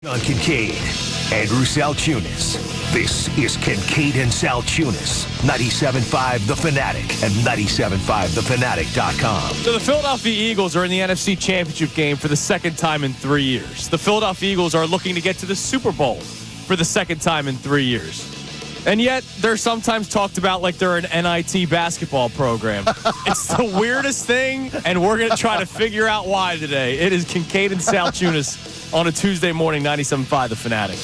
On Kincade, Andrew Salciunas. This is Kincade and Salciunas, 97.5 The Fanatic and 97.5thefanatic.com. So the Philadelphia Eagles are in the NFC Championship game for the second time in 3 years. The Philadelphia Eagles are looking to get to the Super Bowl for the second time in 3 years. And yet, they're sometimes talked about like they're an NIT basketball program. It's the weirdest thing, and we're going to try to figure out why today. It is Kincade and Salciunas on a Tuesday morning, 97.5 The Fanatic.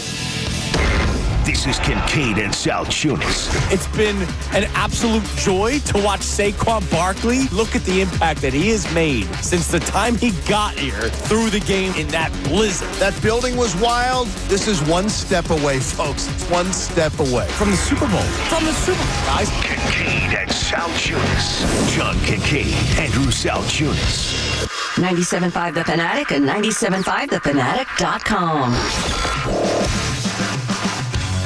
This is Kincade and Salciunas. It's been an absolute joy to watch Saquon Barkley. Look at the impact that he has made since the time he got here through the game in that blizzard. That building was wild. This is one step away, folks. It's one step away. From the Super Bowl. From the Super Bowl, guys. Kincade and Salciunas. John Kincade, Andrew Salciunas. 97.5 The Fanatic and 97.5thefanatic.com.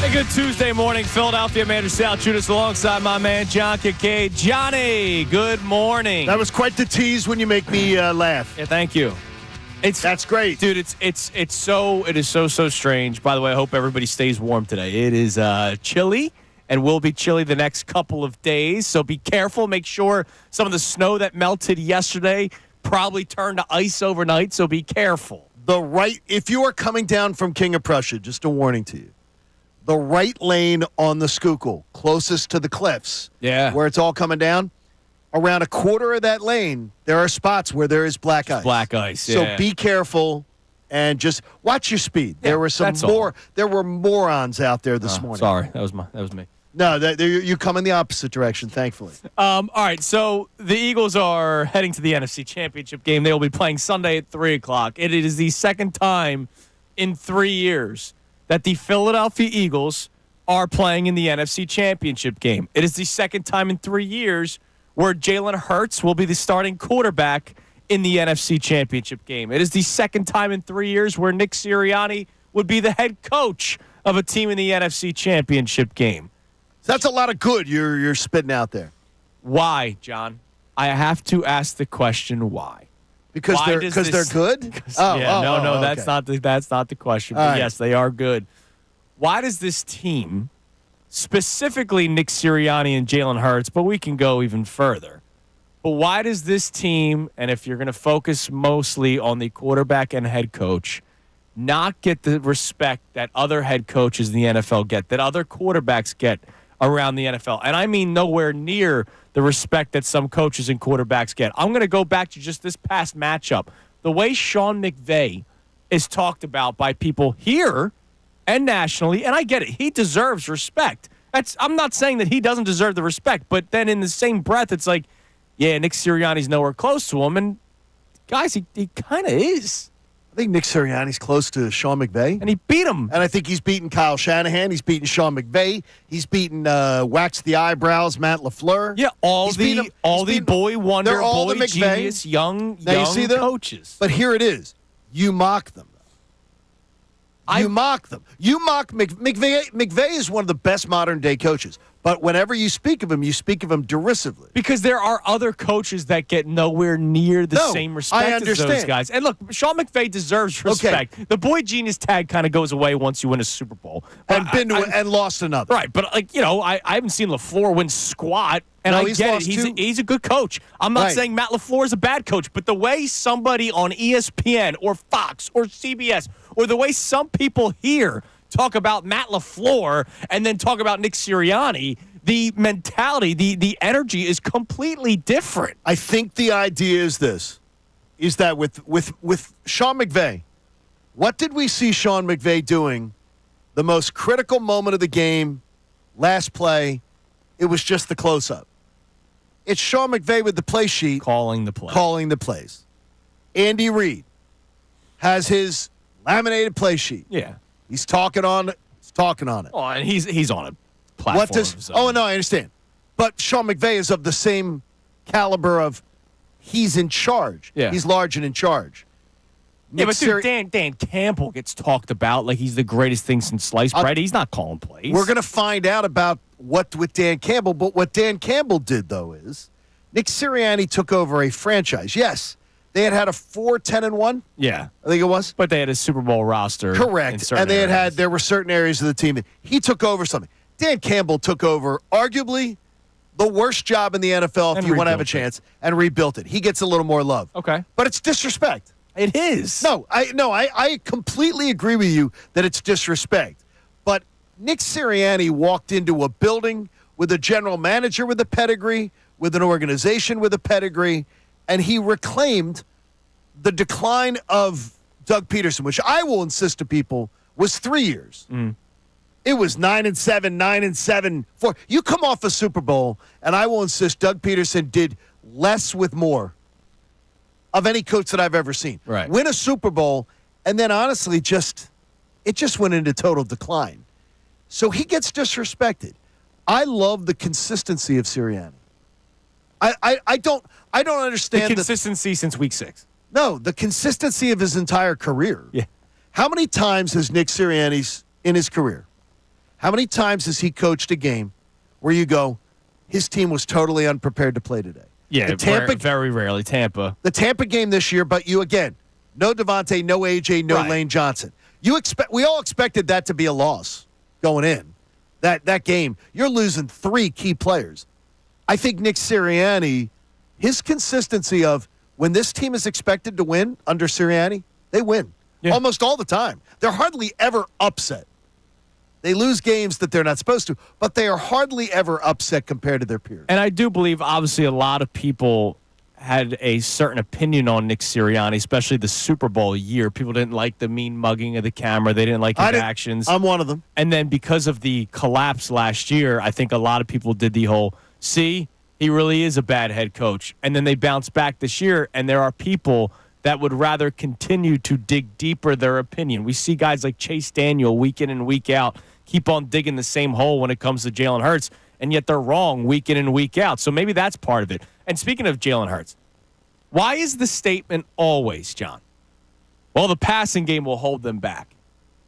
A good Tuesday morning, Philadelphia, Andrew Salciunas alongside my man John Kincade. Johnny, good morning. That was quite the tease when you make me laugh. Yeah, thank you. That's great, dude. It is so strange. By the way, I hope everybody stays warm today. It is chilly and will be chilly the next couple of days. So be careful. Make sure some of the snow that melted yesterday probably turned to ice overnight. So be careful. If you are coming down from King of Prussia, just a warning to you. The right lane on the Schuylkill, closest to the cliffs, where it's all coming down, around a quarter of that lane, there are spots where there is black ice. Black ice, yeah. So be careful and just watch your speed. Yeah, there were morons out there this morning. Sorry, that was me. No, you come in the opposite direction, thankfully. All right, so the Eagles are heading to the NFC Championship game. They will be playing Sunday at 3 o'clock. It is the second time in 3 years that the Philadelphia Eagles are playing in the NFC Championship game. It is the second time in 3 years where Jalen Hurts will be the starting quarterback in the NFC Championship game. It is the second time in 3 years where Nick Sirianni would be the head coach of a team in the NFC Championship game. That's a lot of good you're spitting out there. Why, John? I have to ask the question why. Because they're good? No, okay. That's not the question. But yes, they are good. Why does this team, specifically Nick Sirianni and Jalen Hurts, but we can go even further, but why does this team, and if you're going to focus mostly on the quarterback and head coach, not get the respect that other head coaches in the NFL get, that other quarterbacks get around the NFL? And I mean nowhere near the respect that some coaches and quarterbacks get. I'm going to go back to just this past matchup. The way Sean McVay is talked about by people here and nationally, and I get it. He deserves respect. I'm not saying that he doesn't deserve the respect, but then in the same breath, it's like, yeah, Nick Sirianni's nowhere close to him. And, guys, he kind of is. I think Nick Sirianni's close to Sean McVay. And he beat him. And I think he's beaten Kyle Shanahan. He's beaten Sean McVay. He's beaten Wax the Eyebrows, Matt LaFleur. Yeah, all the boy wonder, boy the genius, young coaches. But here it is. You mock them. You mock them. You mock McVay. McVay is one of the best modern-day coaches. But whenever you speak of him derisively. Because there are other coaches that get nowhere near the same respect as those guys. And look, Sean McVay deserves respect. Okay. The boy genius tag kind of goes away once you win a Super Bowl. And lost another. Right, but I haven't seen LaFleur win squat. And I get it. He's a good coach. I'm not saying Matt LaFleur is a bad coach, but the way somebody on ESPN or Fox or CBS or the way some people here talk about Matt LaFleur and then talk about Nick Sirianni, the mentality, the energy is completely different. I think the idea is this, is that with Sean McVay, what did we see Sean McVay doing the most critical moment of the game, last play? It was just the close-up. It's Sean McVay with the play sheet. Calling the plays. Andy Reid has his laminated play sheet. Yeah. He's talking on it. Oh, and he's on a platform. Oh, no, I understand. But Sean McVay is of the same caliber of he's in charge. Yeah. He's large and in charge. Yeah, but dude, Dan Campbell gets talked about like he's the greatest thing since sliced bread. He's not calling plays. We're going to find out about what with Dan Campbell. But what Dan Campbell did, though, is Nick Sirianni took over a franchise. Yes, They had a 4-10-1. Yeah. I think it was. But they had a Super Bowl roster. Correct. And they there were certain areas of the team. He took over something. Dan Campbell took over arguably the worst job in the NFL if you want to have a chance and rebuilt it. He gets a little more love. Okay. But it's disrespect. It is. No, I completely agree with you that it's disrespect. But Nick Sirianni walked into a building with a general manager with a pedigree, with an organization with a pedigree, and he reclaimed the decline of Doug Peterson, which I will insist to people was 3 years. It was 9-7, 9-7, 4. You come off a Super Bowl, and I will insist Doug Peterson did less with more of any coach that I've ever seen. Right. Win a Super Bowl, and then honestly, it just went into total decline. So he gets disrespected. I love the consistency of Sirianni. I don't understand the consistency since week 6. No, the consistency of his entire career. Yeah. How many times has Nick Sirianni's in his career? How many times has he coached a game where you go, his team was totally unprepared to play today? Yeah, very rarely Tampa. The Tampa game this year, but you again, no Devontae, no AJ, no Lane Johnson. We all expected that to be a loss going in. That game, you're losing 3 key players. I think Nick Sirianni, his consistency of when this team is expected to win under Sirianni, they win almost all the time. They're hardly ever upset. They lose games that they're not supposed to, but they are hardly ever upset compared to their peers. And I do believe, obviously, a lot of people had a certain opinion on Nick Sirianni, especially the Super Bowl year. People didn't like the mean mugging of the camera. They didn't like his actions. I'm one of them. And then because of the collapse last year, I think a lot of people did the whole, see, he really is a bad head coach. And then they bounced back this year, and there are people that would rather continue to dig deeper their opinion. We see guys like Chase Daniel week in and week out keep on digging the same hole when it comes to Jalen Hurts, and yet they're wrong week in and week out. So maybe that's part of it. And speaking of Jalen Hurts, why is the statement always, John, well, the passing game will hold them back,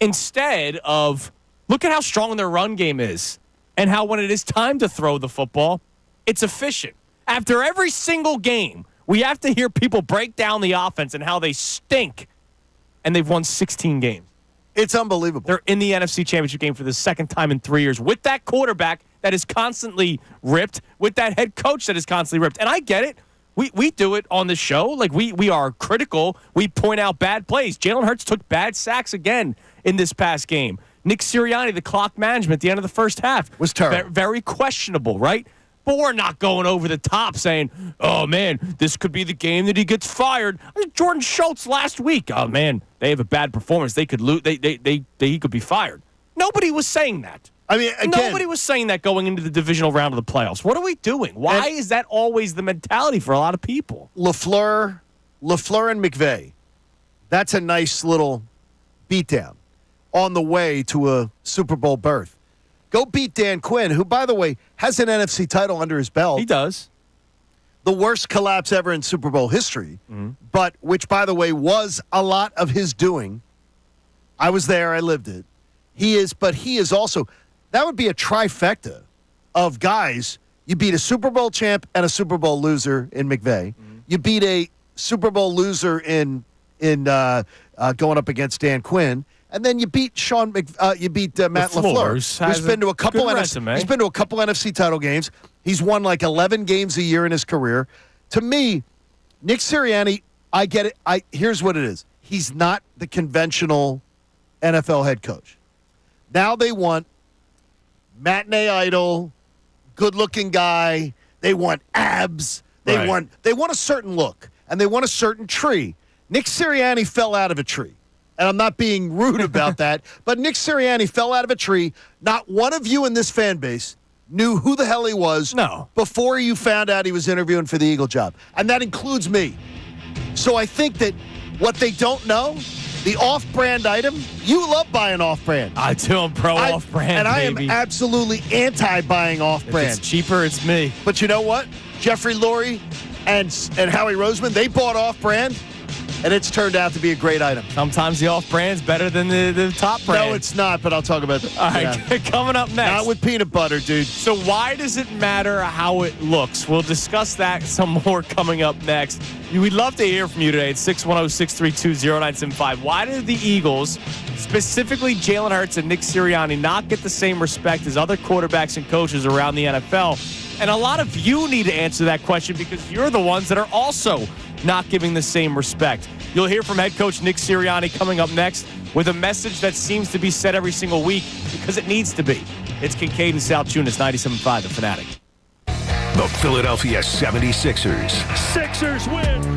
instead of look at how strong their run game is and how when it is time to throw the football, it's efficient. After every single game, we have to hear people break down the offense and how they stink, and they've won 16 games. It's unbelievable. They're in the NFC Championship game for the second time in 3 years with that quarterback that is constantly ripped, with that head coach that is constantly ripped. And I get it. We do it on the show. Like, we are critical. We point out bad plays. Jalen Hurts took bad sacks again in this past game. Nick Sirianni, the clock management at the end of the first half was terrible. Very questionable, right? But we're not going over the top saying, oh, man, this could be the game that he gets fired. Jordan Schultz last week. Oh, man, they have a bad performance. They could lose. He could be fired. Nobody was saying that. I mean, again, nobody was saying that going into the divisional round of the playoffs. What are we doing? Why is that always the mentality for a lot of people? LaFleur and McVay, that's a nice little beatdown on the way to a Super Bowl berth. Go beat Dan Quinn, who, by the way, has an NFC title under his belt. He does. The worst collapse ever in Super Bowl history, but which, by the way, was a lot of his doing. I was there. I lived it. He is also, that would be a trifecta of guys. You beat a Super Bowl champ and a Super Bowl loser in McVay. You beat a Super Bowl loser in going up against Dan Quinn. And then you beat Matt LaFleur, who's been to a couple NFC title games. He's won like 11 games a year in his career. To me, Nick Sirianni, I get it. Here's what it is. He's not the conventional NFL head coach. Now they want matinee idol, good-looking guy. They want abs. They want a certain look, and they want a certain tree. Nick Sirianni fell out of a tree. And I'm not being rude about that, but Nick Sirianni fell out of a tree. Not one of you in this fan base knew who the hell he was before you found out he was interviewing for the Eagle job. And that includes me. So I think that what they don't know, the off-brand item, you love buying off-brand. I do. I'm pro off-brand, and I baby. am absolutely anti-buying off-brand. If it's cheaper, it's me. But you know what? Jeffrey Lurie and Howie Roseman, they bought off-brand. and it's turned out to be a great item. Sometimes the off-brand's better than the top brand. No, it's not, but I'll talk about that. All right, coming up next. Not with peanut butter, dude. So why does it matter how it looks? We'll discuss that some more coming up next. We'd love to hear from you today at 610-632-0975. Why did the Eagles, specifically Jalen Hurts and Nick Sirianni, not get the same respect as other quarterbacks and coaches around the NFL? And a lot of you need to answer that question because you're the ones that are also not giving the same respect. You'll hear from head coach Nick Sirianni coming up next with a message that seems to be said every single week because it needs to be. It's Kincade and Salciunas, 97.5 The Fanatic. The Philadelphia 76ers. Sixers win.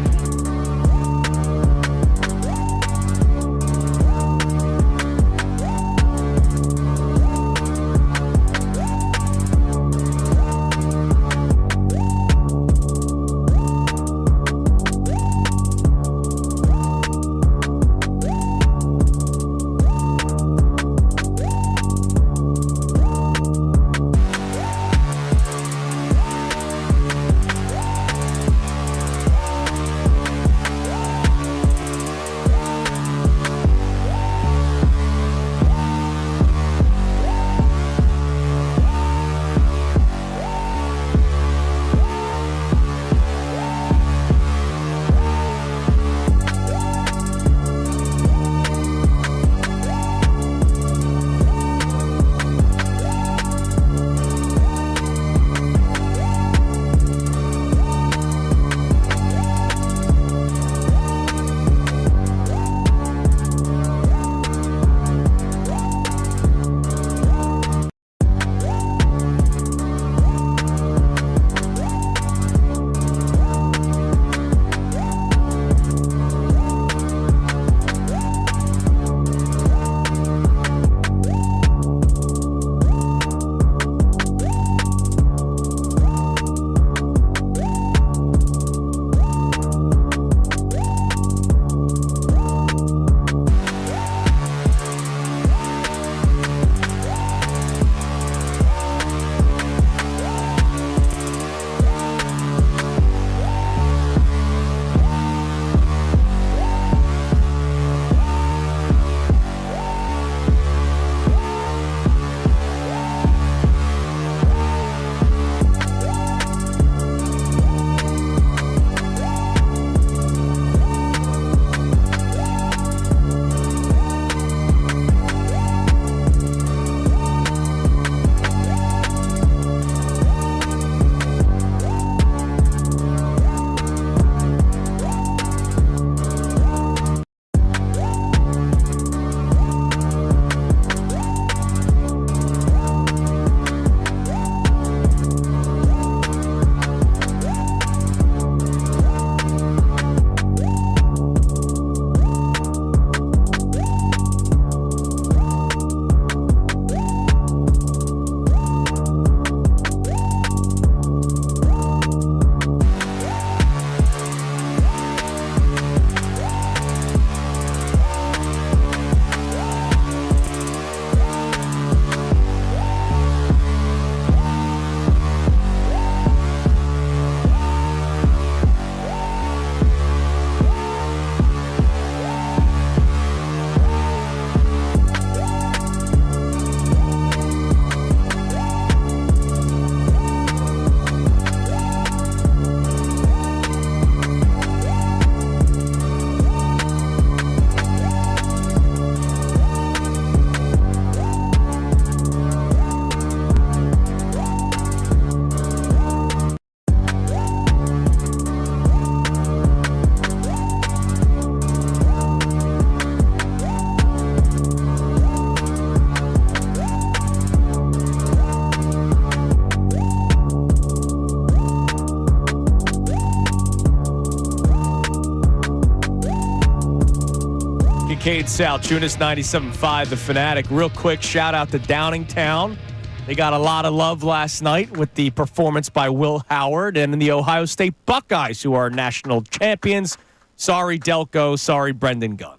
Kincade Salciunas, 97.5 The Fanatic. Real quick shout out to Downingtown. They got a lot of love last night with the performance by Will Howard and the Ohio State Buckeyes, who are national champions. Sorry, Delco. Sorry, Brendan Gunn.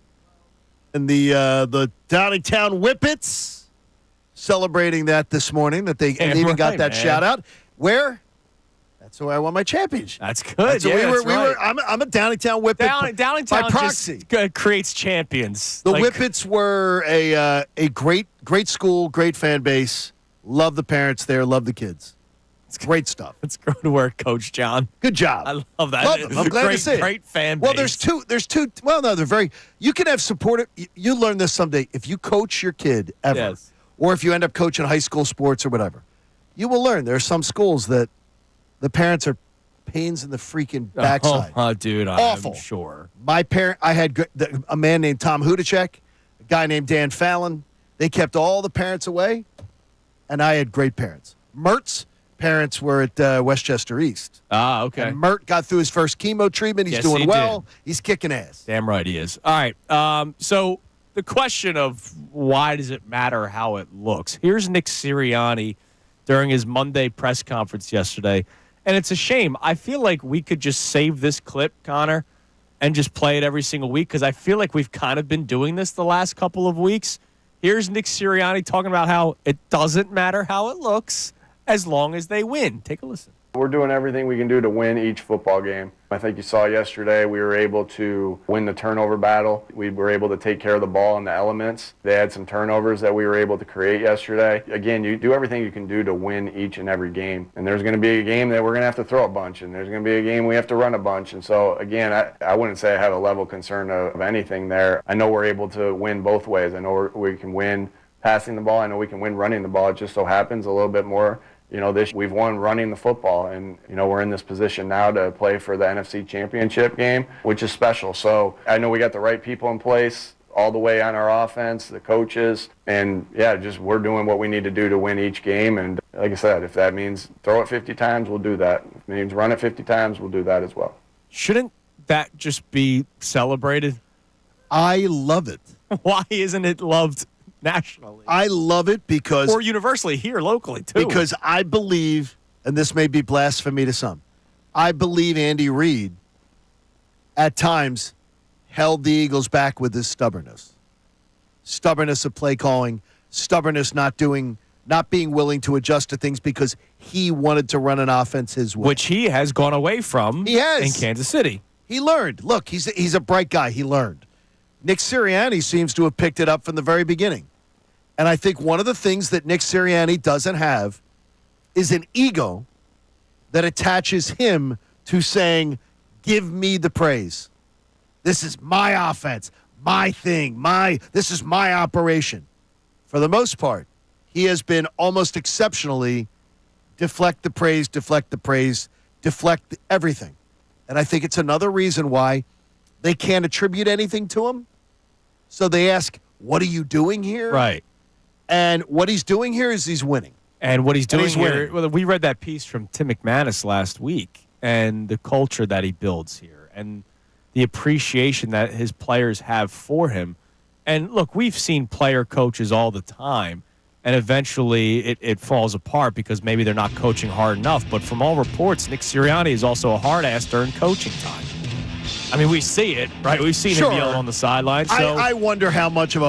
And the Downingtown Whippets celebrating that this morning, that they even got that shout out. Where? That's where I won my championship. That's good. So Yeah, we were. I'm a Downingtown Whippet. Downingtown by proxy. just creates champions. The Whippets were a great school, great fan base. Love the parents there. Love the kids. It's great stuff. Let's go to work, Coach John. Good job. I love that. Love them. I'm glad to see it. Great fan base. Well, there's two. Well, no, they're very. You can have supportive. You learn this someday. If you coach your kid ever, Yes. or if you end up coaching high school sports or whatever, you will learn. There are some schools that the parents are pains in the freaking backside. Oh, dude, Awful. I'm sure. My parent, I had a man named Tom Hudacek, a guy named Dan Fallon. They kept all the parents away, and I had great parents. Mert's parents were at Westchester East. Ah, okay. And Mert got through his first chemo treatment. He's Yes, doing he well. did. He's kicking ass. Damn right he is. All right. So the question of why does it matter how it looks? Here's Nick Sirianni during his Monday press conference yesterday. And it's a shame. I feel like we could just save this clip, Connor, and just play it every single week because I feel like we've kind of been doing this the last couple of weeks. Here's Nick Sirianni talking about how it doesn't matter how it looks as long as they win. Take a listen. We're doing everything we can do to win each football game. I think you saw yesterday we were able to win the turnover battle. We were able to take care of the ball in the elements. They had some turnovers that we were able to create yesterday. Again, you do everything you can do to win each and every game. And there's going to be a game that we're going to have to throw a bunch, and there's going to be a game we have to run a bunch. And so, again, I wouldn't say I have a level concern of anything there. I know we're able to win both ways. I know we can win passing the ball. I know we can win running the ball. It just so happens a little bit more. We've won running the football, and, we're in this position now to play for the NFC Championship game, which is special. So I know we got the right people in place all the way on our offense, the coaches, and, we're doing what we need to do to win each game. And like I said, if that means throw it 50 times, we'll do that. If it means run it 50 times, we'll do that as well. Shouldn't that just be celebrated? I love it. Why isn't it loved nationally? I love it because... Or universally here locally, too. Because I believe, and this may be blasphemy to some, I believe Andy Reid at times held the Eagles back with his stubbornness. Stubbornness of play calling, stubbornness not being willing to adjust to things because he wanted to run an offense his way. Which he has gone away from in Kansas City. He learned. Look, he's a bright guy. He learned. Nick Sirianni seems to have picked it up from the very beginning. And I think one of the things that Nick Sirianni doesn't have is an ego that attaches him to saying, give me the praise. This is my offense, my thing, this is my operation. For the most part, he has been almost exceptionally deflect the praise, deflect everything. And I think it's another reason why they can't attribute anything to him. So they ask, what are you doing here? Right. And what he's doing here is he's winning. And what he's doing here, winning. well, we read that piece from Tim McManus last week and the culture that he builds here and the appreciation that his players have for him. And look, we've seen player coaches all the time, and eventually it falls apart because maybe they're not coaching hard enough. But from all reports, Nick Sirianni is also a hard ass during coaching time. I mean, we see it, right? We've seen him yell on the sideline. So I wonder how much of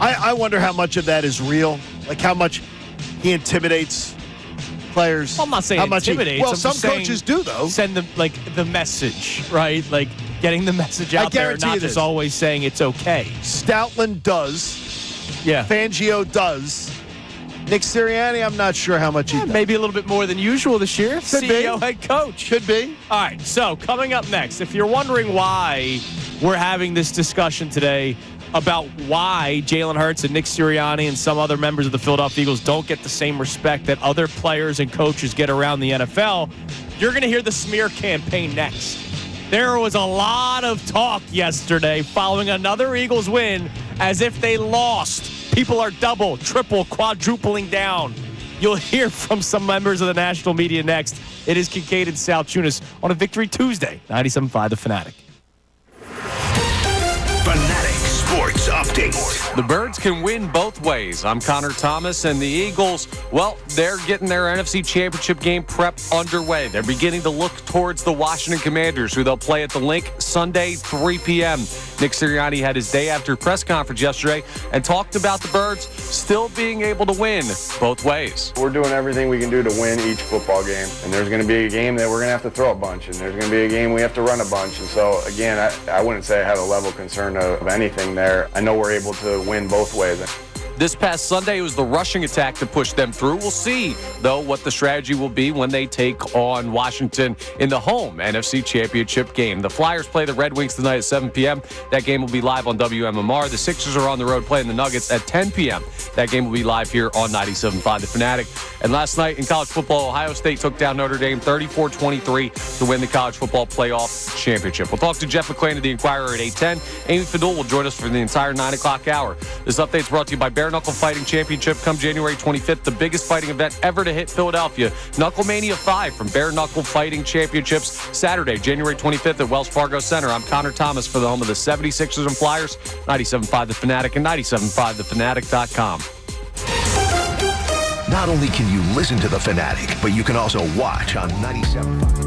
I wonder how much of that is real. Like how much he intimidates players. Well, I'm not saying how much intimidates. some coaches do though. Send them the message, right? Like getting the message out there, not just always saying it's okay. Stoutland does. Yeah. Fangio does. Nick Sirianni, I'm not sure how much he does. Maybe a little bit more than usual this year. Could CEO, be. head coach. Could be. All right, so coming up next, if you're wondering why we're having this discussion today about why Jalen Hurts and Nick Sirianni and some other members of the Philadelphia Eagles don't get the same respect that other players and coaches get around the NFL, you're going to hear the smear campaign next. There was a lot of talk yesterday following another Eagles win as if they lost. People are double, triple, quadrupling down. You'll hear from some members of the national media next. It is Kincade and Salciunas on a Victory Tuesday, 97.5 The Fanatic. Fanatic Sports update. The Birds can win both ways. I'm Connor Thomas, and the Eagles, well, they're getting their NFC Championship game prep underway. They're beginning to look towards the Washington Commanders, who they'll play at the Link Sunday, 3 p.m. Nick Sirianni had his day after press conference yesterday and talked about the Birds still being able to win both ways. We're doing everything we can do to win each football game, and there's going to be a game that we're going to have to throw a bunch, and there's going to be a game we have to run a bunch. And so, again, I wouldn't say I have a level of concern of anything there. I know we're able to win both ways. This past Sunday, it was the rushing attack that pushed them through. We'll see, though, what the strategy will be when they take on Washington in the home NFC Championship game. The Flyers play the Red Wings tonight at 7 p.m. That game will be live on WMMR. The Sixers are on the road playing the Nuggets at 10 p.m. That game will be live here on 97.5 The Fanatic. And last night in college football, Ohio State took down Notre Dame 34-23 to win the college football playoff championship. We'll talk to Jeff McLane of the Inquirer at 8:10. Amy Fadul will join us for the entire 9 o'clock hour. This update is brought to you by Bare Knuckle Fighting Championship. Come January 25th, the biggest fighting event ever to hit Philadelphia. Knucklemania 5 from Bare Knuckle Fighting Championships, Saturday, January 25th at Wells Fargo Center. I'm Connor Thomas for the home of the 76ers and Flyers, 97.5 The Fanatic and 97.5thefanatic.com. Not only can you listen to The Fanatic, but you can also watch on 97.5.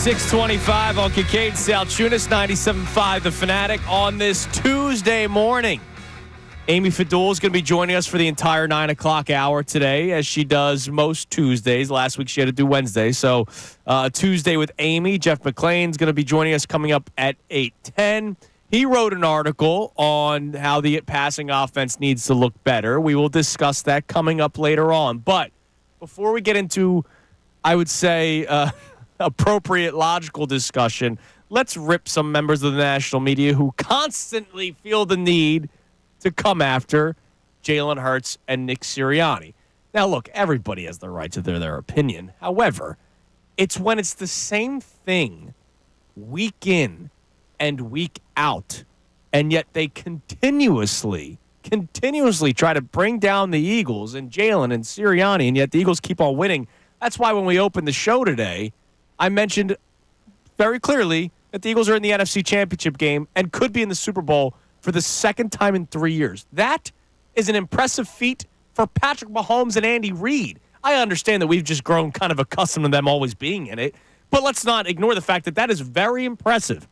625 on Kincade Salciunas, 97.5 The Fanatic on this Tuesday morning. Amy Fadul is going to be joining us for the entire 9 o'clock hour today, as she does most Tuesdays. Last week she had to do Wednesday. So Tuesday with Amy. Jeff McLane is going to be joining us coming up at 8:10. He wrote an article on how the passing offense needs to look better. We will discuss that coming up later on. But before we get into, I would say, appropriate logical discussion, let's rip some members of the national media who constantly feel the need to come after Jalen Hurts and Nick Sirianni. Now, look, everybody has the right to their opinion. However, it's when it's the same thing week in and week out, and yet they continuously try to bring down the Eagles and Jalen and Sirianni, and yet the Eagles keep on winning. That's why when we opened the show today, I mentioned very clearly that the Eagles are in the NFC Championship game and could be in the Super Bowl for the second time in 3 years. That is an impressive feat for Patrick Mahomes and Andy Reid. I understand that we've just grown kind of accustomed to them always being in it, but let's not ignore the fact that that is very impressive.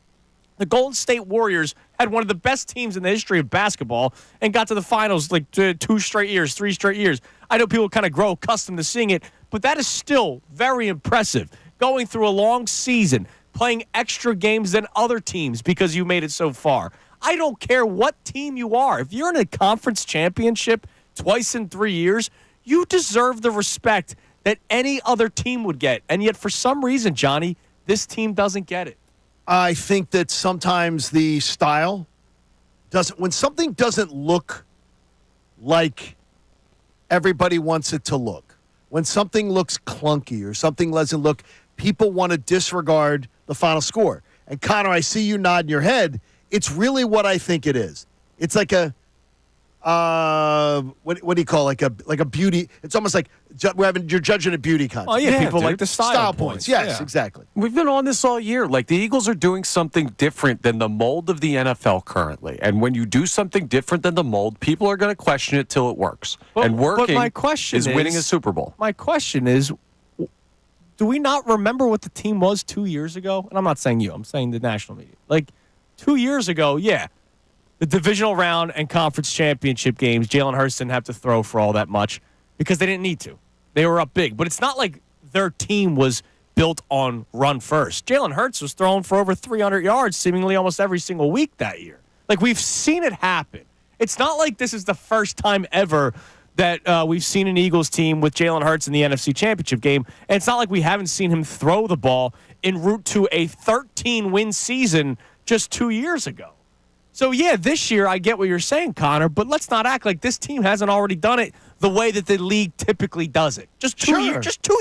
The Golden State Warriors had one of the best teams in the history of basketball and got to the finals like 2 straight years, 3 straight years. I know people kind of grow accustomed to seeing it, but that is still very impressive. Going through a long season, playing extra games than other teams because you made it so far. I don't care what team you are. If you're in a conference championship twice in 3 years, you deserve the respect that any other team would get. And yet, for some reason, Johnny, this team doesn't get it. I think that sometimes the style doesn't, when something doesn't look like everybody wants it to look, when something looks clunky or something doesn't look, people want to disregard the final score. And Connor, I see you nodding your head. It's really what I think it is. It's like a, what do you call it? Like a beauty. It's almost like you're judging a beauty contest. Oh yeah, people like the style points. Yes, yeah. Exactly. We've been on this all year. Like, the Eagles are doing something different than the mold of the NFL currently. And when you do something different than the mold, people are going to question it till it works. And working but my question is winning a Super Bowl. My question is, do we not remember what the team was 2 years ago? And I'm not saying you. I'm saying the national media. Like, 2 years ago, yeah, the divisional round and conference championship games, Jalen Hurts didn't have to throw for all that much because they didn't need to. They were up big. But it's not like their team was built on run first. Jalen Hurts was throwing for over 300 yards seemingly almost every single week that year. Like, we've seen it happen. It's not like this is the first time ever that we've seen an Eagles team with Jalen Hurts in the NFC Championship game. And it's not like we haven't seen him throw the ball en route to a 13-win season just 2 years ago. So, yeah, this year I get what you're saying, Connor, but let's not act like this team hasn't already done it the way that the league typically does it. Just 2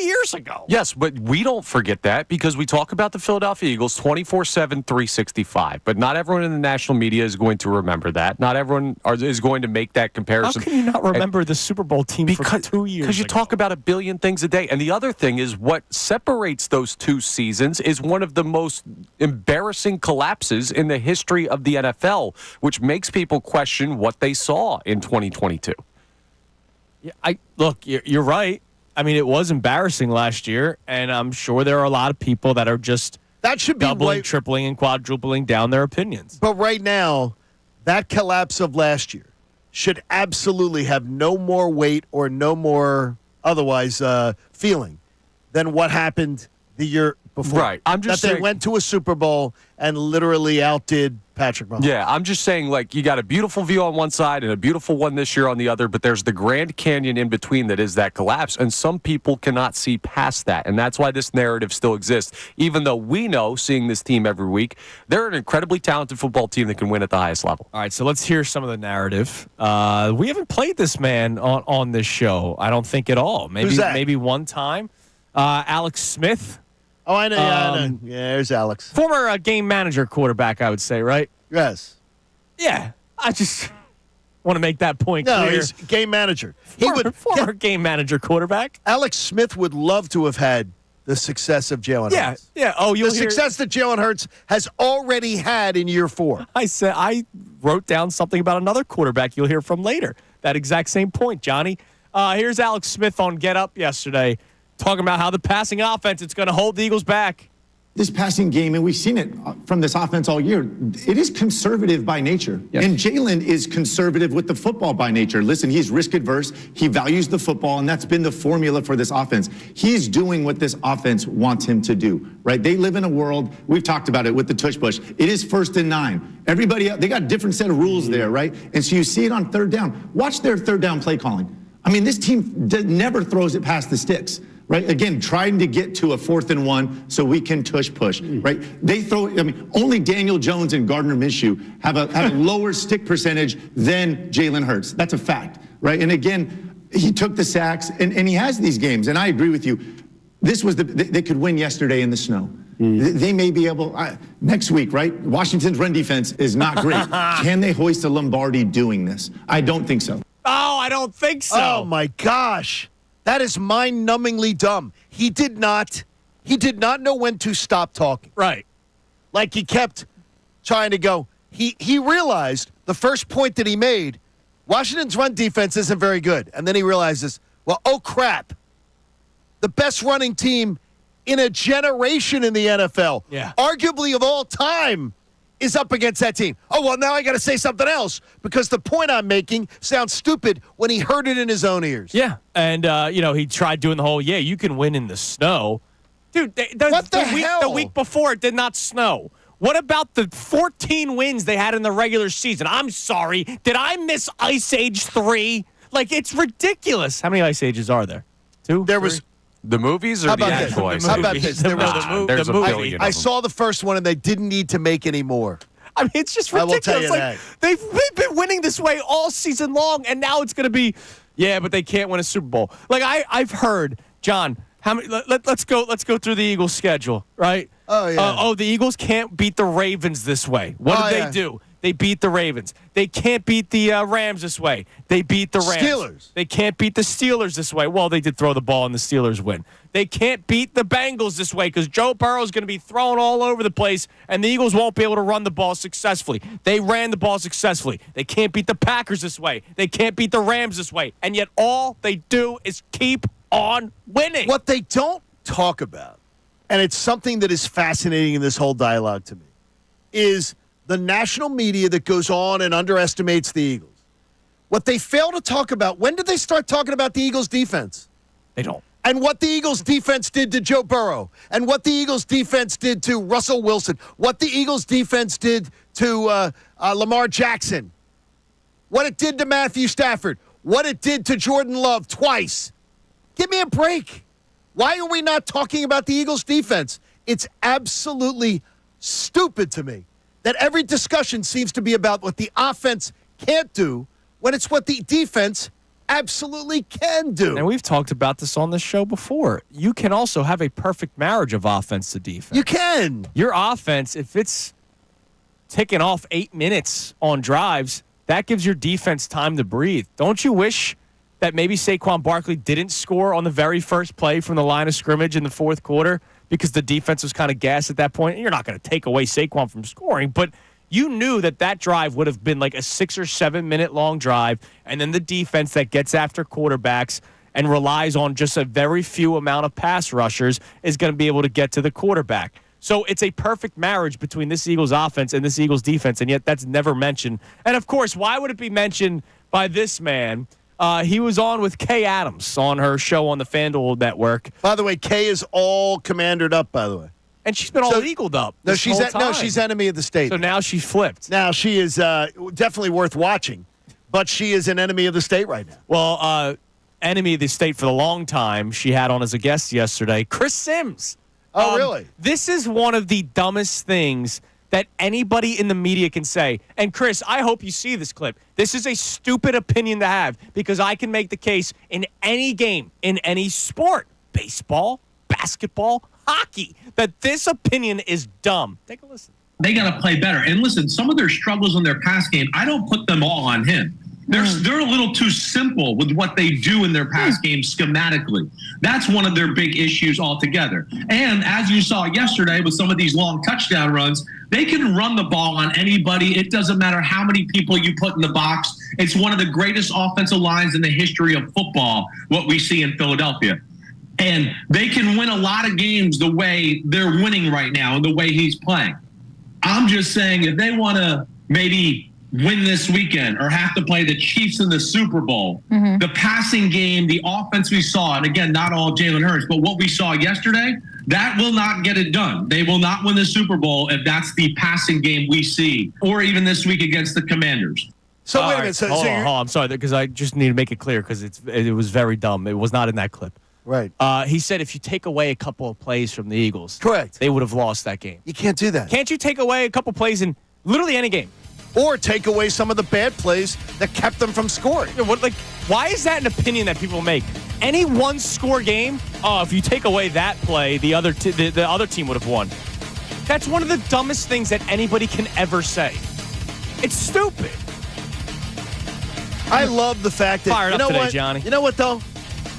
years ago. Yes, but we don't forget that because we talk about the Philadelphia Eagles 24/7, 365. But not everyone in the national media is going to remember that. Not everyone is going to make that comparison. How can you not remember the Super Bowl team for 2 years Because you ago? talk about a billion things a day. And the other thing is what separates those two seasons is one of the most embarrassing collapses in the history of the NFL, which makes people question what they saw in 2022. Yeah, look, you're right. I mean, it was embarrassing last year, and I'm sure there are a lot of people that are just doubling, tripling, and quadrupling down their opinions. But right now, that collapse of last year should absolutely have no more weight or no more otherwise feeling than what happened the year before. Right. I'm just saying, they went to a Super Bowl and literally outdid Patrick Mahomes. Yeah, I'm just saying, like, you got a beautiful view on one side and a beautiful one this year on the other, but there's the Grand Canyon in between that is that collapse, and some people cannot see past that, and that's why this narrative still exists, even though we know, seeing this team every week, they're an incredibly talented football team that can win at the highest level. All right, so let's hear some of the narrative. We haven't played this man on this show, I don't think at all. Maybe one time. Alex Smith. Oh, I know. I know. Yeah, there's Alex. Former game manager quarterback, I would say, right? Yes. Yeah. I just want to make that point clear. No, he's game manager. Former game manager quarterback. Alex Smith would love to have had the success of Jalen Hurts. Yeah. Oh, the success that Jalen Hurts has already had in year 4. I wrote down something about another quarterback you'll hear from later. That exact same point, Johnny. Here's Alex Smith on Get Up yesterday, talking about how the passing offense is going to hold the Eagles back. this passing game, and we've seen it from this offense all year, it is conservative by nature. Yes. And Jalen is conservative with the football by nature. Listen, he's risk adverse. He values the football, and that's been the formula for this offense. He's doing what this offense wants him to do, right? They live in a world, we've talked about it with the tush push. It is 1st and 9. Everybody, they got a different set of rules there, right? And so you see it on 3rd down. Watch their 3rd down play calling. I mean, this team never throws it past the sticks. Right? Again, trying to get to a 4th and 1 so we can tush push, right? They throw, I mean, only Daniel Jones and Gardner Minshew have a lower stick percentage than Jalen Hurts. That's a fact, right? And again, he took the sacks and he has these games. And I agree with you. This was they could win yesterday in the snow. They may be able, next week, right? Washington's run defense is not great. Can they hoist a Lombardi doing this? I don't think so. Oh, I don't think so. Oh my gosh. That is mind-numbingly dumb. He did not know when to stop talking. Right. Like he kept trying to go. He realized the first point that he made, Washington's run defense isn't very good. And then he realizes, well, oh crap. The best running team in a generation in the NFL, arguably of all time, is up against that team. Oh, well, now I got to say something else because the point I'm making sounds stupid when he heard it in his own ears. Yeah, and, he tried doing the whole, you can win in the snow. Dude, what the hell? The week before, it did not snow. What about the 14 wins they had in the regular season? I'm sorry. Did I miss Ice Age 3? Like, it's ridiculous. How many Ice Ages are there? 2? There was... The movies or the Boys? How about this? There's a billion of them. I saw the first one, and they didn't need to make any more. I mean, it's just ridiculous. I will tell you that. They've been winning this way all season long, and now it's going to be, but they can't win a Super Bowl. Like I've heard, John. How many? Let's go through the Eagles' schedule, right? Oh yeah. The Eagles can't beat the Ravens this way. What did they do? They beat the Ravens. They can't beat the Rams this way. They beat the Rams. Steelers. They can't beat the Steelers this way. Well, they did throw the ball and the Steelers win. They can't beat the Bengals this way because Joe Burrow is going to be thrown all over the place, and the Eagles won't be able to run the ball successfully. They ran the ball successfully. They can't beat the Packers this way. They can't beat the Rams this way. And yet all they do is keep on winning. What they don't talk about, and it's something that is fascinating in this whole dialogue to me, is the national media that goes on and underestimates the Eagles. What they fail to talk about, when did they start talking about the Eagles' defense? They don't. And what the Eagles' defense did to Joe Burrow, and what the Eagles' defense did to Russell Wilson, what the Eagles' defense did to Lamar Jackson, what it did to Matthew Stafford, what it did to Jordan Love twice. Give me a break. Why are we not talking about the Eagles' defense? It's absolutely stupid to me that every discussion seems to be about what the offense can't do when it's what the defense absolutely can do. And we've talked about this on the show before. You can also have a perfect marriage of offense to defense. You can. Your offense, if it's ticking off 8 minutes on drives, that gives your defense time to breathe. Don't you wish that maybe Saquon Barkley didn't score on the very first play from the line of scrimmage in the fourth quarter because the defense was kind of gassed at that point? And you're not going to take away Saquon from scoring, but you knew that drive would have been like a 6 or 7 minute long drive, and then the defense that gets after quarterbacks and relies on just a very few amount of pass rushers is going to be able to get to the quarterback. So it's a perfect marriage between this Eagles offense and this Eagles defense, and yet that's never mentioned. And, of course, why would it be mentioned by this man? He was on with Kay Adams on her show on the FanDuel Network. By the way, Kay is all commandered up, by the way. And she's been all eagled up. No, she's enemy of the state. So now she's flipped. Now she is definitely worth watching, but she is an enemy of the state right now. Well, enemy of the state for the long time. She had on as a guest yesterday, Chris Sims. Oh, really? This is one of the dumbest things that anybody in the media can say. And, Chris, I hope you see this clip. This is a stupid opinion to have because I can make the case in any game, in any sport, baseball, basketball, hockey, that this opinion is dumb. Take a listen. They got to play better. And listen, some of their struggles in their pass game, I don't put them all on him. They're a little too simple with what they do in their pass game schematically. That's one of their big issues altogether. And as you saw yesterday with some of these long touchdown runs, they can run the ball on anybody. It doesn't matter how many people you put in the box. It's one of the greatest offensive lines in the history of football, what we see in Philadelphia. And they can win a lot of games the way they're winning right now and the way he's playing. I'm just saying if they want to maybe win this weekend or have to play the Chiefs in the Super Bowl, the passing game, the offense we saw, and again, not all Jalen Hurts, but what we saw yesterday, that will not get it done. They will not win the Super Bowl if that's the passing game we see, or even this week against the Commanders. So wait a minute. Hold on. I'm sorry, because I just need to make it clear because it was very dumb. It was not in that clip. Right. He said if you take away a couple of plays from the Eagles, correct, they would have lost that game. You can't do that. Can't you take away a couple plays in literally any game? Or take away some of the bad plays that kept them from scoring. Yeah, why is that an opinion that people make? Any one-score game, if you take away that play, the other team would have won. That's one of the dumbest things that anybody can ever say. It's stupid. I love the fact that Fired you know up today, what, Johnny. You know what though?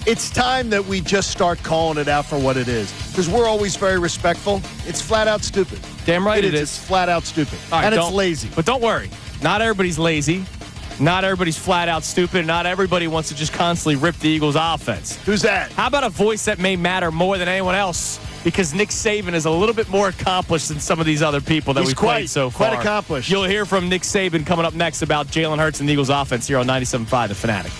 It's time that we just start calling it out for what it is. Because we're always very respectful. It's flat out stupid. Damn right it is. It's flat out stupid. Right, and it's lazy. But don't worry. Not everybody's lazy. Not everybody's flat out stupid. Not everybody wants to just constantly rip the Eagles' offense. Who's that? How about a voice that may matter more than anyone else? Because Nick Saban is a little bit more accomplished than some of these other people that we've played so far. Quite accomplished. You'll hear from Nick Saban coming up next about Jalen Hurts and the Eagles' offense here on 97.5 The Fanatic.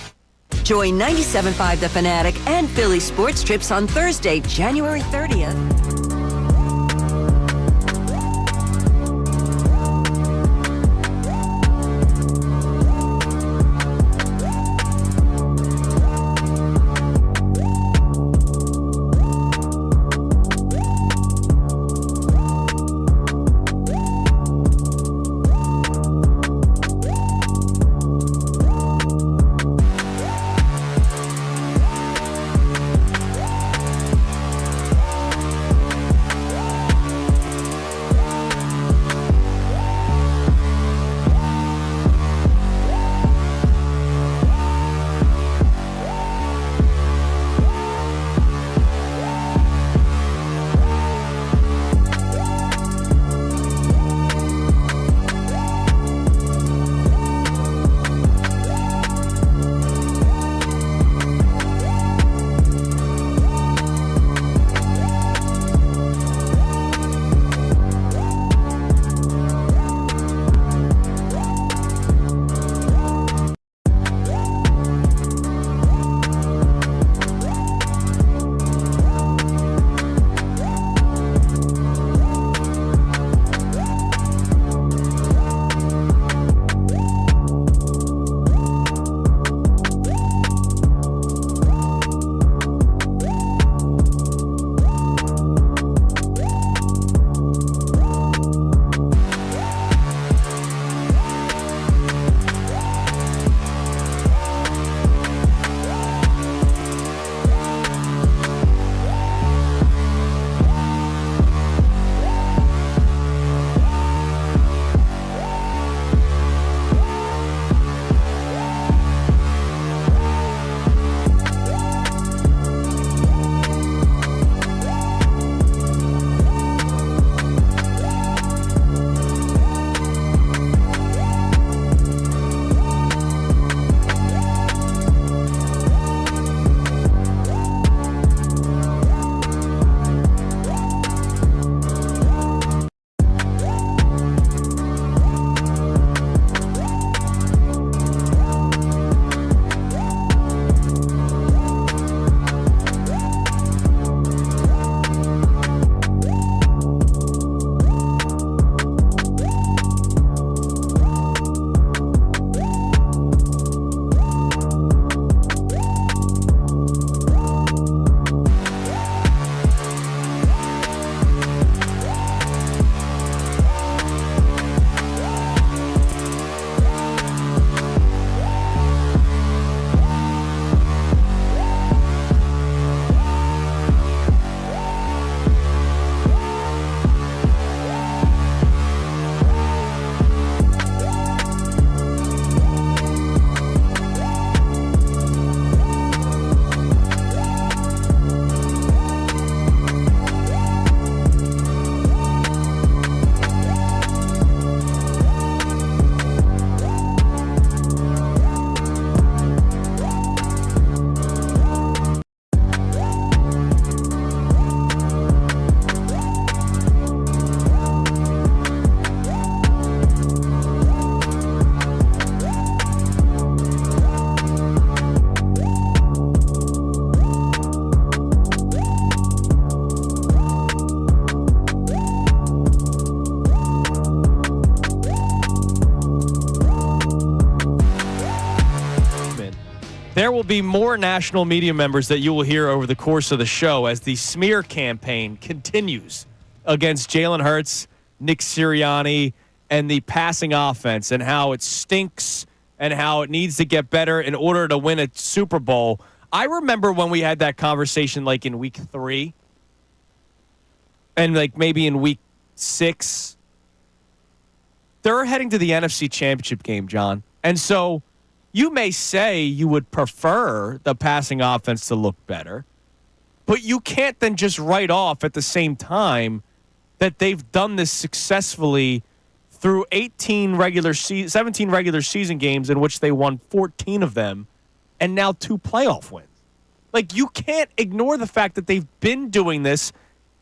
Join 97.5 The Fanatic and Philly Sports Trips on Thursday, January 30th. There will be more national media members that you will hear over the course of the show as the smear campaign continues against Jalen Hurts, Nick Sirianni, and the passing offense, and how it stinks and how it needs to get better in order to win a Super Bowl. I remember when we had that conversation like in week 3 and like maybe in week 6. They're heading to the NFC Championship game, John. And so you may say you would prefer the passing offense to look better, but you can't then just write off at the same time that they've done this successfully through 17 regular season games in which they won 14 of them, and now 2 playoff wins. Like, you can't ignore the fact that they've been doing this.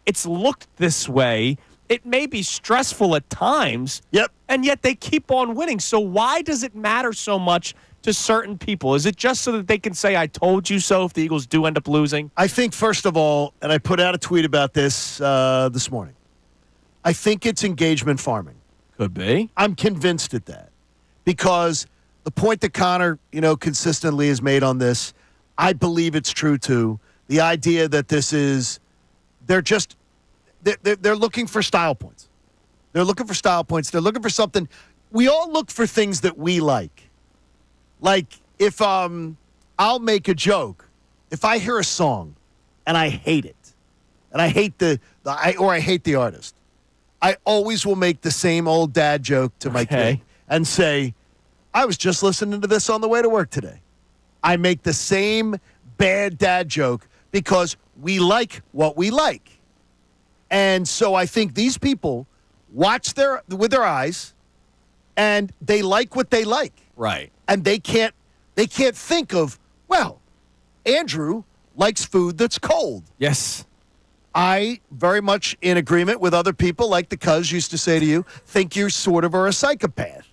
It's looked this way. It may be stressful at times. Yep. And yet they keep on winning. So why does it matter so much to certain people? Is it just so that they can say, I told you so, if the Eagles do end up losing? I think, first of all, and I put out a tweet about this morning, I think it's engagement farming. Could be. I'm convinced at that. Because the point that Connor, consistently has made on this, I believe it's true too. The idea that this is, they're looking for style points. They're looking for style points. They're looking for something. We all look for things that we like. Like if I'll make a joke. If I hear a song and I hate it, and I hate I hate the artist, I always will make the same old dad joke to my kid and say, I was just listening to this on the way to work today. I make the same bad dad joke because we like what we like. And so I think these people watch with their eyes and they like what they like. Right. And they can't think of, well, Andrew likes food that's cold. Yes. I, very much in agreement with other people, like the cuz used to say to you, think you sort of are a psychopath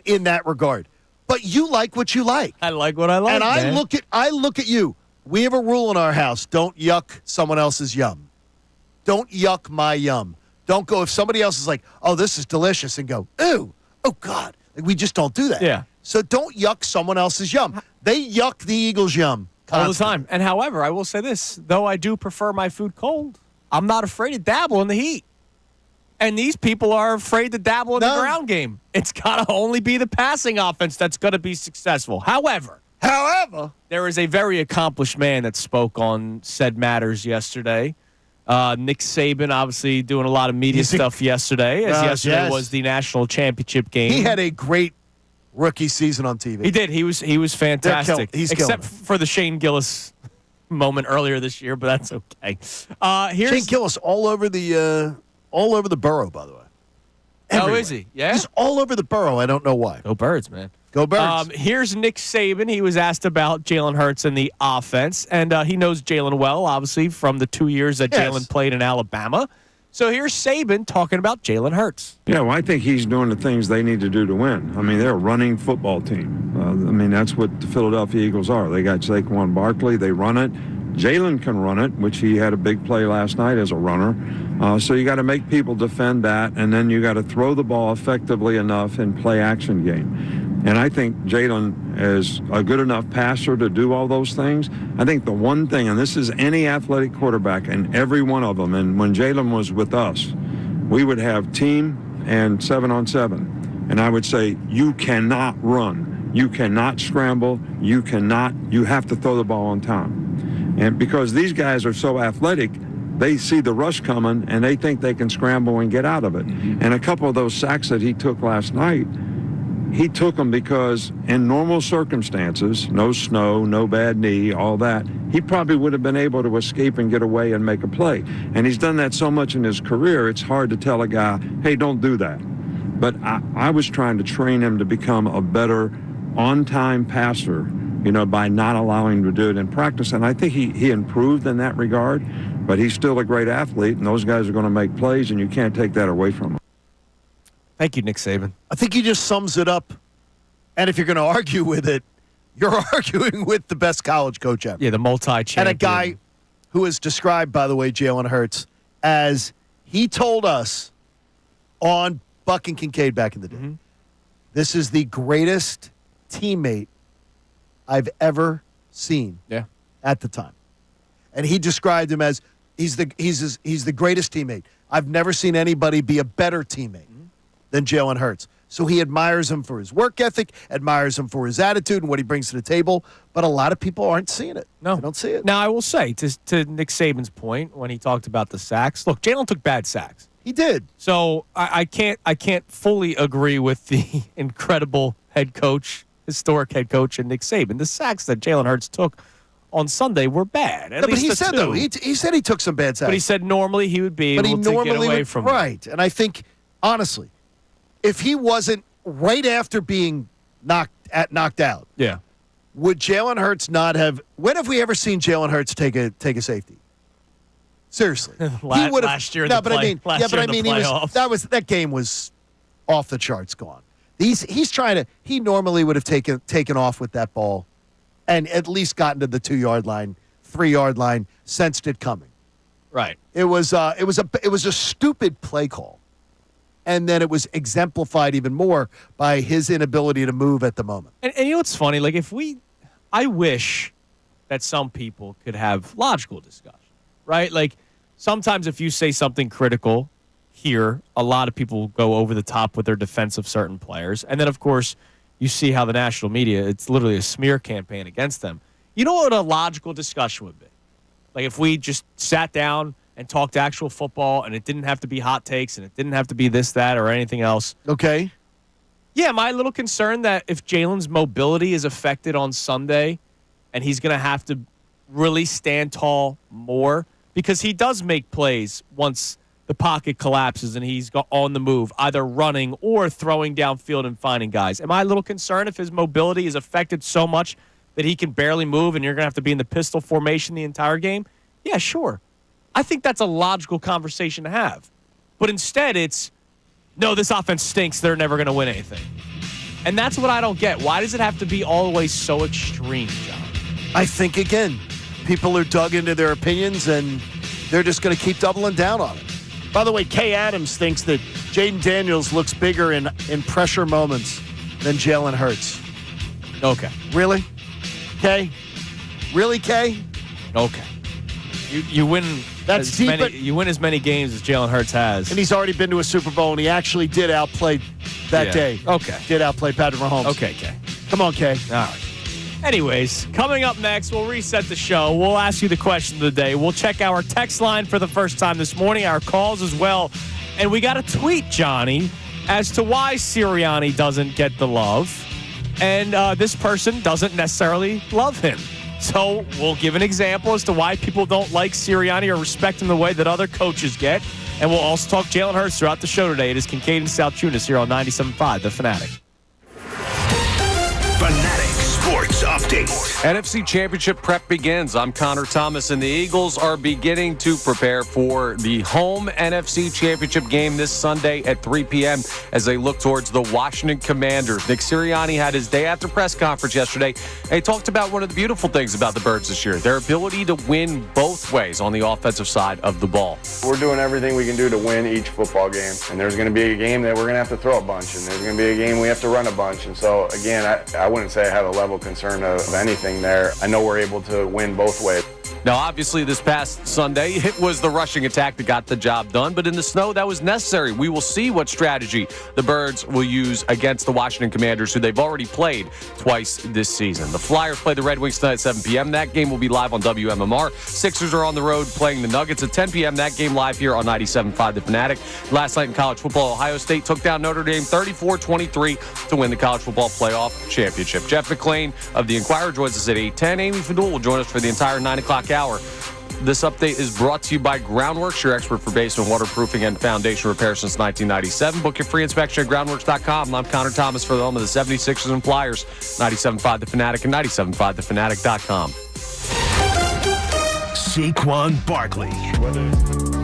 in that regard. But you like what you like. I like what I like, and man. I look at you. We have a rule in our house. Don't yuck someone else's yum. Don't yuck my yum. Don't go if somebody else is like, oh, this is delicious, and go, ooh, oh, God. Like, we just don't do that. Yeah. So don't yuck someone else's yum. They yuck the Eagles' yum. All the time. And however, I will say this, though I do prefer my food cold, I'm not afraid to dabble in the heat. And these people are afraid to dabble in the ground game. It's got to only be the passing offense that's going to be successful. However, there is a very accomplished man that spoke on said matters yesterday. Nick Saban, obviously doing a lot of media stuff yesterday, as yesterday was the national championship game. He had a great rookie season on TV. He did. He was fantastic. Except for the Shane Gillis moment earlier this year, but that's okay. Shane Gillis all over the borough, by the way. Everywhere. Oh, is he? Yeah. He's all over the borough. I don't know why. Go Birds, man. Go Birds. Here's Nick Saban. He was asked about Jalen Hurts and the offense, and he knows Jalen well, obviously, from the 2 years that Jalen played in Alabama. So here's Saban talking about Jalen Hurts. Yeah, well, I think he's doing the things they need to do to win. I mean, they're a running football team. That's what the Philadelphia Eagles are. They got Saquon Barkley. They run it. Jalen can run it, which he had a big play last night as a runner. So you got to make people defend that, and then you got to throw the ball effectively enough in play-action game. And I think Jalen is a good enough passer to do all those things. I think the one thing, and this is any athletic quarterback and every one of them, and when Jalen was with us, we would have team and 7-on-7. And I would say, you cannot run. You cannot scramble. You have to throw the ball on time. And because these guys are so athletic, they see the rush coming and they think they can scramble and get out of it. And a couple of those sacks that he took last night, he took them because in normal circumstances, no snow, no bad knee, all that, he probably would have been able to escape and get away and make a play. And he's done that so much in his career, it's hard to tell a guy, hey, don't do that. But I was trying to train him to become a better on-time passer, by not allowing him to do it in practice. And I think he improved in that regard, but he's still a great athlete, and those guys are going to make plays, and you can't take that away from him. Thank you, Nick Saban. I think he just sums it up. And if you're going to argue with it, you're arguing with the best college coach ever. Yeah, the multi-champion. And a guy who is described, by the way, Jalen Hurts, as he told us on Buck and Kincade back in the day, this is the greatest teammate I've ever seen Yeah. at the time. And he described him as he's the greatest teammate. I've never seen anybody be a better teammate than Jalen Hurts. So he admires him for his work ethic, admires him for his attitude and what he brings to the table. But a lot of people aren't seeing it. No. They don't see it. Now, I will say, to Nick Saban's point when he talked about the sacks, look, Jalen took bad sacks. He did. So I can't fully agree with the incredible head coach, historic head coach, and Nick Saban. The sacks that Jalen Hurts took on Sunday were bad. At least but he the said, two. though, he said he took some bad sacks. But he said normally he would be able to get away from it. Right. And I think, honestly, if he wasn't right after being knocked out, Yeah. would Jalen Hurts not have? When have we ever seen Jalen Hurts take a safety? Seriously, he would have last year in no, the but play- I mean, last yeah, but year I in the mean, playoffs. that game was off the charts gone. He's trying to. He normally would have taken off with that ball, and at least gotten to the 2-yard line, 3-yard line, sensed it coming. Right. It was a stupid play call, and then it was exemplified even more by his inability to move at the moment. And you know what's funny? Like I wish that some people could have logical discussion, right? Like sometimes if you say something critical here, a lot of people go over the top with their defense of certain players. And then, of course, you see how the national media, it's literally a smear campaign against them. You know what a logical discussion would be? Like if we just sat down and talked actual football and it didn't have to be hot takes and it didn't have to be this, that, or anything else. Okay. Yeah, am I a little concerned that if Jalen's mobility is affected on Sunday and he's going to have to really stand tall more because he does make plays once the pocket collapses and he's on the move, either running or throwing downfield and finding guys. Am I a little concerned if his mobility is affected so much that he can barely move and you're going to have to be in the pistol formation the entire game? Yeah, sure. I think that's a logical conversation to have. But instead it's, no, this offense stinks. They're never going to win anything. And that's what I don't get. Why does it have to be all the way so extreme, John? I think, again, people are dug into their opinions, and they're just going to keep doubling down on it. By the way, Kay Adams thinks that Jaden Daniels looks bigger in pressure moments than Jalen Hurts. Okay. Really? Kay? Really, Kay? Okay. You win you win as many games as Jalen Hurts has. And he's already been to a Super Bowl, and he actually did outplay that day. Okay. Did outplay Patrick Mahomes. Okay, Kay. Come on, Kay. All right. Anyways, coming up next, we'll reset the show. We'll ask you the question of the day. We'll check our text line for the first time this morning, our calls as well. And we got a tweet, Johnny, as to why Sirianni doesn't get the love. And this person doesn't necessarily love him. So we'll give an example as to why people don't like Sirianni or respect him the way that other coaches get. And we'll also talk Jalen Hurts throughout the show today. It is Kincade and Salciunas here on 97.5, The Fanatic. Fanatic Sports Update. NFC Championship prep begins. I'm Connor Thomas, and the Eagles are beginning to prepare for the home NFC Championship game this Sunday at 3 p.m. as they look towards the Washington Commanders. Nick Sirianni had his day after press conference yesterday, and he talked about one of the beautiful things about the Birds this year, their ability to win both ways on the offensive side of the ball. We're doing everything we can do to win each football game, and there's going to be a game that we're going to have to throw a bunch, and there's going to be a game we have to run a bunch. And so, again, I wouldn't say I have a level of concern of anything there. I know we're able to win both ways. Now, obviously, this past Sunday, it was the rushing attack that got the job done, but in the snow, that was necessary. We will see what strategy the Birds will use against the Washington Commanders, who they've already played twice this season. The Flyers play the Red Wings tonight at 7 p.m. That game will be live on WMMR. Sixers are on the road playing the Nuggets at 10 p.m. That game live here on 97.5 The Fanatic. Last night in college football, Ohio State took down Notre Dame 34-23 to win the college football playoff championship. Jeff McLane of the Inquirer joins us at 8:10. Amy Fadul will join us for the entire 9 o'clock hour. This update is brought to you by Groundworks, your expert for basement waterproofing and foundation repair since 1997. Book your free inspection at groundworks.com. I'm Connor Thomas for the home of the 76ers and Flyers. 97.5 The Fanatic and 97.5thefanatic.com. Saquon Barkley.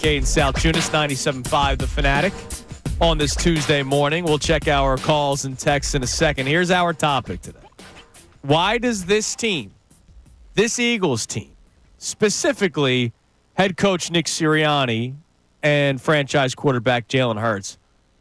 Kincade Salciunas, 97.5 The Fanatic. On this Tuesday morning, we'll check our calls and texts in a second. Here's our topic today. Why does this team, this Eagles team, specifically head coach Nick Sirianni and franchise quarterback Jalen Hurts,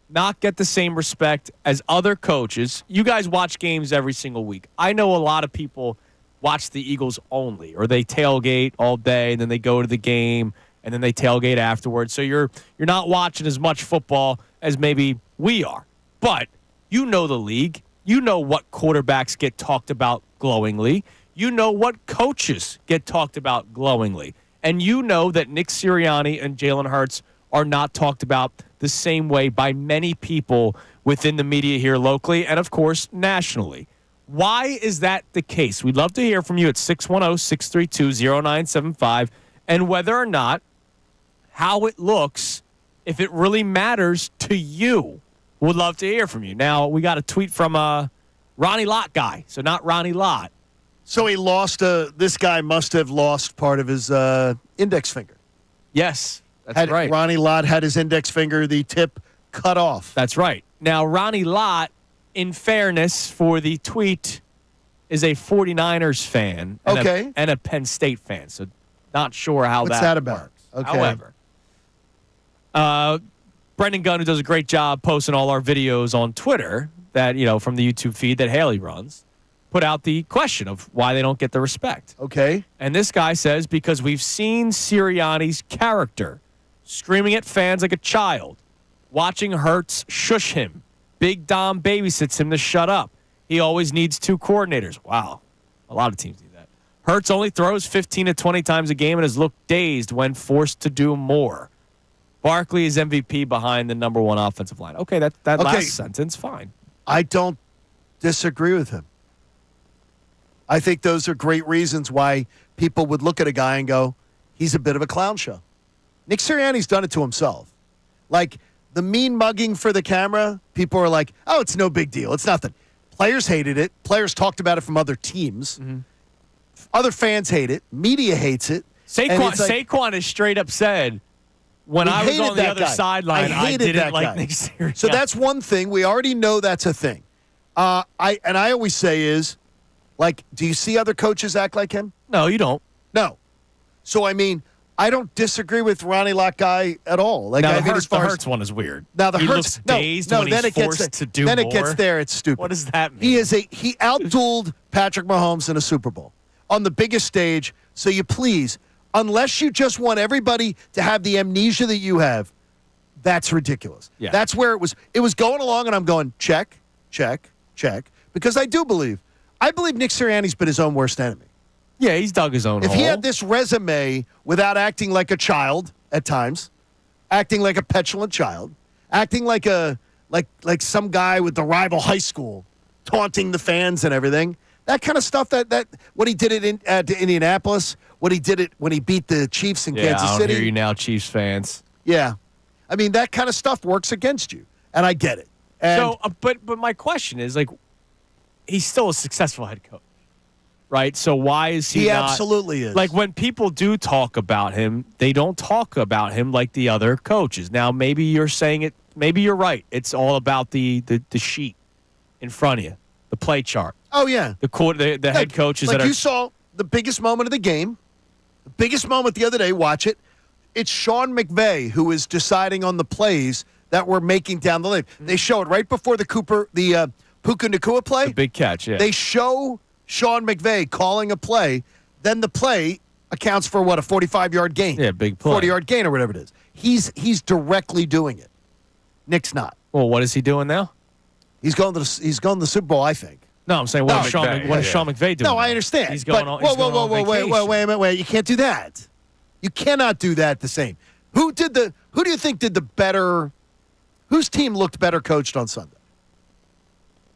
not get the same respect as other coaches? You guys watch games every single week. I know a lot of people watch the Eagles only, or they tailgate all day and then they go to the game and then they tailgate afterwards. So you're not watching as much football as maybe we are. But you know the league. You know what quarterbacks get talked about glowingly. You know what coaches get talked about glowingly. And you know that Nick Sirianni and Jalen Hurts are not talked about the same way by many people within the media here locally and, of course, nationally. Why is that the case? We'd love to hear from you at 610-632-0975 and whether or not how it looks, if it really matters to you. Would love to hear from you. Now, we got a tweet from Ronnie Lott guy, so not Ronnie Lott. So he lost, this guy must have lost part of his index finger. Yes, that's right. Ronnie Lott had his index finger, the tip, cut off. That's right. Now, Ronnie Lott, in fairness for the tweet, is a 49ers fan and a Penn State fan, so not sure how What's that about? works. Okay. However, Brendan Gunn, who does a great job posting all our videos on Twitter that, from the YouTube feed that Haley runs, put out the question of why they don't get the respect. Okay. And this guy says, because we've seen Sirianni's character, screaming at fans like a child, watching Hurts shush him. Big Dom babysits him to shut up. He always needs two coordinators. Wow. A lot of teams do that. Hurts only throws 15 to 20 times a game and has looked dazed when forced to do more. Barkley is MVP behind the number one offensive line. Okay, that last sentence, fine. I don't disagree with him. I think those are great reasons why people would look at a guy and go, he's a bit of a clown show. Nick Sirianni's done it to himself. Like, the mean mugging for the camera, people are like, oh, it's no big deal. It's nothing. Players hated it. Players talked about it from other teams. Mm-hmm. Other fans hate it. Media hates it. Saquon has straight up said, when I was on the other sideline, I didn't like Nick Sirianni. So that's one thing. We already know that's a thing. I always say is, like, do you see other coaches act like him? No, you don't. No. So, I mean, I don't disagree with Ronnie Lott guy at all. Like, now, the Hurts one is weird. Now, the he Hurts, looks dazed when he's forced to do more. Then it gets there, it's stupid. What does that mean? He outdueled Patrick Mahomes in a Super Bowl on the biggest stage. So you please, unless you just want everybody to have the amnesia that you have, that's ridiculous. Yeah. That's where it was going along, and I'm going, check, check, check, because I believe Nick Sirianni's been his own worst enemy. Yeah, he's dug his own hole. If he had this resume without acting like a child at times, acting like a petulant child, acting like like some guy with the rival high school, taunting the fans and everything, that kind of stuff, that what he did at Indianapolis, what he did when he beat the Chiefs in Kansas City. I hear you now, Chiefs fans. Yeah. I mean, that kind of stuff works against you, and I get it. And but my question is, like, he's still a successful head coach. Right? So why is he not? He absolutely is. Like, when people do talk about him, they don't talk about him like the other coaches. Now, maybe you're saying it. Maybe you're right. It's all about the sheet in front of you, the play chart. Oh, yeah. The head coaches that are. You saw the biggest moment of the game, the biggest moment the other day. Watch it. It's Sean McVay who is deciding on the plays that we're making down the lane. Mm-hmm. They show it right before the Puka Nacua play. The big catch, yeah. They show Sean McVay calling a play, then the play accounts for, what, a 45-yard gain? Yeah, big play. 40-yard gain or whatever it is. He's directly doing it. Nick's not. Well, what is he doing now? He's going to the Super Bowl, I think. No, I'm saying, what is Sean McVay doing? No, I understand. He's going on wait. You can't do that. You cannot do that the same. Who do you think did the better? Whose team looked better coached on Sunday?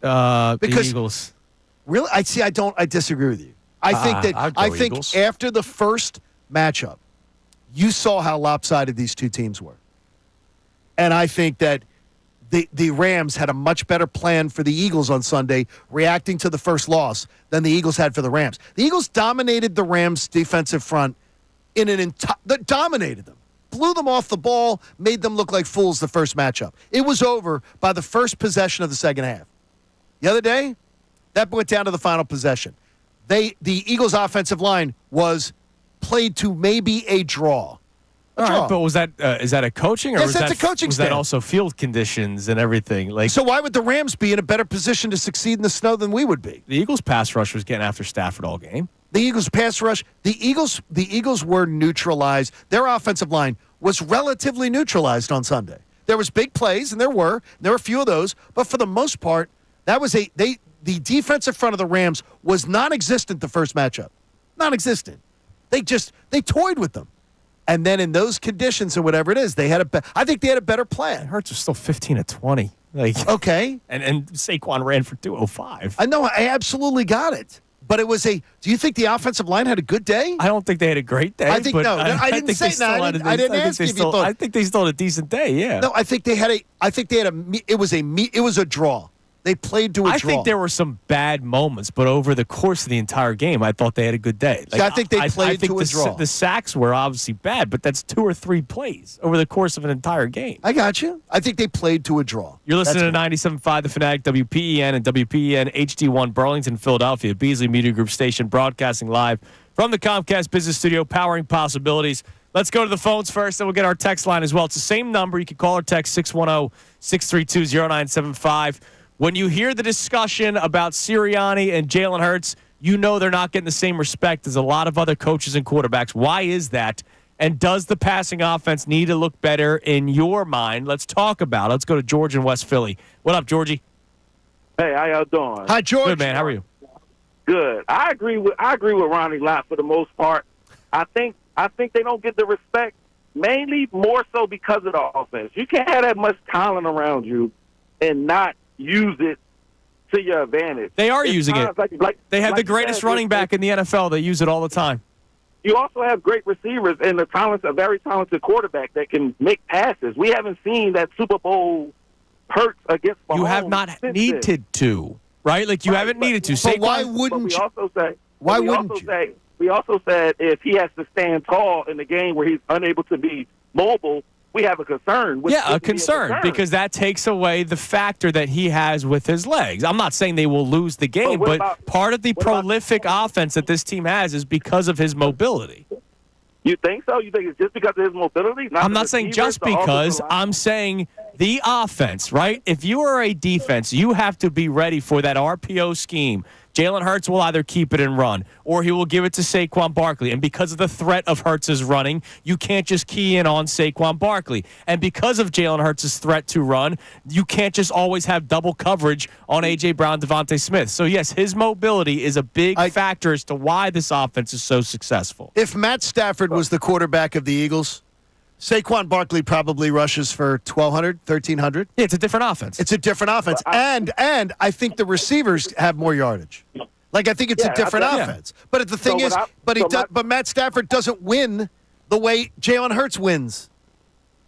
The Eagles. Really? I disagree with you. I think after the first matchup, you saw how lopsided these two teams were. And I think that the Rams had a much better plan for the Eagles on Sunday, reacting to the first loss, than the Eagles had for the Rams. The Eagles dominated the Rams' defensive front dominated them. blew them off the ball, made them look like fools the first matchup. It was over by the first possession of the second half. The other day, that went down to the final possession. The Eagles' offensive line was played to maybe a draw. All right, but was that is that a coaching or Yes, was that's that a coaching was stand. that also field conditions and everything? Like, So why would the Rams be in a better position to succeed in the snow than we would be? the Eagles' pass rush was getting after Stafford all game. The Eagles' pass rush, the Eagles were neutralized. Their offensive line was relatively neutralized on Sunday. There was big plays, and there were a few of those, but for the most part, that was the defensive front of the Rams was non-existent the first matchup. Non-existent. They toyed with them. And then in those conditions or whatever it is, I think they had a better plan. Hurts was still 15 of 20. Like, okay. And Saquon ran for 205. I know, I absolutely got it. But it was do you think the offensive line had a good day? I don't think they had a great day. I think but no. I didn't say that. I didn't ask if you thought. I think they still had a decent day. Yeah. No, I think they had it was a draw. They played to a draw. I think there were some bad moments, but over the course of the entire game, I thought they had a good day. Like, I think they played to a draw. The sacks were obviously bad, but that's 2 or 3 plays over the course of an entire game. I got you. I think they played to a draw. You're listening to 97.5 The Fanatic, WPEN and WPEN HD1 Burlington, Philadelphia, Beasley Media Group station, broadcasting live from the Comcast Business Studio, powering possibilities. Let's go to the phones first, and we'll get our text line as well. It's the same number. You can call or text 610-632-0975. When you hear the discussion about Sirianni and Jalen Hurts, you know they're not getting the same respect as a lot of other coaches and quarterbacks. Why is that? And does the passing offense need to look better in your mind? Let's talk about it. Let's go to George in West Philly. What up, Georgie? Hey, how y'all doing? Hi, George. Good, man. How are you? Good. I agree with Ronnie Lott for the most part. I think they don't get the respect, mainly more so because of the offense. You can't have that much talent around you and not use it to your advantage. They are using it. They have the greatest running said, back in the NFL. They use it all the time. You also have great receivers and a very talented quarterback that can make passes. We haven't seen that Super Bowl Hurts against Mahomes. You have not needed to, right? Like, you haven't needed to. But why wouldn't you? Why wouldn't you? We also said if he has to stand tall in the game where he's unable to be mobile, we have a concern. A concern, because that takes away the factor that he has with his legs. I'm not saying they will lose the game, but part of the prolific offense that this team has is because of his mobility. You think so? You think it's just because of his mobility? I'm not saying just because. I'm saying the offense, right? If you are a defense, you have to be ready for that RPO scheme. Jalen Hurts will either keep it and run, or he will give it to Saquon Barkley. And because of the threat of Hurts' running, you can't just key in on Saquon Barkley. And because of Jalen Hurts' threat to run, you can't just always have double coverage on A.J. Brown, Devontae Smith. So, yes, his mobility is a big factor as to why this offense is so successful. If Matt Stafford was the quarterback of the Eagles, Saquon Barkley probably rushes for 1,200, 1,300. Yeah, it's a different offense. It's a different offense. And I think the receivers have more yardage. Like, I think it's a different offense. But the thing is, but Matt Stafford doesn't win the way Jalen Hurts wins.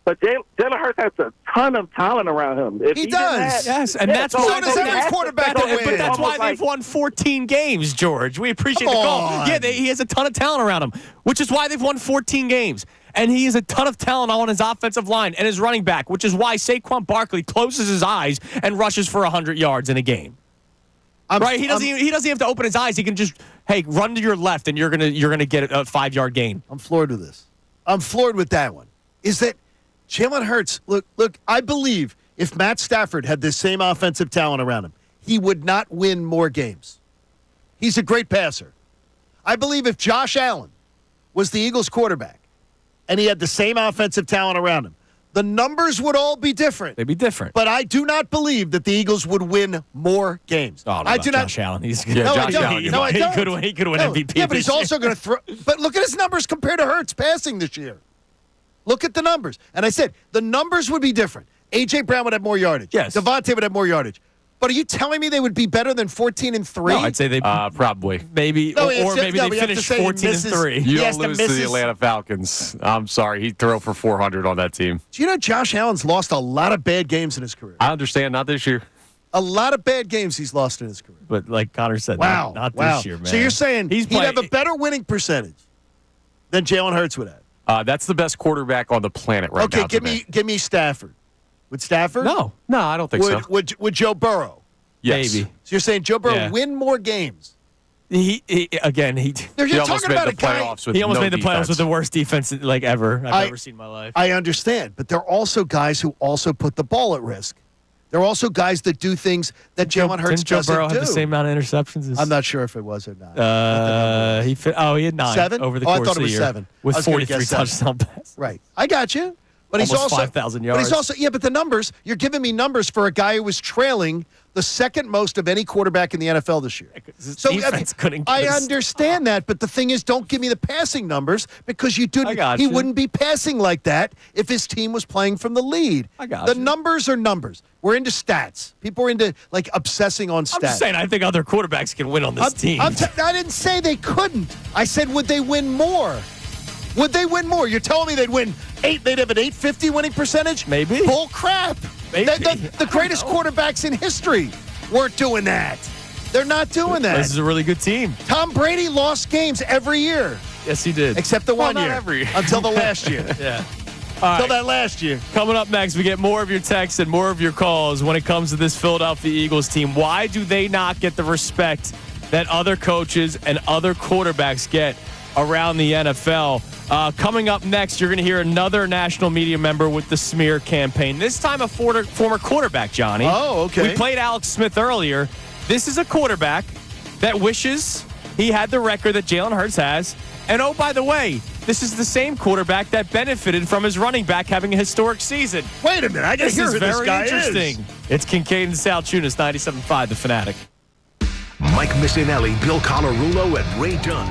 But Jalen Hurts has a ton of talent around him. He does. Yes, and that's so why does every quarterback. But that's why they've won 14 games, George. We appreciate the call. Yeah, he has a ton of talent around him, which is why they've won 14 games. And he has a ton of talent on his offensive line and his running back, which is why Saquon Barkley closes his eyes and rushes for 100 yards in a game. Right? He doesn't have to open his eyes. He can just, run to your left, and you're gonna get a 5-yard gain. I'm floored with this. I'm floored with that one. Is that Jalen Hurts? Look. I believe if Matt Stafford had this same offensive talent around him, he would not win more games. He's a great passer. I believe if Josh Allen was the Eagles quarterback, and he had the same offensive talent around him, the numbers would all be different. They'd be different. But I do not believe that the Eagles would win more games. Oh, I do not. Josh Allen. He's He could win MVP. Yeah, but he's also going to throw. But look at his numbers compared to Hurts passing this year. Look at the numbers. And I said the numbers would be different. A.J. Brown would have more yardage. Yes. Devontae would have more yardage. But are you telling me they would be better than 14-3? No, I'd say they probably. Maybe, maybe they finish 14-3. You don't lose to the Atlanta Falcons. I'm sorry. He'd throw for 400 on that team. Do you know Josh Allen's lost a lot of bad games in his career? I understand. Not this year. A lot of bad games he's lost in his career. But like Connor said, not this year, man. So you're saying he'd have a better winning percentage than Jalen Hurts would have? That's the best quarterback on the planet right now. Okay, give me Stafford. Would Stafford? No, I don't think so. Would Joe Burrow? Yes. Maybe. So you're saying Joe Burrow win more games? He You're almost talking about made a the guy. playoffs with He almost no made the playoffs defense. with the worst defense ever I've ever seen in my life. I understand, but they're also guys who also put the ball at risk. They're also guys that do things that Jalen Hurts Didn't Joe doesn't Burrow do. have the same amount of interceptions? I'm not sure if it was or not. He had 9 7? over the I course thought of it was the year 7. with I was gonna 43 guess 7. touchdown passes. Right. I got you. But he's Almost also 5,000 But he's yards. also but the numbers, you're giving me numbers for a guy who was trailing the second most of any quarterback in the NFL this year. His So defense couldn't I get a understand that, but the thing is, don't give me the passing numbers because I got he you. wouldn't be passing like that if his team was playing from the lead. I got the you. numbers are numbers. We're into stats. People are into obsessing on stats. I'm just saying, I think other quarterbacks can win on this team. I didn't say they couldn't. I said, would they win more? Would they win more? You're telling me they'd win 8? They'd have an 850 winning percentage? Maybe. Bull crap. Maybe. The greatest quarterbacks in history weren't doing that. They're not doing that. This is a really good team. Tom Brady lost games every year, Yes, he did. except the one not year. every year. Until the last year. Yeah. All Until right. that last year. Coming up next, we get more of your texts and more of your calls when it comes to this Philadelphia Eagles team. Why do they not get the respect that other coaches and other quarterbacks get around the NFL? Coming up next, you're going to hear another national media member with the smear campaign. This time a former quarterback, Johnny. Oh, okay. We played Alex Smith earlier. This is a quarterback that wishes he had the record that Jalen Hurts has. And oh, by the way, this is the same quarterback that benefited from his running back having a historic season. Wait a minute. I got to This hear is who this very guy interesting. is. It's Kincade and Salciunas, 97.5 The Fanatic. Mike Missanelli, Bill Colarulo, and Ray Dunn.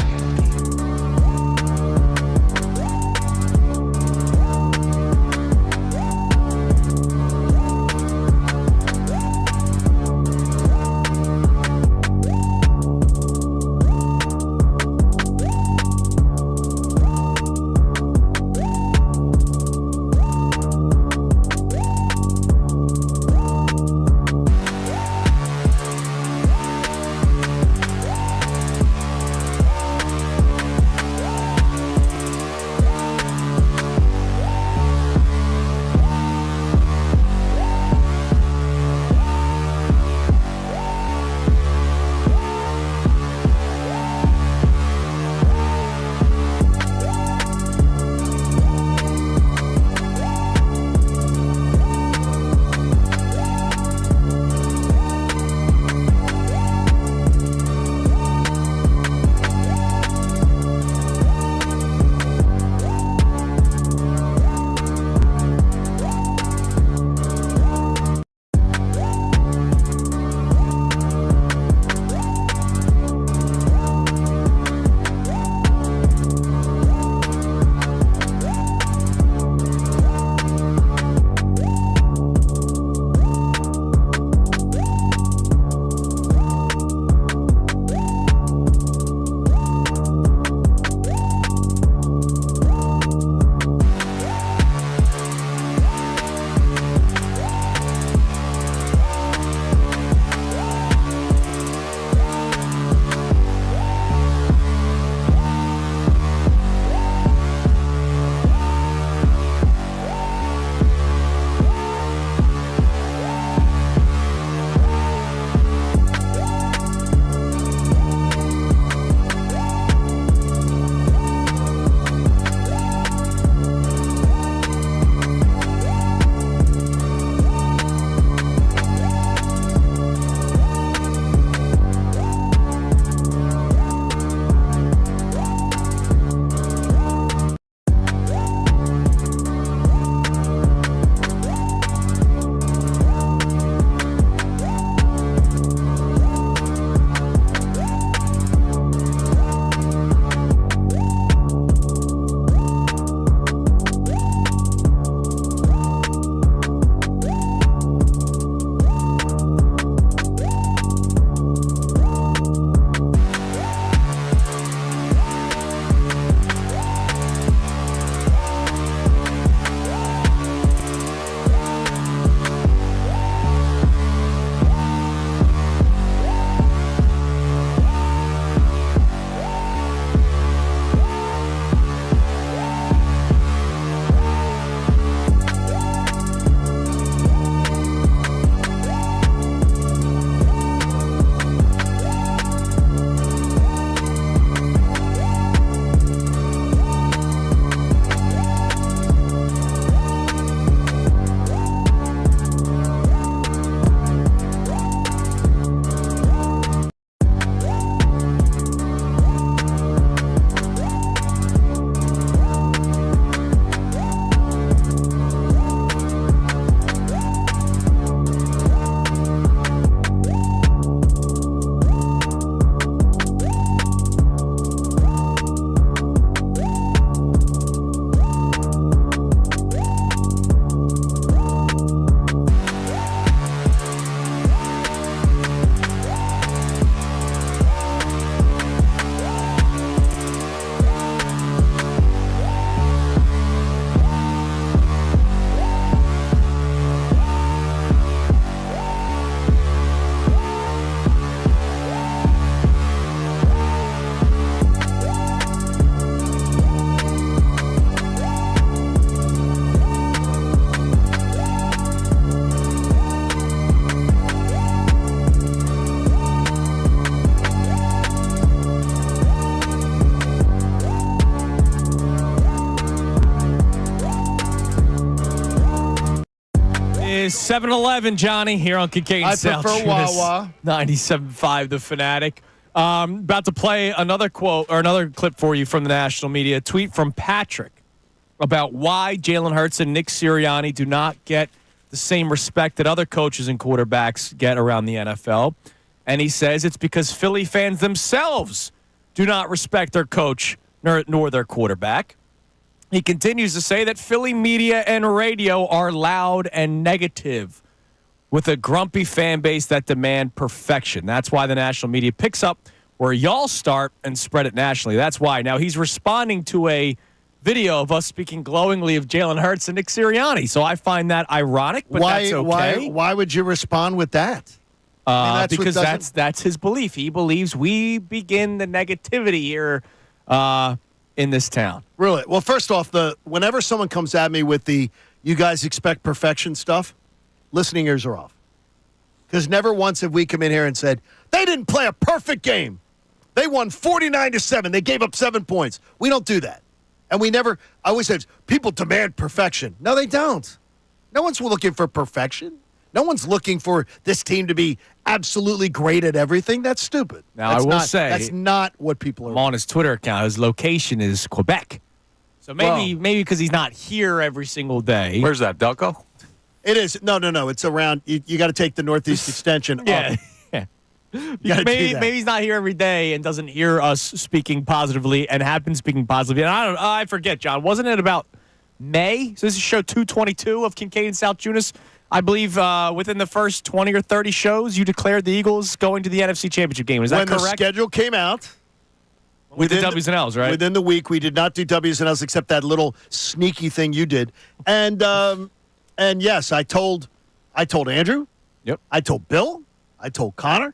is 7-Eleven, Johnny, here on Kincade Salciunas. I prefer Wawa. 97.5 The Fanatic. About to play another quote or another clip for you from the national media. A tweet from Patrick about why Jalen Hurts and Nick Sirianni do not get the same respect that other coaches and quarterbacks get around the NFL. And he says it's because Philly fans themselves do not respect their coach nor their quarterback. He continues to say that Philly media and radio are loud and negative with a grumpy fan base that demand perfection. That's why the national media picks up where y'all start and spread it nationally. That's why. Now, he's responding to a video of us speaking glowingly of Jalen Hurts and Nick Sirianni. So I find that ironic, but that's okay. Why would you respond with that? Because that's his belief. He believes we begin the negativity here in this town. Really? Well, first off, whenever someone comes at me with the "you guys expect perfection" stuff, listening ears are off. Because never once have we come in here and said they didn't play a perfect game. They won 49-7. They gave up 7 points. We don't do that, and we never. I always say people demand perfection. No, they don't. No one's looking for perfection. No one's looking for this team to be absolutely great at everything. That's stupid. Now, I will say that's not what people are. On his Twitter account, his location is Quebec. So maybe because he's not here every single day. Where's that, Delco? It is. No. It's around. You got to take the Northeast Extension yeah. up. Maybe he's not here every day and doesn't hear us speaking positively and have been speaking positively. And I forget, John. Wasn't it about May? So this is show 222 of Kincade and Salciunas. I believe within the first 20 or 30 shows, you declared the Eagles going to the NFC Championship game. Is that correct? When the schedule came out. We did W's and L's, right? Within the week, we did not do W's and L's except that little sneaky thing you did. And yes, I told Andrew. Yep. I told Bill. I told Connor.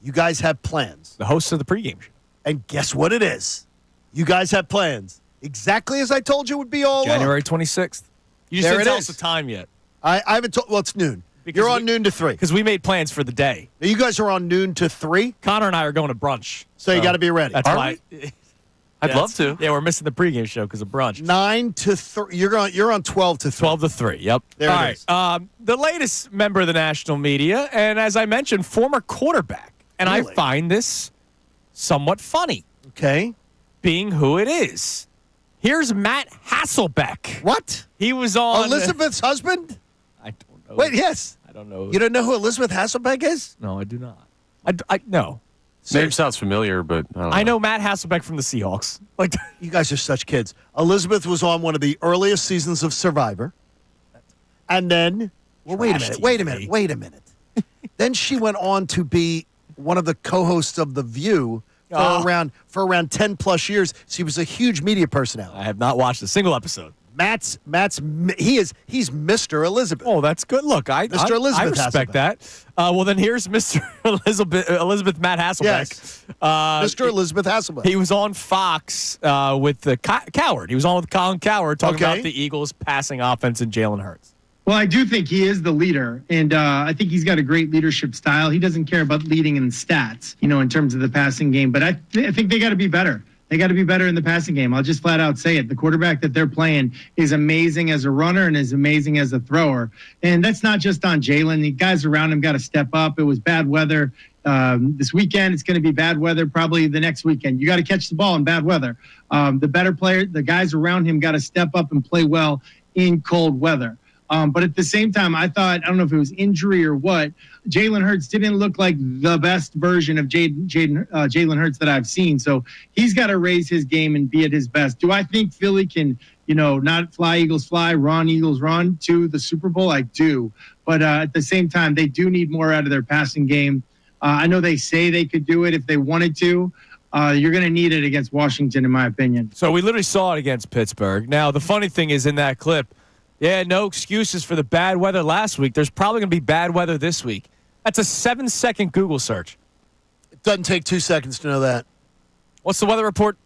You guys have plans. The hosts of the pregame show. And guess what it is? You guys have plans. Exactly as I told you it would be all along. January 26th. You just didn't tell us the time yet. I haven't told. Well, it's noon. You're on noon to 3. Because we made plans for the day. Now, you guys are on noon to 3? Connor and I are going to brunch. So you got to be ready. That's why. I'd love to. Yeah, we're missing the pregame show because of brunch. 9 to 3. You're on 12 to 3. 12 to 3, yep. There All it right. is. The latest member of the national media, and as I mentioned, former quarterback. And Really? I find this somewhat funny. Okay. Being who it is. Here's Matt Hasselbeck. What? He was on Elizabeth's husband? I don't know. Wait, yes. I don't know. You don't know who Elizabeth Hasselbeck is? No, I do not. No. Name sounds familiar, but I don't know. I know Matt Hasselbeck from the Seahawks. Like, You guys are such kids. Elizabeth was on one of the earliest seasons of Survivor. And then, well, wait a minute. Then she went on to be one of the co-hosts of The View for around 10 plus years. She was a huge media personality. I have not watched a single episode. Matt's he's Mr. Elizabeth. Oh, that's good. Look, Mr. Elizabeth I respect Hasselbeck. that. Well, then here's Mr. Elizabeth Matt Hasselbeck. Yes. Mr. Elizabeth Hasselbeck. He was on Fox with the Coward. He was on with Colin Coward talking about the Eagles' passing offense and Jalen Hurts. Well, I do think he is the leader, and I think he's got a great leadership style. He doesn't care about leading in stats, in terms of the passing game, but I think they got to be better. They got to be better in the passing game. I'll just flat out say it. The quarterback that they're playing is amazing as a runner and is amazing as a thrower. And that's not just on Jalen. The guys around him got to step up. It was bad weather this weekend. It's going to be bad weather probably the next weekend. You got to catch the ball in bad weather. The better player, the guys around him got to step up and play well in cold weather. But at the same time, I don't know if it was injury or what, Jalen Hurts didn't look like the best version of Jalen Hurts that I've seen. So he's got to raise his game and be at his best. Do I think Philly can, not fly Eagles fly, run Eagles run to the Super Bowl? I do. But at the same time, they do need more out of their passing game. I know they say they could do it if they wanted to. You're going to need it against Washington, in my opinion. So we literally saw it against Pittsburgh. Now, the funny thing is in that clip, no excuses for the bad weather last week. There's probably going to be bad weather this week. That's a 7-second Google search. It doesn't take 2 seconds to know that. What's the weather report?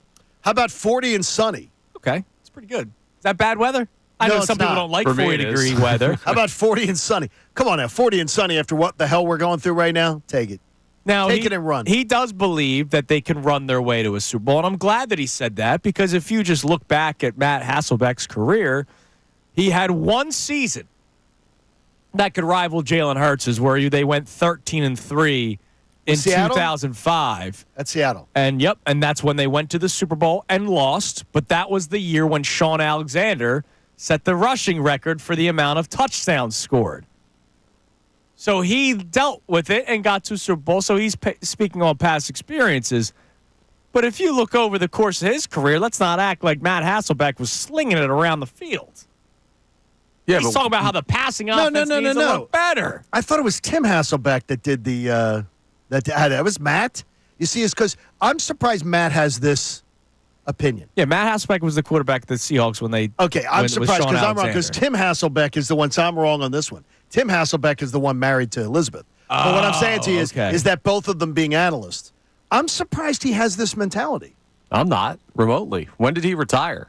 How about 40 and sunny? Okay, it's pretty good. Is that bad weather? I know some people don't like 40-degree weather. How about 40 and sunny? Come on now, 40 and sunny after what the hell we're going through right now? Take it. Now, Take it and run. He does believe that they can run their way to a Super Bowl, and I'm glad that he said that because if you just look back at Matt Hasselbeck's career, he had one season that could rival Jalen Hurts' where they went 13-3 in Seattle? 2005. At Seattle. And that's when they went to the Super Bowl and lost. But that was the year when Shaun Alexander set the rushing record for the amount of touchdowns scored. So he dealt with it and got to Super Bowl. So he's speaking on past experiences. But if you look over the course of his career, let's not act like Matt Hasselbeck was slinging it around the field. Yeah, he's talking about how the passing offense needs to look better. I thought it was Tim Hasselbeck that did the that was Matt. You see, it's because I'm surprised Matt has this opinion. Yeah, Matt Hasselbeck was the quarterback of the Seahawks when they. Okay, I'm surprised because I'm wrong because Tim Hasselbeck is the one. So I'm wrong on this one. Tim Hasselbeck is the one married to Elizabeth. But what I'm saying to you is that both of them being analysts, I'm surprised he has this mentality. I'm not remotely. When did he retire?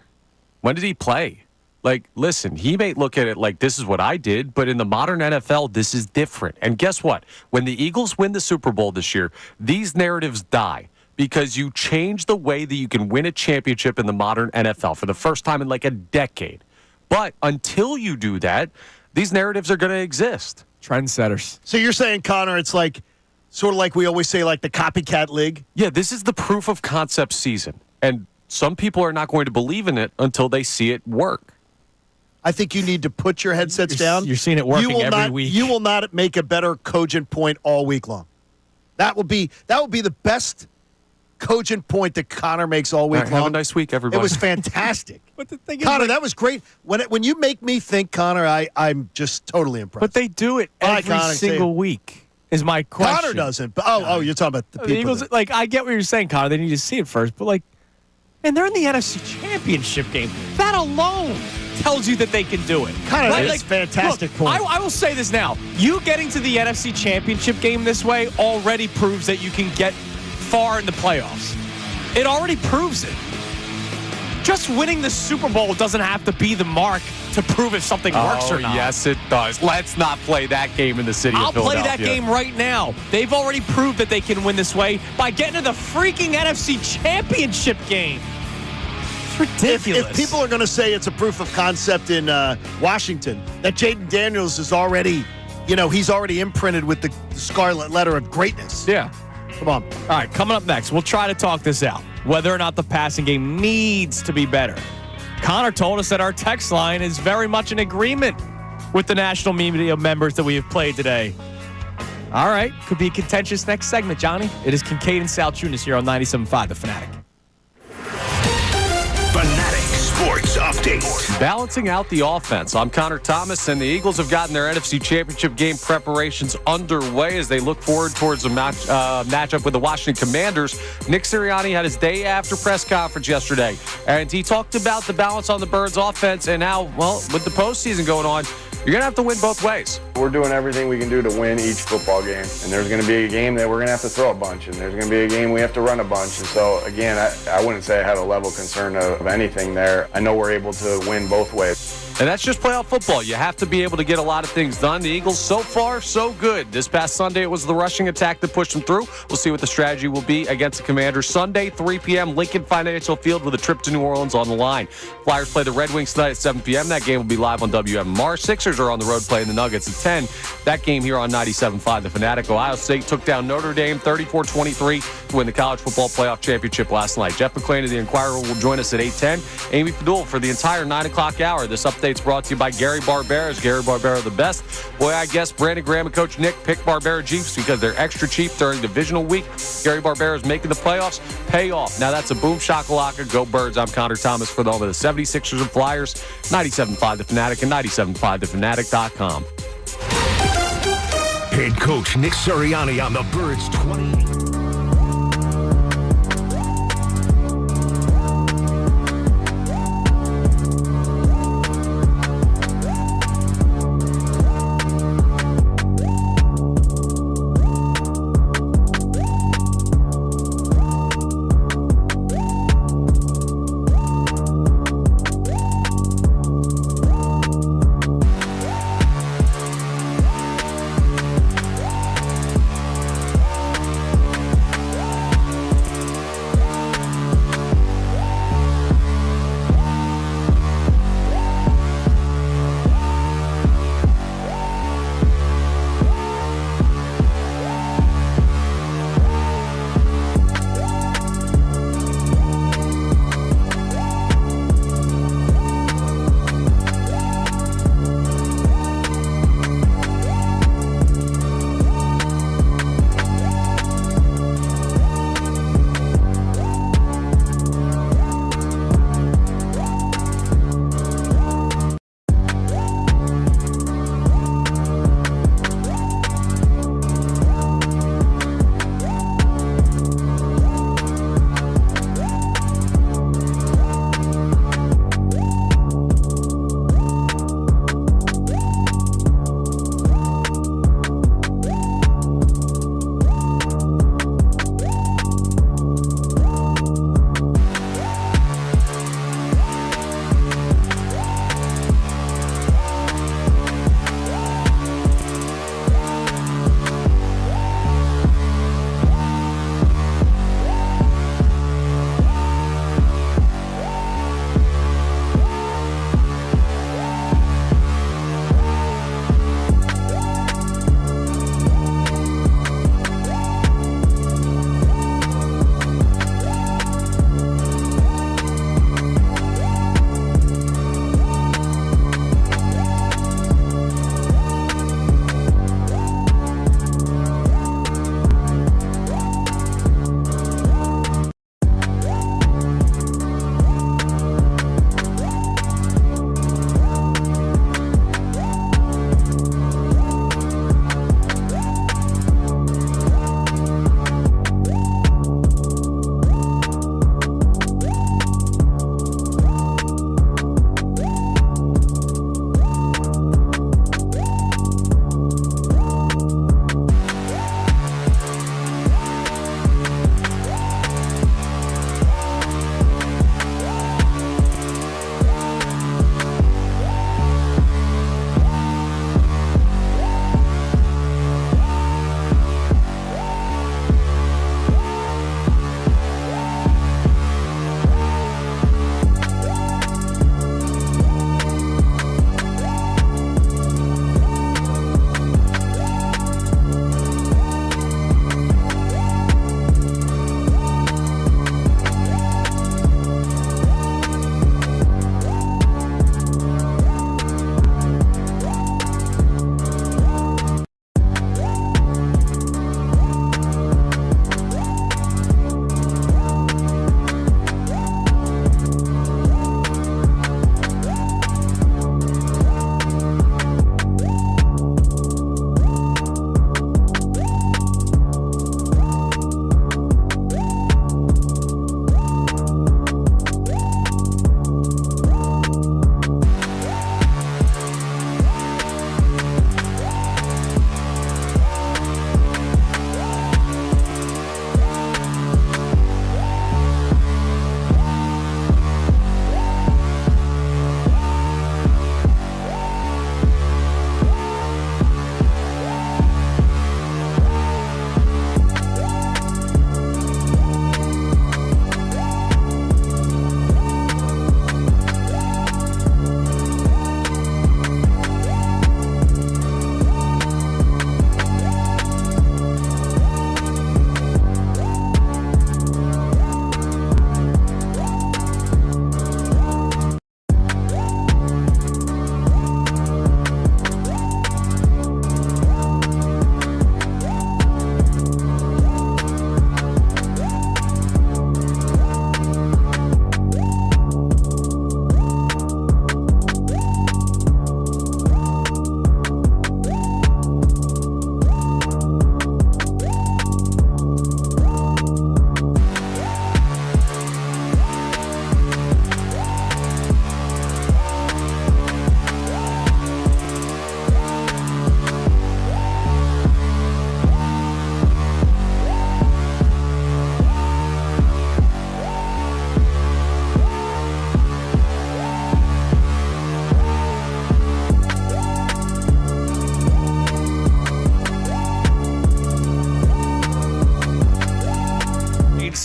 When did he play? Like, listen, he may look at it like this is what I did, but in the modern NFL, this is different. And guess what? When the Eagles win the Super Bowl this year, these narratives die because you change the way that you can win a championship in the modern NFL for the first time in like a decade. But until you do that, these narratives are going to exist. Trendsetters. So you're saying, Connor, it's like sort of like we always say, like the copycat league? Yeah, this is the proof of concept season. And some people are not going to believe in it until they see it work. I think you need to put your headsets down. You're seeing it working every week. You will not make a better cogent point all week long. That will be the best cogent point that Connor makes all week long. Have a nice week, everybody. It was fantastic. But the thing Connor, is, that was great. When you make me think, Connor, I'm just totally impressed. But they do it every single week. Is my question. Connor doesn't. But you're talking about the people. The Eagles, like, I get what you're saying, Connor. They need to see it first, but like, and they're in the NFC Championship game. That alone tells you that they can do it. Connor, that's a fantastic point. I will say this now. You getting to the NFC Championship game this way already proves that you can get far in the playoffs. It already proves it. Just winning the Super Bowl doesn't have to be the mark to prove if something works or not. Yes, it does. Let's not play that game in the city of Philadelphia. I'll play that game right now. They've already proved that they can win this way by getting to the freaking NFC Championship game. It's ridiculous. If people are going to say it's a proof of concept in Washington, that Jaden Daniels is already, he's already imprinted with the scarlet letter of greatness. Yeah. Come on. All right, coming up next, we'll try to talk this out, whether or not the passing game needs to be better. Connor told us that our text line is very much in agreement with the national media members that we have played today. All right, could be a contentious next segment, Johnny. It is Kincade and Salciunas here on 97.5 The Fanatic. Fanatic Sports Update. Balancing out the offense. I'm Connor Thomas, and the Eagles have gotten their NFC Championship game preparations underway as they look forward towards a matchup with the Washington Commanders. Nick Sirianni had his day after press conference yesterday, and he talked about the balance on the Birds offense and how, well, with the postseason going on, you're going to have to win both ways. We're doing everything we can do to win each football game. And there's going to be a game that we're going to have to throw a bunch. And there's going to be a game we have to run a bunch. And so, again, I wouldn't say I have a level concern of anything there. I know we're able to win both ways. And that's just playoff football. You have to be able to get a lot of things done. The Eagles, so far, so good. This past Sunday, it was the rushing attack that pushed them through. We'll see what the strategy will be against the Commanders. Sunday, 3 p.m., Lincoln Financial Field with a trip to New Orleans on the line. Flyers play the Red Wings tonight at 7 p.m. That game will be live on WMMR. Sixers are on the road playing the Nuggets at 10. That game here on 97.5 The Fanatic. Ohio State took down Notre Dame 34-23 to win the college football playoff championship last night. Jeff McLane of the Inquirer will join us at 8:10. Amy Padul for the entire 9 o'clock hour. This update's brought to you by Gary Barbera. Is Gary Barbera the best? Boy, I guess Brandon Graham and Coach Nick pick Barbera Jeeps because they're extra cheap during divisional week. Gary Barbera is making the playoffs pay off. Now that's a boom shakalaka. Go Birds. I'm Connor Thomas for the home of the 76ers and Flyers. 97.5 The Fanatic and 97.5thefanatic.com. Head coach Nick Sirianni on the Birds 20.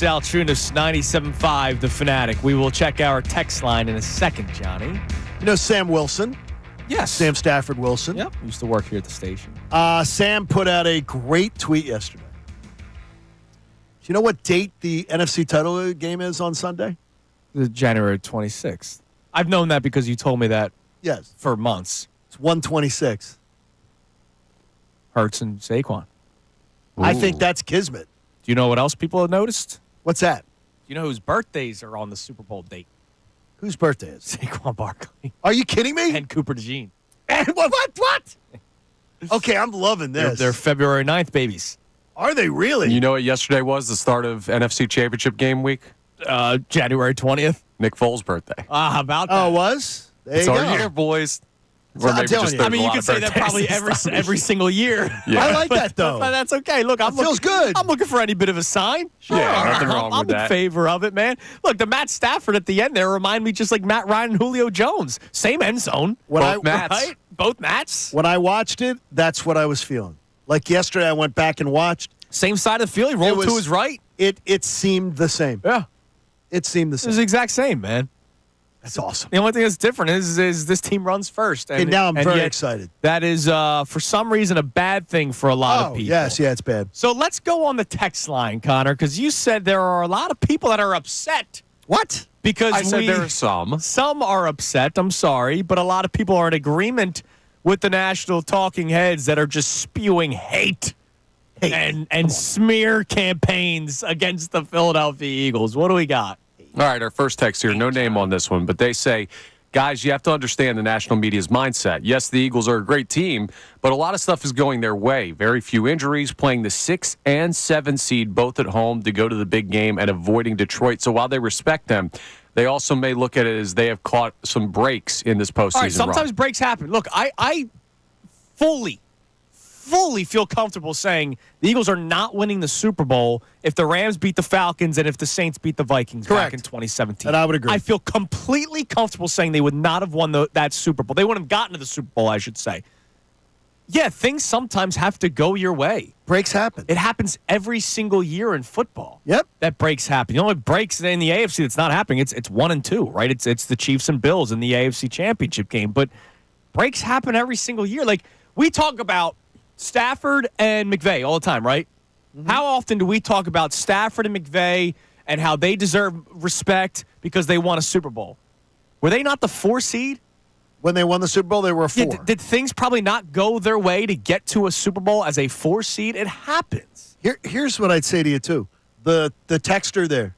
Salciunas, 97.5, The Fanatic. We will check our text line in a second, Johnny. You know Sam Wilson? Yes. Sam Stafford Wilson. Yep. Used to work here at the station. Sam put out a great tweet yesterday. Do you know what date the NFC title game is on Sunday? January 26th. I've known that because you told me that Yes. for months. It's 126. Hurts and Saquon. I think that's kismet. Do you know what else people have noticed? What's that? Do you know whose birthdays are on the Super Bowl date? Whose birthday is? Saquon Barkley. Are you kidding me? And Cooper DeJean. And what? Okay, I'm loving this. They're February 9th babies. Are they really? You know what yesterday was? The start of NFC Championship game week? January 20th. Nick Foles' birthday. How about that? Oh, it was? There It's you our go. year, boys. So I'm telling you. I mean, you can say that probably every single year. Yeah. I like that, though. But that's okay. Look, feels good. I'm looking for any bit of a sign. Yeah, nothing wrong with I'm that. in favor of it, man. Look, the Matt Stafford at the end there remind me just like Matt Ryan and Julio Jones. Same end zone. Both Matts. Right? Both Matts. When I watched it, that's what I was feeling. Like yesterday, I went back and watched. Same side of the field. He rolled to his right. It seemed the same. Yeah. It seemed the It same. was the exact same, man. That's awesome. The only thing that's different is this team runs first. And now I'm very yet excited. That is, for some reason, a bad thing for a lot of people. Yes, yeah, it's bad. So let's go on the text line, Connor, because you said there are a lot of people that are upset. What? Because I said there are some. Some are upset, I'm sorry, but a lot of people are in agreement with the national talking heads that are just spewing hate. And smear campaigns against the Philadelphia Eagles. What do we got? All right, our first text here, no name on this one, but they say, guys, you have to understand the national media's mindset. Yes, the Eagles are a great team, but a lot of stuff is going their way. Very few injuries, playing the 6 and 7 seed both at home to go to the big game and avoiding Detroit. So while they respect them, they also may look at it as they have caught some breaks in this postseason All right, sometimes run. breaks happen. Look, I fully feel comfortable saying the Eagles are not winning the Super Bowl if the Rams beat the Falcons and if the Saints beat the Vikings back in 2017. And I would agree. I feel completely comfortable saying they would not have won that Super Bowl. They wouldn't have gotten to the Super Bowl, I should say. Yeah, things sometimes have to go your way. Breaks happen. It happens every single year in football. Yep. That breaks happen. The only breaks in the AFC that's not happening, it's 1 and 2, right? It's the Chiefs and Bills in the AFC Championship game. But breaks happen every single year. Like, we talk about Stafford and McVay all the time, right? Mm-hmm. How often do we talk about Stafford and McVay and how they deserve respect because they won a Super Bowl? Were they not the 4 seed? When they won the Super Bowl, they were a 4. Yeah, did things probably not go their way to get to a Super Bowl as a 4 seed? It happens. Here's what I'd say to you, too. The texter there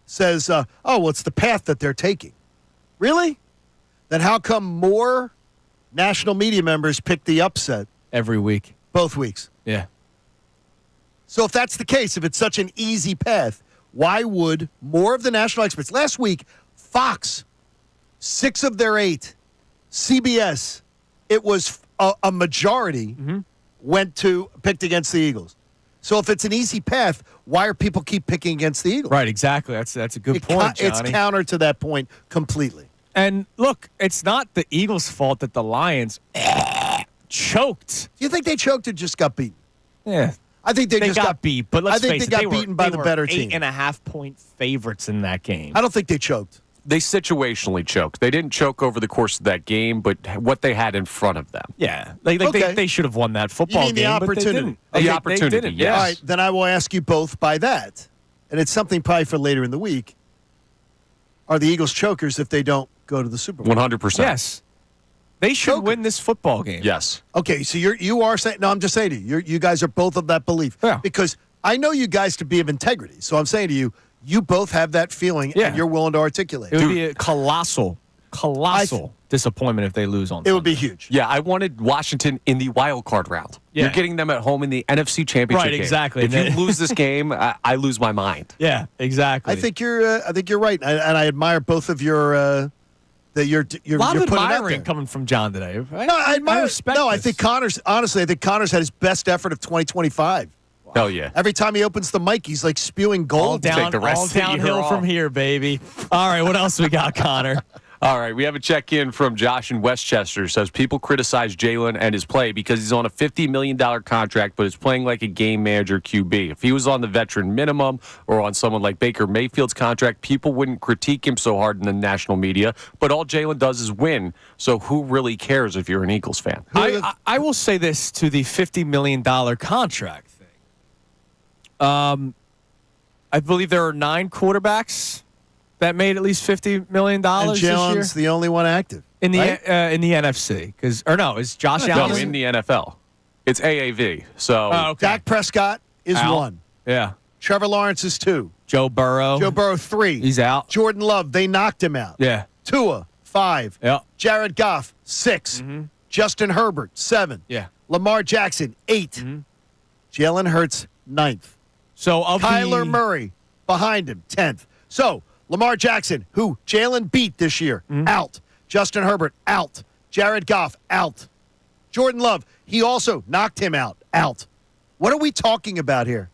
says, well, it's the path that they're taking. Really? Then how come more national media members pick the upset? Every week. Both weeks. Yeah. So if that's the case, if it's such an easy path, why would more of the national experts? Last week, Fox, 6 of their 8, CBS, it was a majority picked against the Eagles. So if it's an easy path, why are people keep picking against the Eagles? Right, exactly. That's a good point, Johnny. It's counter to that point completely. And look, it's not the Eagles' fault that the Lions choked. Do you think they choked or just got beaten? Yeah. I think they just got beat, but let's face it, they got beaten by the better team. 8.5-point favorites in that game. I don't think they choked. They situationally choked. They didn't choke over the course of that game, but what they had in front of them. Yeah. They should have won that football You mean game, the opportunity? but they didn't. The opportunity, they didn't, yes. All right, then I will ask you both by that. And it's something probably for later in the week. Are the Eagles chokers if they don't go to the Super Bowl? 100%. Yes. They should win this football game. Yes. Okay, so you are saying, no, I'm just saying to you, you guys are both of that belief. Yeah. Because I know you guys to be of integrity. So I'm saying to you, you both have that feeling and you're willing to articulate. It would be a colossal disappointment if they lose on Sunday. It would be huge. Yeah, I wanted Washington in the wild card round. Yeah. You're getting them at home in the NFC Championship game. Right, exactly. If you lose this game, I lose my mind. Yeah, exactly. I think you're right, and I admire both of your that you're a lot of putting out admiring there. coming from John today. Right? No, I admire. respect I this. think Connor's honestly. I think Connor's had his best effort of 2025. Hell yeah. Every time he opens the mic, he's like spewing gold. Take the rest all of the year downhill off. from here, baby. All right, what else we got, Connor? All right, we have a check-in from Josh in Westchester. Says people criticize Jalen and his play because he's on a $50 million contract, but is playing like a game manager QB. If he was on the veteran minimum or on someone like Baker Mayfield's contract, people wouldn't critique him so hard in the national media. But all Jalen does is win. So who really cares if you're an Eagles fan? I will say this to the $50 million contract thing. I believe there are 9 quarterbacks that made at least $50 million this year. And Jalen's the only one active in the right? in the NFC. Is Josh Allen? No, in the NFL. It's AAV. So okay. Dak Prescott is out. 1. Yeah. Trevor Lawrence is 2. Joe Burrow 3. He's out. Jordan Love, they knocked him out. Yeah. Tua 5. Yeah. Jared Goff 6. Justin Herbert 7. Yeah. Lamar Jackson 8. Jalen Hurts 9th. So Kyler Murray behind him 10th. So Lamar Jackson, who Jalen beat this year, out. Justin Herbert, out. Jared Goff, out. Jordan Love, he also knocked him out. What are we talking about here?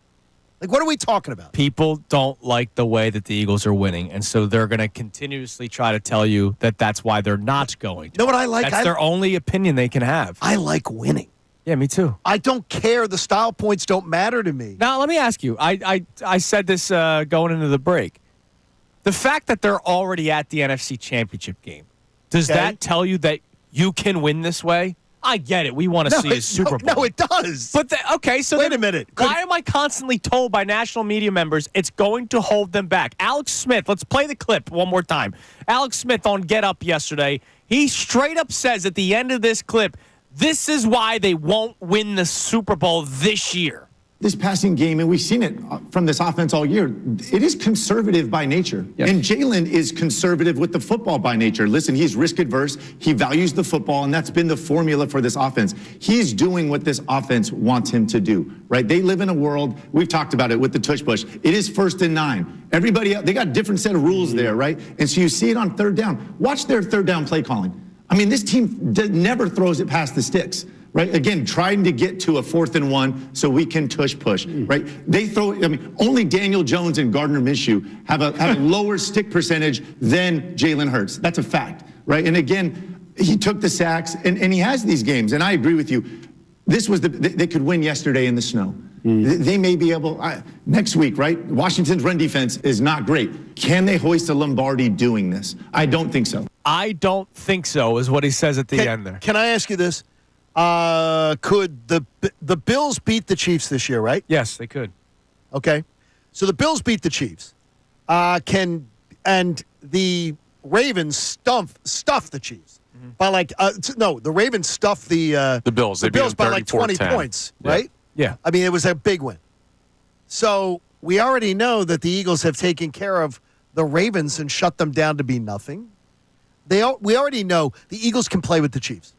Like, what are we talking about? People don't like the way that the Eagles are winning, and so they're going to continuously try to tell you that that's why they're not going to. You know what I like? That's their only opinion they can have. I like winning. Yeah, me too. I don't care. The style points don't matter to me. Now, let me ask you. I said this going into the break. The fact that they're already at the NFC Championship game, does that tell you that you can win this way? I get it. We want to see a Super Bowl. No, it does. But okay, so wait a minute. Why am I constantly told by national media members it's going to hold them back? Alex Smith, let's play the clip one more time. Alex Smith on Get Up yesterday, he straight up says at the end of this clip, this is why they won't win the Super Bowl this year. This passing game, and we've seen it from this offense all year, it is conservative by nature. Yep. And Jalen is conservative with the football by nature. Listen, he's risk adverse. He values the football, and that's been the formula for this offense. He's doing what this offense wants him to do, right? They live in a world, we've talked about it with the tush push. It is 1st and 9. Everybody else, they got a different set of rules there, right? And so you see it on 3rd down. Watch their 3rd down play calling. I mean, this team never throws it past the sticks. Right? Again, trying to get to a 4th and 1 so we can tush push, right? They throw, only Daniel Jones and Gardner Minshew have a lower stick percentage than Jalen Hurts. That's a fact, right? And again, he took the sacks and he has these games. And I agree with you. This was they could win yesterday in the snow. They may be able, next week, right? Washington's run defense is not great. Can they hoist a Lombardi doing this? I don't think so. I don't think so is what he says at the end there. Can I ask you this? Could the Bills beat the Chiefs this year, right? Yes, they could. Okay. So the Bills beat the Chiefs. And the Ravens stuff the Chiefs by the Ravens stuffed the Bills. The Bills by like 20 points, right? Yeah. I mean, it was a big win. So we already know that the Eagles have taken care of the Ravens and shut them down to be nothing. We already know the Eagles can play with the Chiefs.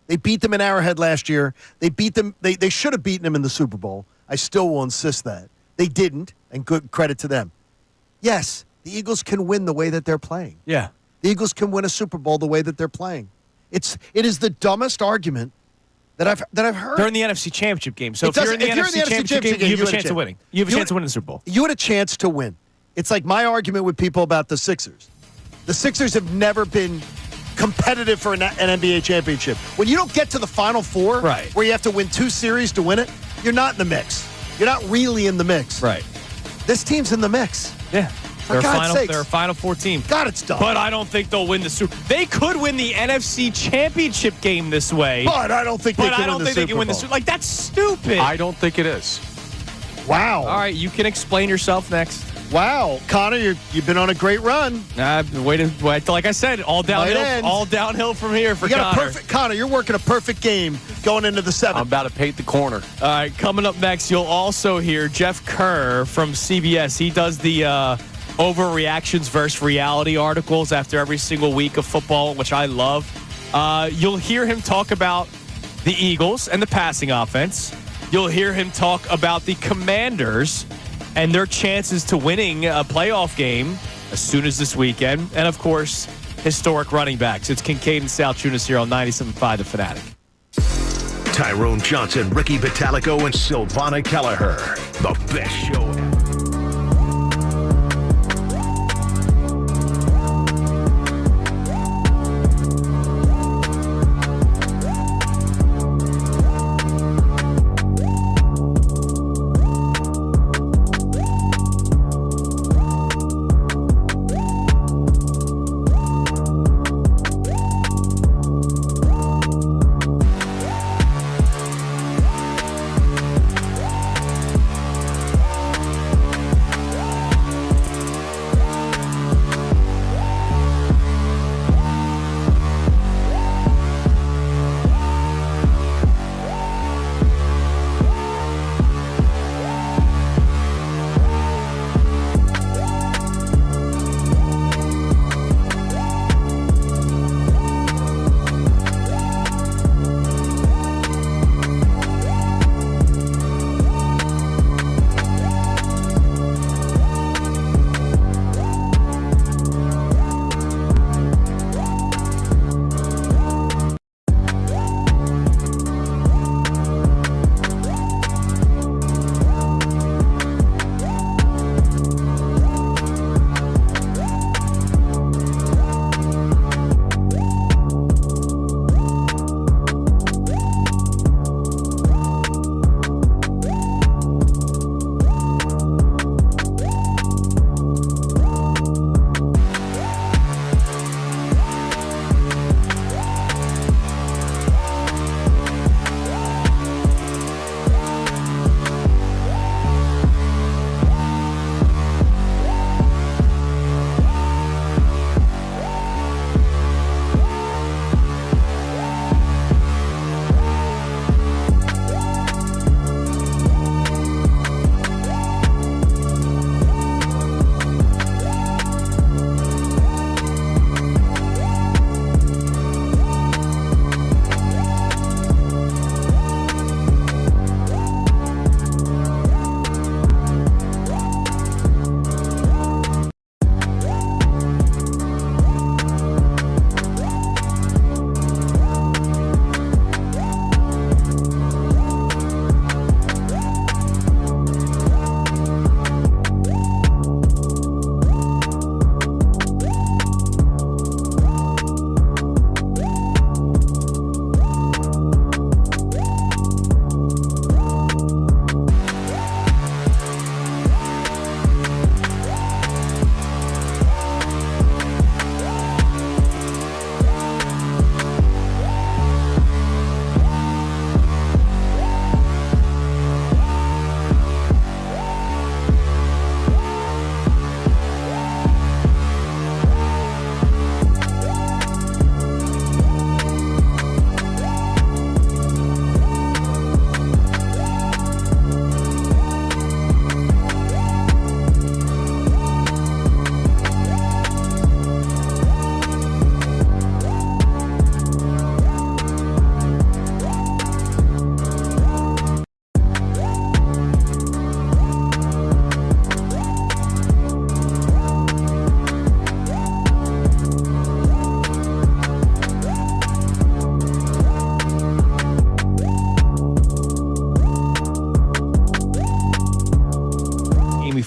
They beat them in Arrowhead last year. They beat them. They should have beaten them in the Super Bowl. I still will insist that. They didn't, and good credit to them. Yes, the Eagles can win the way that they're playing. Yeah. The Eagles can win a Super Bowl the way that they're playing. It is the dumbest argument that I've heard. They're in the NFC Championship game. So if you're in the NFC Championship game, you have a chance of winning. You have a chance to win the Super Bowl. You had a chance to win. It's like my argument with people about the Sixers. The Sixers have never been competitive for an NBA championship. When you don't get to the Final Four, right, where you have to win 2 series to win it, you're not in the mix. You're not really in the mix. Right. This team's in the mix. Yeah. For God's sakes. They're a Final Four team. God, it's done. But I don't think they'll win the Super. They could win the NFC Championship game this way. But I don't think they can win the Super Bowl. Like, that's stupid. I don't think it is. Wow. All right, you can explain yourself next. Wow, Connor, you've been on a great run. Wait, like I said, all downhill from here for Connor. Connor, you're working a perfect game going into the 7th. I'm about to paint the corner. All right, coming up next, you'll also hear Jeff Kerr from CBS. He does the overreactions versus reality articles after every single week of football, which I love. You'll hear him talk about the Eagles and the passing offense. You'll hear him talk about the Commanders and their chances to winning a playoff game as soon as this weekend. And, of course, historic running backs. It's Kincade and Salciunas here on 97.5 The Fanatic. Tyrone Johnson, Ricky Vitalico, and Silvana Kelleher. The best show ever.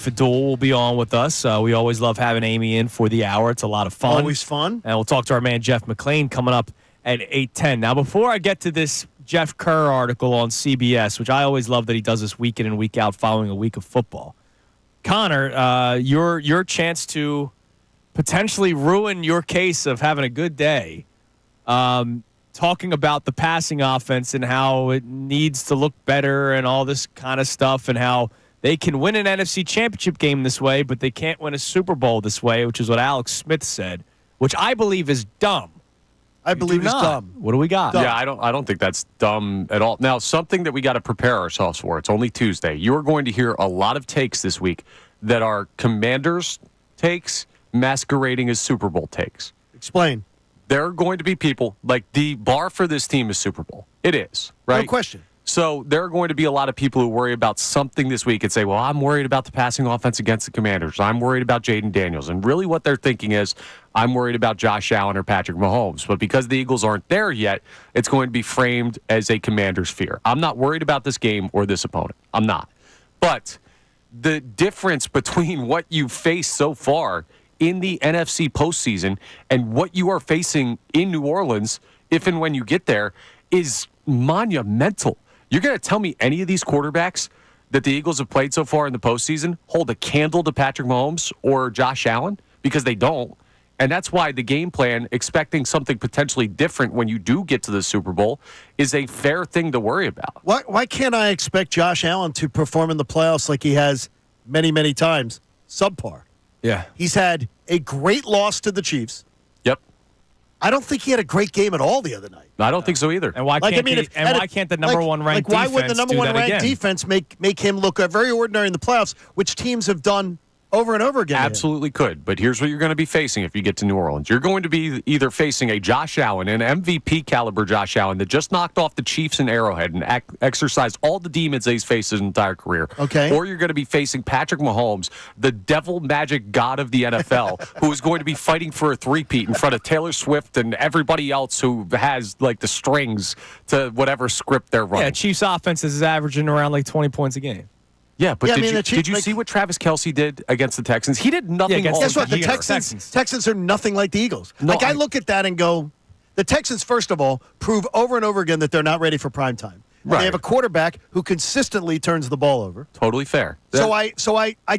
Fadul will be on with us. We always love having Amy in for the hour. It's a lot of fun. Always fun. And we'll talk to our man Jeff McLane coming up at 8:10. Now, before I get to this Jeff Kerr article on CBS, which I always love that he does this week in and week out following a week of football, Connor, your chance to potentially ruin your case of having a good day, talking about the passing offense and how it needs to look better and all this kind of stuff and how they can win an NFC championship game this way, but they can't win a Super Bowl this way, which is what Alex Smith said, which I believe is dumb. I believe it's dumb. What do we got? Yeah, I don't think that's dumb at all. Now, something that we got to prepare ourselves for. It's only Tuesday. You're going to hear a lot of takes this week that are Commanders takes masquerading as Super Bowl takes. Explain. There are going to be people, like the bar for this team is Super Bowl. It is, right? No question. So there are going to be a lot of people who worry about something this week and say, well, I'm worried about the passing offense against the Commanders. I'm worried about Jaden Daniels. And really what they're thinking is, I'm worried about Josh Allen or Patrick Mahomes. But because the Eagles aren't there yet, it's going to be framed as a Commanders fear. I'm not worried about this game or this opponent. I'm not. But the difference between what you've faced so far in the NFC postseason and what you are facing in New Orleans, if and when you get there, is monumental. You're going to tell me any of these quarterbacks that the Eagles have played so far in the postseason hold a candle to Patrick Mahomes or Josh Allen? Because they don't. And that's why the game plan, expecting something potentially different when you do get to the Super Bowl, is a fair thing to worry about. Why can't I expect Josh Allen to perform in the playoffs like he has many, many times? Subpar. Yeah. He's had a great loss to the Chiefs. Yep. I don't think he had a great game at all the other night. I don't think so either. And why can't why can't the number one ranked defense why would the number one ranked again? defense make him look very ordinary in the playoffs, which teams have done over and over again? Absolutely could. But here's what you're going to be facing if you get to New Orleans. You're going to be either facing a Josh Allen, an MVP caliber Josh Allen that just knocked off the Chiefs in Arrowhead and exercised all the demons that he's faced his entire career. Okay. Or you're going to be facing Patrick Mahomes, the devil magic god of the NFL, who is going to be fighting for a three-peat in front of Taylor Swift and everybody else who has like the strings to whatever script they're running. Yeah, Chiefs offense is averaging around like 20 points a game. Yeah, but did you see what Travis Kelce did against the Texans? He did nothing. Guess what? The Texans are nothing like the Eagles. No, I look at that and go, the Texans, first of all, prove over and over again that they're not ready for prime time. Right. They have a quarterback who consistently turns the ball over. Totally fair. So I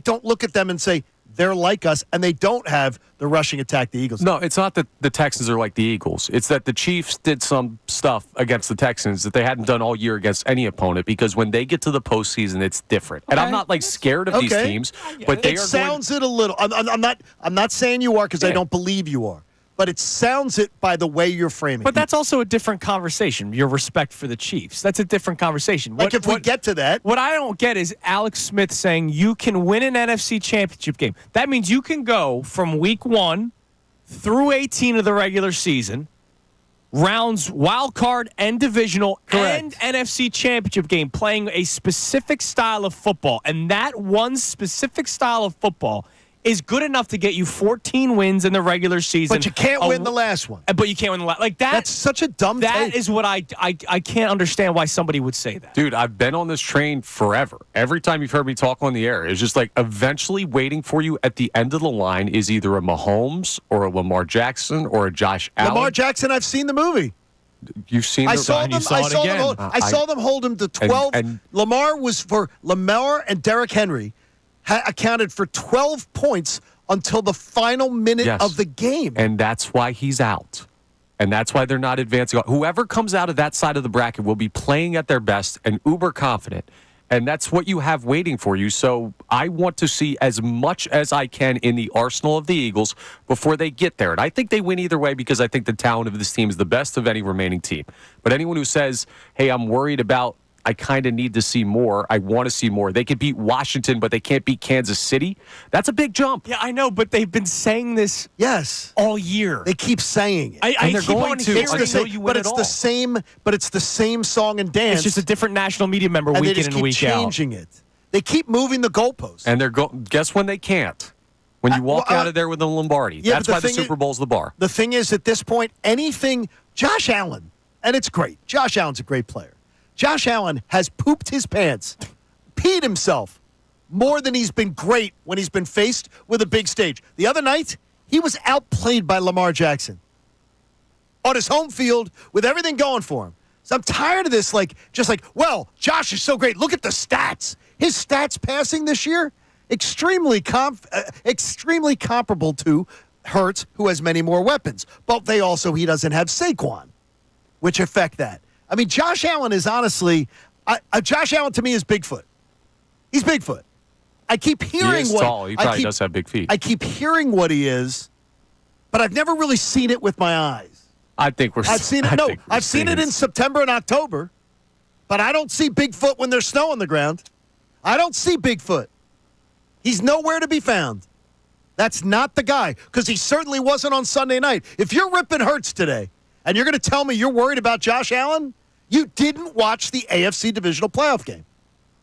don't look at them and say they're like us, and they don't have the rushing attack the Eagles. No, it's not that the Texans are like the Eagles. It's that the Chiefs did some stuff against the Texans that they hadn't done all year against any opponent, because when they get to the postseason, it's different. Okay. And I'm not like scared of these teams, but they sounds it a little. I'm not saying you are, because I don't believe you are. But it sounds it by the way you're framing. But that's also a different conversation. Your respect for the Chiefs. That's a different conversation. We get to that. What I don't get is Alex Smith saying you can win an NFC championship game. That means you can go from week 1 through 18 of the regular season, rounds wild card and divisional and NFC championship game, playing a specific style of football. And that one specific style of football is good enough to get you 14 wins in the regular season. But you can't win the last one. But you can't win the last. Like that. That's such a dumb take. That is what I can't understand why somebody would say that. Dude, I've been on this train forever. Every time you've heard me talk on the air, it's just like eventually waiting for you at the end of the line is either a Mahomes or a Lamar Jackson or a Josh Allen. Lamar Jackson, I've seen the movie. You've seen I saw them hold him to 12. And Lamar and Derrick Henry accounted for 12 points until the final minute of the game. And that's why he's out. And that's why they're not advancing. Whoever comes out of that side of the bracket will be playing at their best and uber confident. And that's what you have waiting for you. So I want to see as much as I can in the arsenal of the Eagles before they get there. And I think they win either way, because I think the talent of this team is the best of any remaining team. But anyone who says, hey, I'm worried about, I kind of need to see more, I want to see more. They could beat Washington, but they can't beat Kansas City. That's a big jump. Yeah, I know, but they've been saying this all year. They keep saying it. And they're going to until you win it all. But it's the same song and dance. It's just a different national media member week in and week out. They keep changing it. They keep moving the goalposts. And guess when they can't? When you walk out of there with a Lombardi. That's why the Super Bowl's the bar. The thing is, at this point, Josh Allen, and it's great. Josh Allen's a great player. Josh Allen has pooped his pants, peed himself more than he's been great when he's been faced with a big stage. The other night, he was outplayed by Lamar Jackson on his home field with everything going for him. So I'm tired of this, well, Josh is so great. Look at the stats. His stats passing this year, extremely comparable to Hurts, who has many more weapons. But he doesn't have Saquon, which affect that. I mean, Josh Allen is honestly, Josh Allen to me is Bigfoot. He's Bigfoot. I keep hearing he is tall. He probably does have big feet. I keep hearing what he is, but I've never really seen it with my eyes. I've seen it. I've seen it in September and October, but I don't see Bigfoot when there's snow on the ground. I don't see Bigfoot. He's nowhere to be found. That's not the guy, because he certainly wasn't on Sunday night. If you're ripping Hurts today, and you're going to tell me you're worried about Josh Allen, you didn't watch the AFC Divisional Playoff game.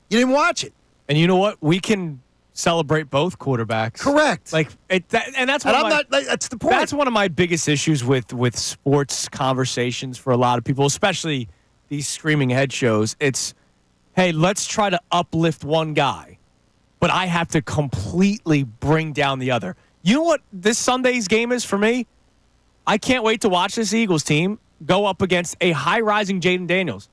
You didn't watch it. And you know what? We can celebrate both quarterbacks. Correct. That's the point. That's one of my biggest issues with sports conversations for a lot of people, especially these screaming head shows. It's, hey, let's try to uplift one guy, but I have to completely bring down the other. You know what this Sunday's game is for me? I can't wait to watch this Eagles team go up against a high-rising Jaden Daniels.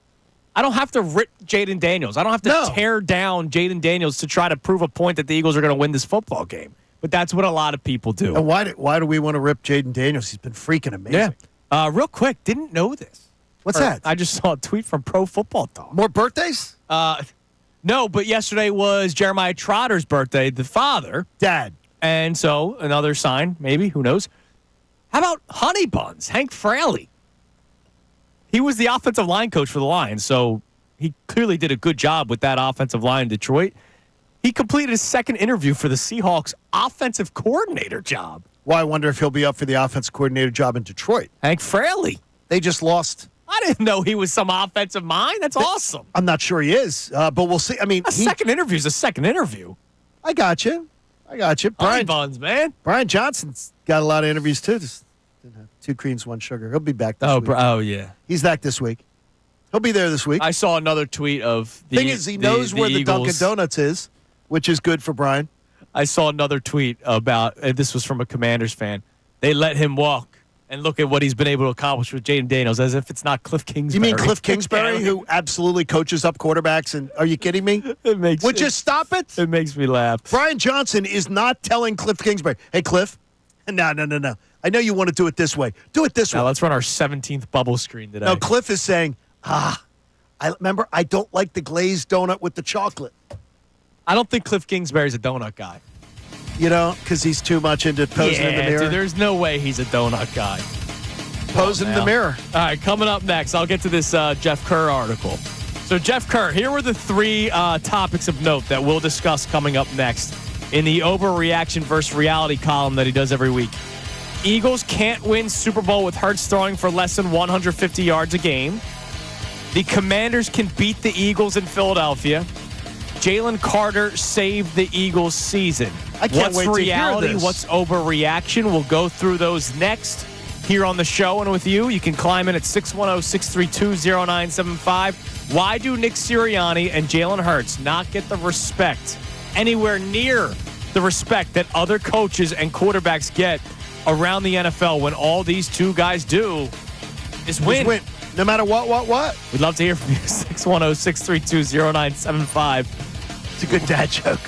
I don't have to rip Jaden Daniels. I don't have to tear down Jaden Daniels to try to prove a point that the Eagles are going to win this football game. But that's what a lot of people do. And why do we want to rip Jaden Daniels? He's been freaking amazing. Yeah. Real quick, didn't know this. What's that? I just saw a tweet from Pro Football Talk. More birthdays? No, but yesterday was Jeremiah Trotter's birthday, the father. Dad. And so another sign, maybe, who knows. How about Honey Buns, Hank Fraley? He was the offensive line coach for the Lions, so he clearly did a good job with that offensive line in Detroit. He completed his second interview for the Seahawks offensive coordinator job. Well, I wonder if he'll be up for the offensive coordinator job in Detroit. Hank Fraley. They just lost. I didn't know he was some offensive mind. That's awesome. I'm not sure he is, but we'll see. I mean, second interview is a second interview. I got you. Honey Buns, man. Brian Johnson's got a lot of interviews, too. Just didn't have 2 creams, 1 sugar. He'll be back this week. Oh, yeah. He's back this week. He'll be there this week. I saw another tweet of the thing is, he knows where the Dunkin' Donuts is, which is good for Brian. I saw another tweet about, this was from a Commanders fan. They let him walk and look at what he's been able to accomplish with Jaden Daniels, as if it's not Cliff Kingsbury. You mean Cliff Kingsbury, who absolutely coaches up quarterbacks? And are you kidding me? Would you stop it? It makes me laugh. Brian Johnson is not telling Cliff Kingsbury, hey, Cliff, no. I know you want to do it this way. Do it this way. Now let's run our 17th bubble screen today. No, Cliff is saying, I don't like the glazed donut with the chocolate. I don't think Cliff Kingsbury's a donut guy. You know, because he's too much into posing in the mirror. Dude, there's no way he's a donut guy. Posing in the mirror. All right, coming up next, I'll get to this Jeff Kerr article. So, Jeff Kerr, here were the 3 topics of note that we'll discuss coming up next in the Overreaction versus Reality column that he does every week. Eagles can't win Super Bowl with Hurts throwing for less than 150 yards a game. The Commanders can beat the Eagles in Philadelphia. Jalen Carter saved the Eagles' season. I can't wait to hear reality? This. What's overreaction? We'll go through those next here on the show and with you. You can climb in at 610-632-0975. Why do Nick Sirianni and Jalen Hurts not get the respect, anywhere near the respect that other coaches and quarterbacks get around the NFL when all these two guys do is win? No matter what? We'd love to hear from you. 610-632-0975. It's a good dad joke.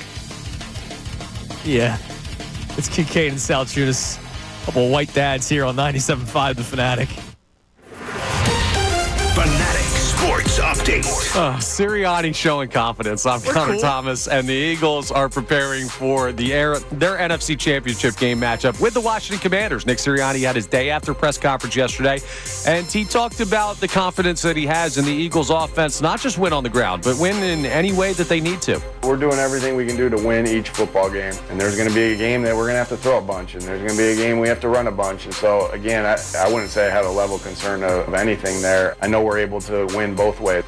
Yeah. It's Kincade and Salciunas. A couple of white dads here on 97.5 The Fanatic. Fanatic Sports Update. Sirianni showing confidence. I'm Connor Thomas, and the Eagles are preparing for their NFC Championship game matchup with the Washington Commanders. Nick Sirianni had his day after press conference yesterday, and he talked about the confidence that he has in the Eagles offense, not just win on the ground, but win in any way that they need to. We're doing everything we can do to win each football game, and there's going to be a game that we're going to have to throw a bunch, and there's going to be a game we have to run a bunch. And so, again, I wouldn't say I have a level concern of anything there. I know we're able to win both ways.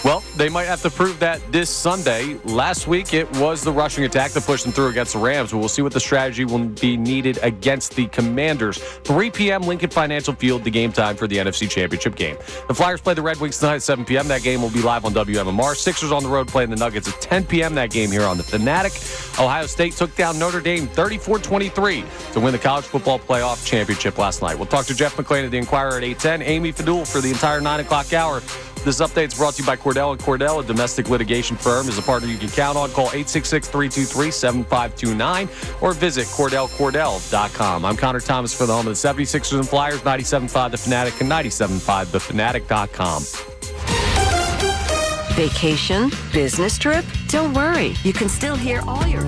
Well, they might have to prove that this Sunday. Last week, it was the rushing attack that pushed them through against the Rams. But we'll see what the strategy will be needed against the Commanders. 3 p.m. Lincoln Financial Field, the game time for the NFC Championship game. The Flyers play the Red Wings tonight at 7 p.m. That game will be live on WMMR. Sixers on the road playing the Nuggets at 10 p.m. That game here on the Fanatic. Ohio State took down Notre Dame 34-23 to win the college football playoff championship last night. We'll talk to Jeff McLane of the Inquirer at 8:10. Amy Fadul for the entire 9 o'clock hour. This update is brought to you by Cordell & Cordell, a domestic litigation firm. Is a partner you can count on. Call 866-323-7529 or visit CordellCordell.com. I'm Connor Thomas for the home of the 76ers and Flyers, 97.5 The Fanatic and 97.5thefanatic.com. Vacation? Business trip? Don't worry. You can still hear all your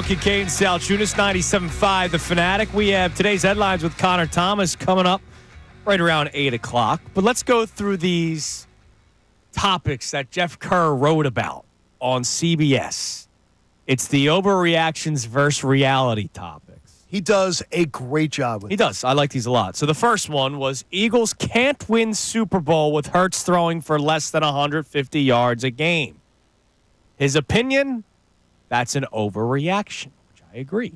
on Kincade Salciunas, 97.5 The Fanatic. We have today's headlines with Connor Thomas coming up right around 8 o'clock. But let's go through these topics that Jeff Kerr wrote about on CBS. It's the overreactions versus reality topics. He does a great job with He does. I like these a lot. So the first one was Eagles can't win Super Bowl with Hurts throwing for less than 150 yards a game. His opinion, that's an overreaction, which I agree.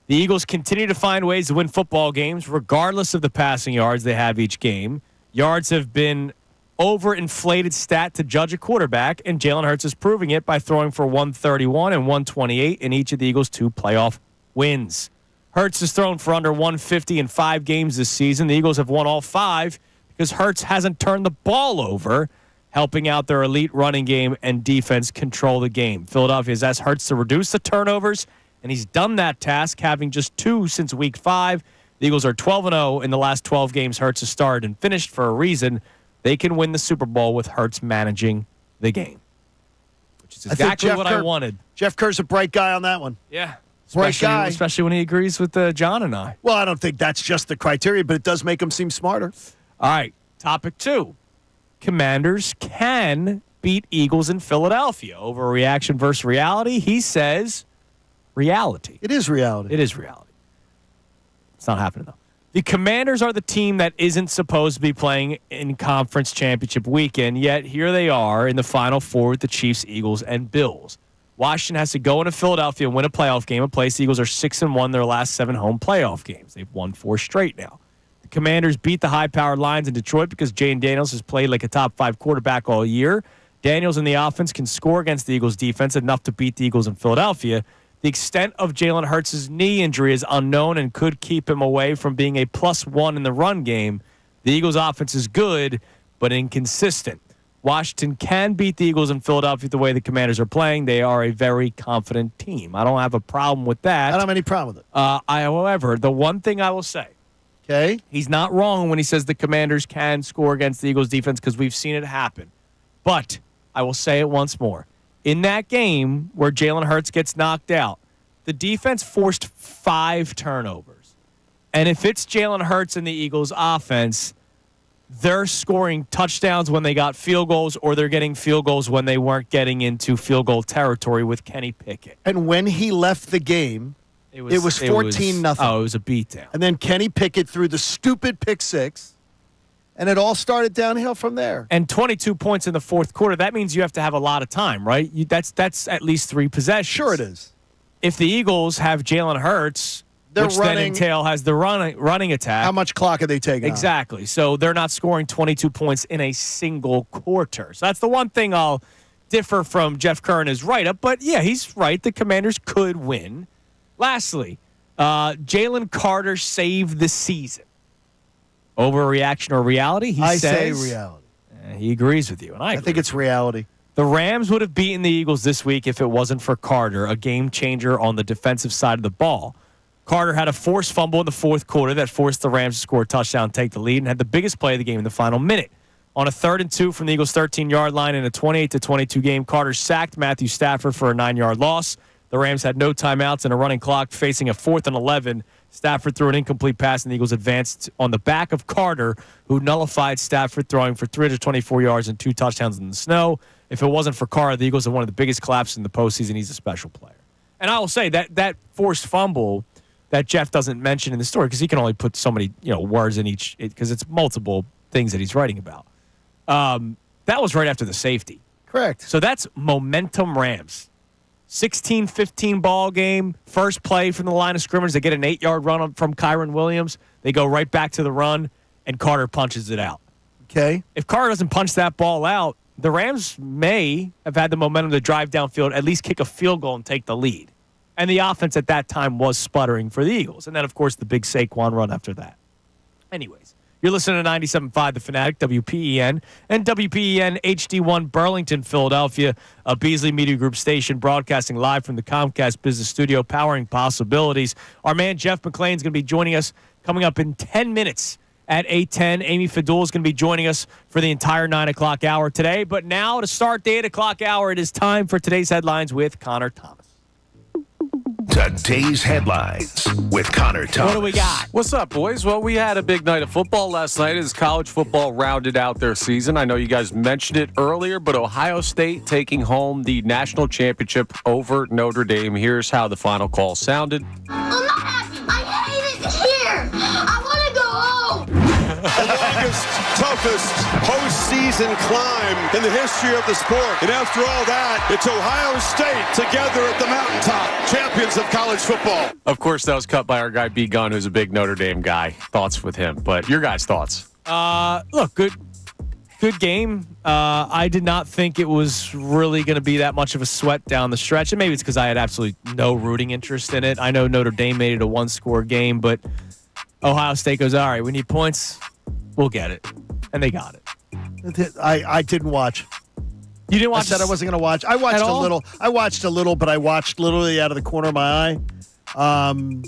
The Eagles continue to find ways to win football games regardless of the passing yards they have each game. Yards have been overinflated stat to judge a quarterback, and Jalen Hurts is proving it by throwing for 131 and 128 in each of the Eagles' 2 playoff wins. Hurts has thrown for under 150 in 5 games this season. The Eagles have won all 5 because Hurts hasn't turned the ball over, helping out their elite running game and defense control the game. Philadelphia has asked Hurts to reduce the turnovers, and he's done that task, having just 2 since Week 5. The Eagles are 12-0 in the last 12 games Hurts has started and finished for a reason. They can win the Super Bowl with Hurts managing the game, which is exactly what I wanted. Jeff Kerr's a bright guy on that one. Yeah. Bright guy. Especially when he agrees with John and I. Well, I don't think that's just the criteria, but it does make him seem smarter. All right. Topic 2. Commanders can beat Eagles in Philadelphia. Overreaction versus reality. He says reality. It is reality. It is reality. It's not happening, though. The Commanders are the team that isn't supposed to be playing in conference championship weekend, yet here they are in the Final Four with the Chiefs, Eagles, and Bills. Washington has to go into Philadelphia and win a playoff game, a place the Eagles are 6-1 their last 7 home playoff games. They've won 4 straight now. The Commanders beat the high-powered Lions in Detroit because Jane Daniels has played like a top-5 quarterback all year. Daniels and the offense can score against the Eagles' defense enough to beat the Eagles in Philadelphia. The extent of Jalen Hurts' knee injury is unknown and could keep him away from being a +1 in the run game. The Eagles' offense is good, but inconsistent. Washington can beat the Eagles in Philadelphia the way the Commanders are playing. They are a very confident team. I don't have a problem with that. I don't have any problem with it. However, the one thing I will say, okay, he's not wrong when he says the Commanders can score against the Eagles' defense because we've seen it happen. But I will say it once more. In that game where Jalen Hurts gets knocked out, the defense forced 5 turnovers. And if it's Jalen Hurts and the Eagles' offense, they're scoring touchdowns when they got field goals, or they're getting field goals when they weren't getting into field goal territory with Kenny Pickett. And when he left the game, it was 14-0. Oh, it was a beatdown. And then Kenny Pickett threw the stupid pick 6. And it all started downhill from there. And 22 points in the fourth quarter, that means you have to have a lot of time, right? That's at least 3 possessions. Sure it is. If the Eagles have Jalen Hurts, which then entail has the running attack. How much clock are they taking? Exactly. So they're not scoring 22 points in a single quarter. So that's the one thing I'll differ from Jeff Kerr in his write-up. But, yeah, he's right. The Commanders could win. Lastly, Jalen Carter saved the season. Overreaction or reality? He says, say reality. He agrees with you, and I think it's reality. The Rams would have beaten the Eagles this week if it wasn't for Carter, a game changer on the defensive side of the ball. Carter had a forced fumble in the fourth quarter that forced the Rams to score a touchdown and take the lead, and had the biggest play of the game in the final minute. On a 3rd and 2 from the Eagles' 13-yard line in a 28-22 game, Carter sacked Matthew Stafford for a 9-yard loss. The Rams had no timeouts and a running clock, facing a 4th and 11. Stafford threw an incomplete pass, and the Eagles advanced on the back of Carter, who nullified Stafford, throwing for 324 yards and 2 touchdowns in the snow. If it wasn't for Carter, the Eagles have one of the biggest collapses in the postseason. He's a special player. And I will say that forced fumble that Jeff doesn't mention in the story, because he can only put so many words in each, because it's multiple things that he's writing about. That was right after the safety. Correct. So that's momentum Rams. 16-15 ball game, first play from the line of scrimmage. They get an 8-yard run from Kyron Williams. They go right back to the run, and Carter punches it out. Okay. If Carter doesn't punch that ball out, the Rams may have had the momentum to drive downfield, at least kick a field goal and take the lead. And the offense at that time was sputtering for the Eagles. And then, of course, the big Saquon run after that. Anyways, you're listening to 97.5 The Fanatic, WPEN, and WPEN HD1 Burlington, Philadelphia, a Beasley Media Group station broadcasting live from the Comcast Business Studio, powering possibilities. Our man Jeff McLane is going to be joining us coming up in 10 minutes at 8:10. Amy Fadul is going to be joining us for the entire 9 o'clock hour today. But now, to start the 8 o'clock hour, it is time for today's headlines with Connor Thomas. Today's headlines with Connor Thomas. What do we got? What's up, boys? Well, we had a big night of football last night as college football rounded out their season. I know you guys mentioned it earlier, but Ohio State taking home the national championship over Notre Dame. Here's how the final call sounded. I'm not happy. I hate it here. I want to go home. The longest, toughest postseason climb in the history of the sport. And after all that, it's Ohio State together at the mountaintop, champions of college football. Of course, that was cut by our guy B. Gunn, who's a big Notre Dame guy. Thoughts with him, but your guys' thoughts? Look, good game. I did not think it was really going to be that much of a sweat down the stretch, and maybe it's because I had absolutely no rooting interest in it. I know Notre Dame made it a one-score game, but Ohio State goes, all right, we need points. We'll get it. And they got it. I didn't watch. You didn't watch? I said I wasn't going to watch. I watched a little. I watched a little, but I watched literally out of the corner of my eye.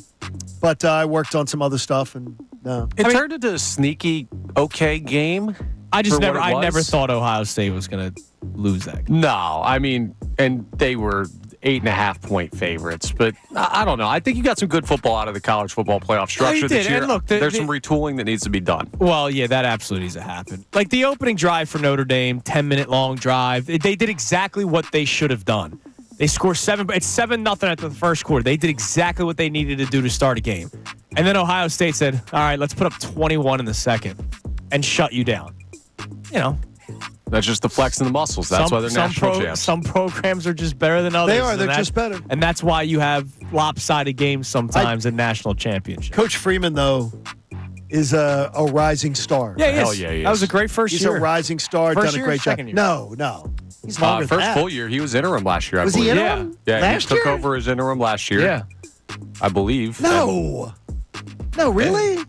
But I worked on some other stuff, and no. It turned into a sneaky, okay game. I never thought Ohio State was going to lose that game. No, I mean, and they were 8.5-point favorites, but I don't know. I think you got some good football out of the college football playoff structure this year. And look, there's some retooling that needs to be done. Well, yeah, that absolutely needs to happen. Like the opening drive for Notre Dame, 10-minute long drive. They did exactly what they should have done. They score 7. It's 7-0 after the first quarter. They did exactly what they needed to do to start a game. And then Ohio State said, all right, let's put up 21 in the second and shut you down. You know. That's just the flex in the muscles. That's why they're national champs. Some programs are just better than others. They are. They're just better. And that's why you have lopsided games sometimes in national championships. Coach Freeman, though, is a rising star. Yeah, hell yeah, he is. That was a great first He's year. He's a rising star. First done a great job. Year? No. He's longer than first that. full year. He was interim last year, I was believe. He interim? Yeah, last he took year? over as interim last year. Yeah. I believe. No, really?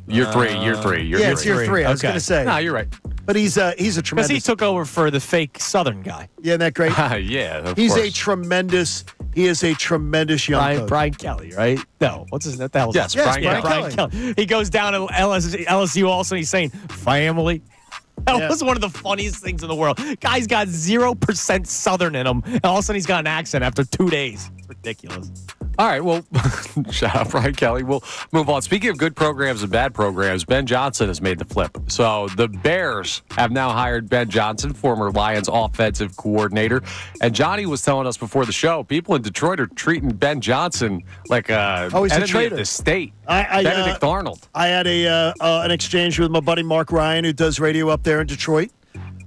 Year three. Yeah, it's year 3. I was going to say. No, you're right. But he's a tremendous. Because he took over for the fake Southern guy. Yeah, isn't that great? Yeah, of He is course. a tremendous young coach. Brian Kelly, right? No, what's his name? What the hell is Yes, that? Brian Kelly. He goes down to LSU also, and he's saying, family. That was one of the funniest things in the world. Guy's got 0% Southern in him, and all of a sudden he's got an accent after 2 days. It's ridiculous. All right, well, shout out Brian Kelly. We'll move on. Speaking of good programs and bad programs, Ben Johnson has made the flip. So the Bears have now hired Ben Johnson, former Lions offensive coordinator. And Johnny was telling us before the show, people in Detroit are treating Ben Johnson like a enemy of the state. Benedict Arnold. I had an exchange with my buddy Mark Ryan, who does radio up there in Detroit.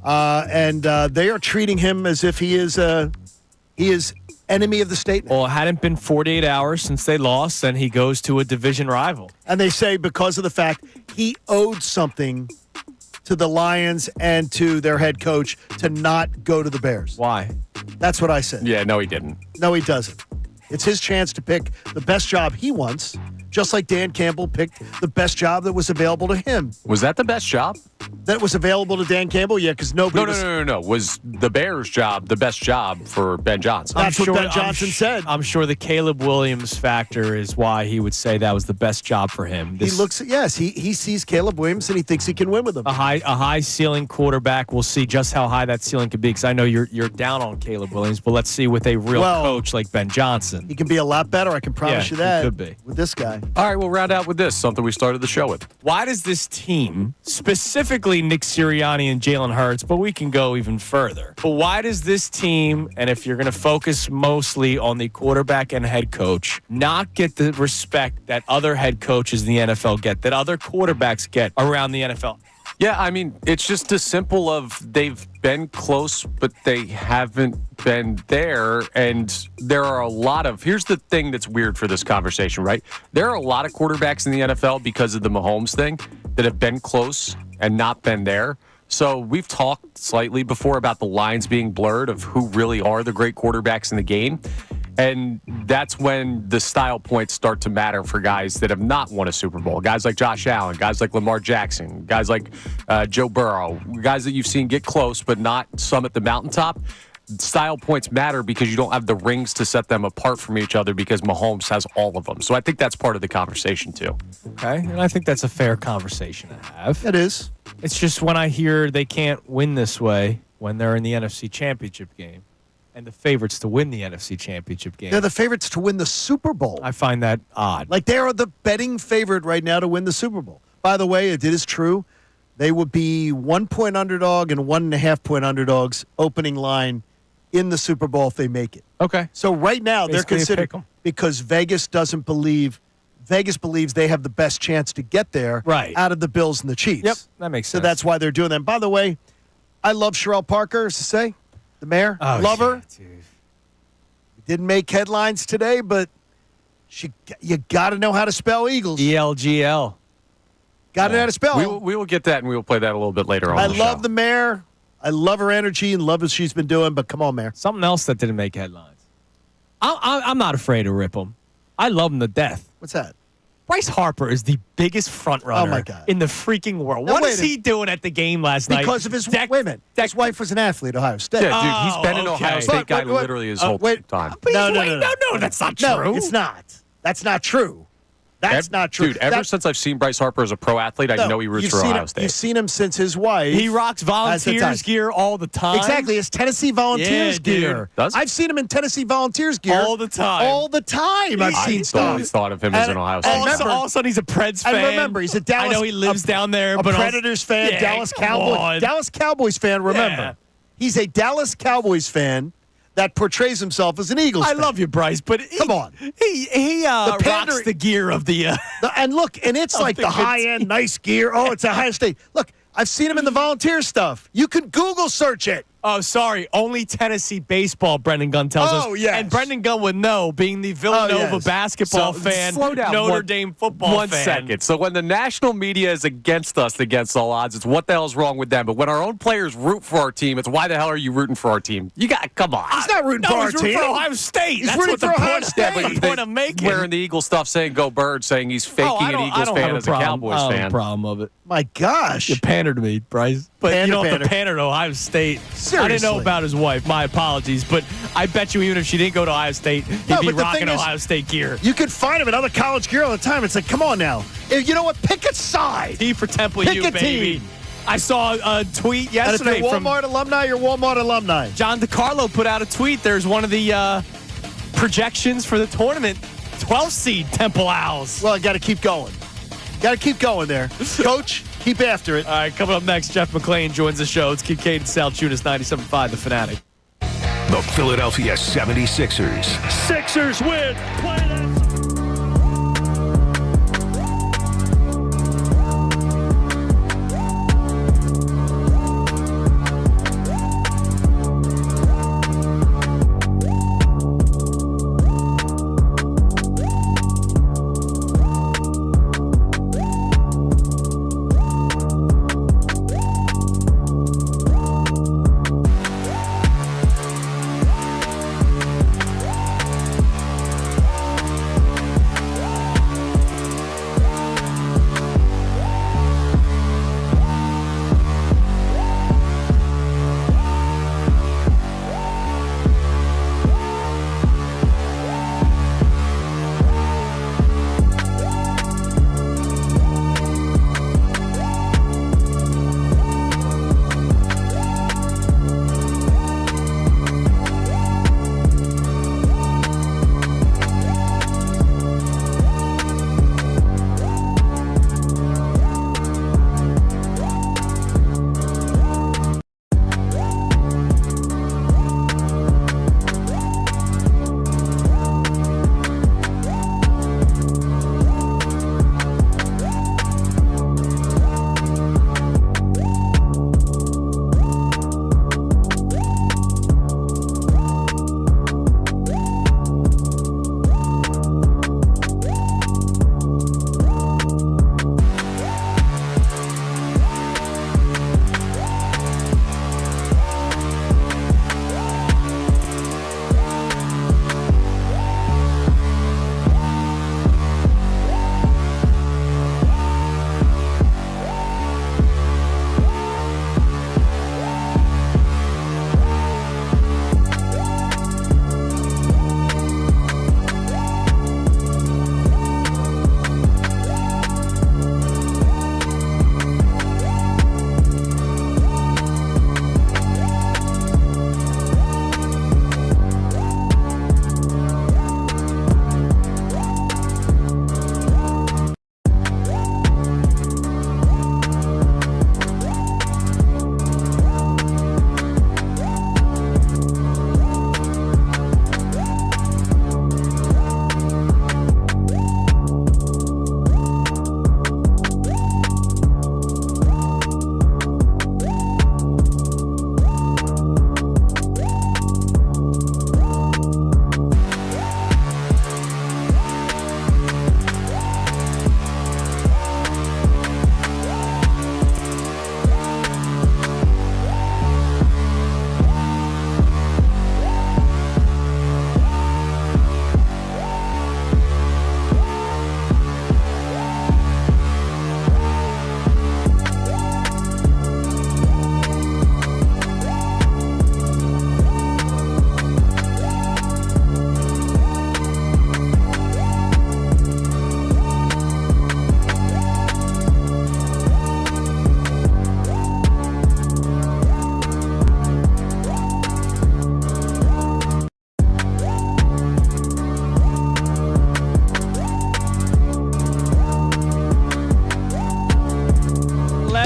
And they are treating him as if he is enemy of the state. Well, it hadn't been 48 hours since they lost, and he goes to a division rival. And they say because of the fact he owed something to the Lions and to their head coach to not go to the Bears. Why? That's what I said. Yeah, no, he didn't. No, he doesn't. It's his chance to pick the best job he wants, just like Dan Campbell picked the best job that was available to him. Was that the best job? That was available to Dan Campbell? Yeah, because nobody No. Was the Bears' job the best job for Ben Johnson? That's what Ben Johnson said. I'm sure the Caleb Williams factor is why he would say that was the best job for him. He sees Caleb Williams and he thinks he can win with him. A high ceiling quarterback. We'll see just how high that ceiling could be, because I know you're down on Caleb Williams, but let's see with a real coach like Ben Johnson. He can be a lot better, I can promise you that. He could be. With this guy. All right, we'll round out with this, something we started the show with. Why does this team, specifically Nick Sirianni and Jalen Hurts, but we can go even further, but why does this team, and if you're going to focus mostly on the quarterback and head coach, not get the respect that other head coaches in the NFL get, that other quarterbacks get around the NFL? Yeah, I mean, it's just as simple of they've been close, but they haven't been there. And there are a lot of, here's the thing that's weird for this conversation, right? There are a lot of quarterbacks in the NFL because of the Mahomes thing that have been close and not been there. So we've talked slightly before about the lines being blurred of who really are the great quarterbacks in the game. And that's when the style points start to matter for guys that have not won a Super Bowl. Guys like Josh Allen, guys like Lamar Jackson, guys like Joe Burrow, guys that you've seen get close but not some at the mountaintop. Style points matter because you don't have the rings to set them apart from each other because Mahomes has all of them. So I think that's part of the conversation too. Okay, and I think that's a fair conversation to have. It is. It's just when I hear they can't win this way when they're in the NFC Championship game, and the favorites to win the NFC Championship game. They're the favorites to win the Super Bowl. I find that odd. Like, they are the betting favorite right now to win the Super Bowl. By the way, it is true. They would be 1-point underdog and 1.5-point underdogs opening line in the Super Bowl if they make it. Okay. So right now Basically they're a considered, pick'em. because Vegas believes they have the best chance to get there out of the Bills and the Chiefs. Yep, that makes sense. So that's why they're doing that. And by the way, I love Sherelle Parker, as to say, the mayor. Love her. Dude. Didn't make headlines today, but you got to know how to spell Eagles. ELGL. Got to know how to spell. We will get that, and we will play that a little bit later on. I the love show. the mayor. I love her energy and love what she's been doing, but come on, mayor. Something else that didn't make headlines. I'm not afraid to rip them. I love them to death. What's that? Bryce Harper is the biggest front runner my God. in the freaking world. Now, What wait is a- he doing at the game last night? Because of his wait a minute. His wife was an athlete at Ohio State. Yeah, dude, he's been an okay. Ohio State guy But- literally his whole time. But No, no, that's not true. No, it's not. That's not true. That's not true. Dude, ever since I've seen Bryce Harper as a pro athlete, I know he roots you've for seen Ohio him, State. You've seen him since his wife. He rocks Volunteers gear all the time. Exactly. His Tennessee Volunteers Yeah, dude. gear. Does? I've seen him in Tennessee Volunteers gear. All the time. All the time. I've seen I stuff. always thought of him as an Ohio State All guy. remember- of a sudden, he's a Preds fan. And remember, he's a Dallas. I know he lives down there, a but Predators fan, Yeah, Dallas come Cowboys. on. Dallas Cowboys fan. Remember, Yeah. he's a Dallas Cowboys fan that portrays himself as an Eagles I fan. love you, Bryce, but Come on. he rocks pandering- the gear of the. And look, and it's like the the good high-end, nice gear. Oh, it's Ohio State. Look, I've seen him in the volunteer stuff. You can Google search it. Oh, sorry. Only Tennessee baseball, Brendan Gunn tells us. Oh, yes. And Brendan Gunn would know, being the Villanova yes. basketball So, fan, slow down Notre Dame football One fan. second. So when the national media is against us against all odds, it's what the hell's wrong with them. But when our own players root for our team, it's why the hell are you rooting for our team? You got come on. He's not rooting for our he's rooting team. for Ohio State. He's That's rooting what the for Ohio point, State. that's the point I'm making. Wearing the Eagle stuff, saying "Go Birds," saying he's faking I an don't Eagles have fan as a problem. Cowboys I don't have fan. a problem of it. My gosh. You pander to me, Bryce. But Pander, you don't have pander. to pander to Ohio State. I didn't know Seriously. about his wife. My apologies. But I bet you even if she didn't go to Ohio State, he'd No, be but the rocking thing is, Ohio State gear. You could find him at other college gear all the time. It's like, come on now. You know what? Pick a side. T for Temple Pick U, a baby. team. I saw a tweet And if yesterday you're from Walmart alumni, you're Walmart alumni. John DiCarlo put out a tweet. There's one of the projections for the tournament. 12 seed Temple Owls. Well, I got to keep going. Got to keep going there. Coach, keep after it. All right, coming up next, Jeff McLane joins the show. It's Kincade Salciunas, 97.5, The Fanatic. The Philadelphia 76ers. Sixers win. Play that.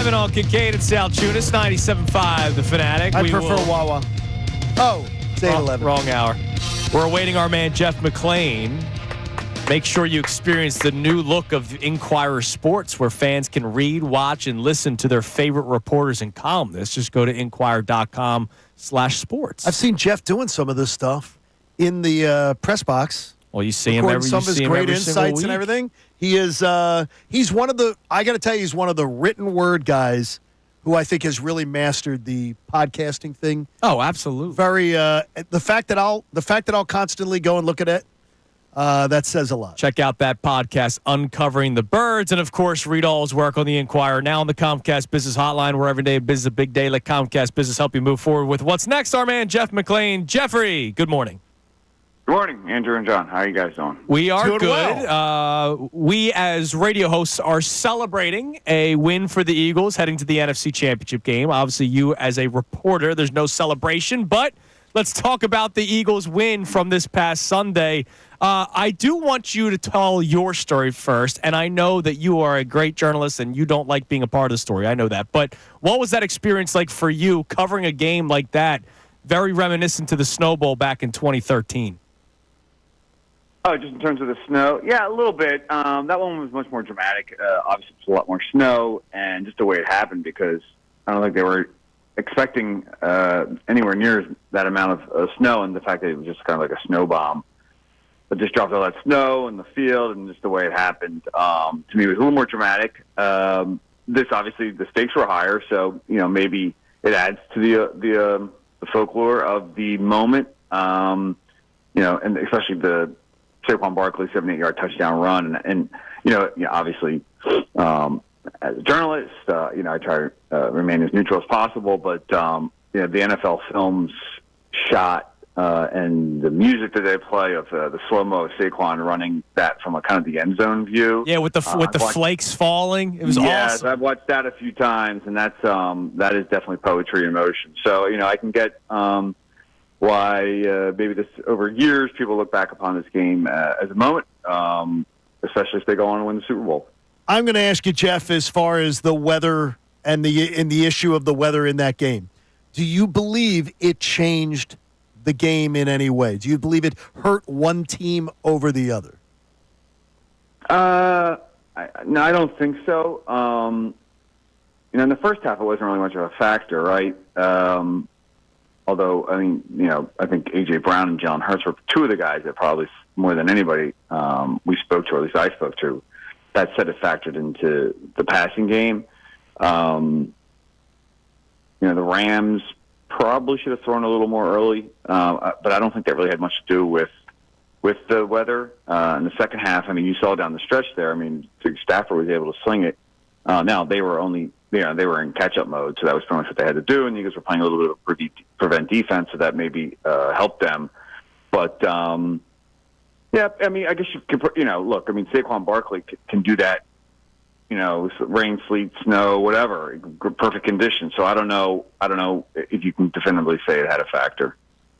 driving on Kincade Salciunas, 97.5 The Fanatic. I prefer Wawa. Oh, it's 8:11. Wrong hour. We're awaiting our man Jeff McLane. Make sure you experience the new look of Inquirer Sports, where fans can read, watch, and listen to their favorite reporters and columnists. Just go to inquirer.com/sports. I've seen Jeff doing some of this stuff in the press box. Well, you see him every some of his great insights and everything. He is he's one of the, I got to tell you, he's one of the written word guys who I think has really mastered the podcasting thing. Oh, absolutely. Very the fact that I'll constantly go and look at it, that says a lot. Check out that podcast, Uncovering the Birds, and of course, read all his work on the Inquirer, now on the Comcast Business Hotline, where every day business is a big day. Let Comcast Business help you move forward with what's next. Our man Jeff McLane. Jeffrey, good morning. Good morning, Andrew and John. How are you guys doing? We are Doing good. well. We, as radio hosts, are celebrating a win for the Eagles heading to the NFC Championship game. Obviously, you as a reporter, there's no celebration, but let's talk about the Eagles' win from this past Sunday. I do want you to tell your story first, and I know that you are a great journalist and you don't like being a part of the story. I know that. But what was that experience like for you covering a game like that, very reminiscent to the Snow Bowl back in 2013? Oh, just in terms of the snow? Yeah, a little bit. That one was much more dramatic. Obviously, it's a lot more snow, and just the way it happened, because I don't think they were expecting anywhere near that amount of snow, and the fact that it was just kind of like a snow bomb. But just dropped all that snow in the field, and just the way it happened, to me, it was a little more dramatic. This, obviously, the stakes were higher, so, maybe it adds to the folklore of the moment, and especially the Saquon Barkley 78-yard touchdown run, and obviously, as a journalist, I try to remain as neutral as possible. But the NFL films shot and the music that they play of the slow mo of Saquon running that from a kind of the end zone view. Yeah, with the flakes falling, it was awesome. Yeah, I've watched that a few times, and that is definitely poetry in motion. So I can get why maybe this over years people look back upon this game as a moment, especially if they go on and win the Super Bowl. I'm going to ask you, Jeff, as far as the weather and the issue of the weather in that game. Do you believe it changed the game in any way? Do you believe it hurt one team over the other? No, I don't think so. In the first half, it wasn't really much of a factor, right? Although, I think A.J. Brown and Jalen Hurts were two of the guys that probably, more than anybody we spoke to, or at least I spoke to, that said it factored into the passing game. The Rams probably should have thrown a little more early, but I don't think that really had much to do with the weather. In the second half, you saw down the stretch there, Stafford was able to sling it. Now, they were only... they were in catch-up mode, so that was pretty much what they had to do, and the Eagles were playing a little bit of prevent defense, so that maybe helped them. But, I guess you could, look, Saquon Barkley can do that, rain, sleet, snow, whatever, perfect conditions. So I don't know if you can definitively say it had a factor.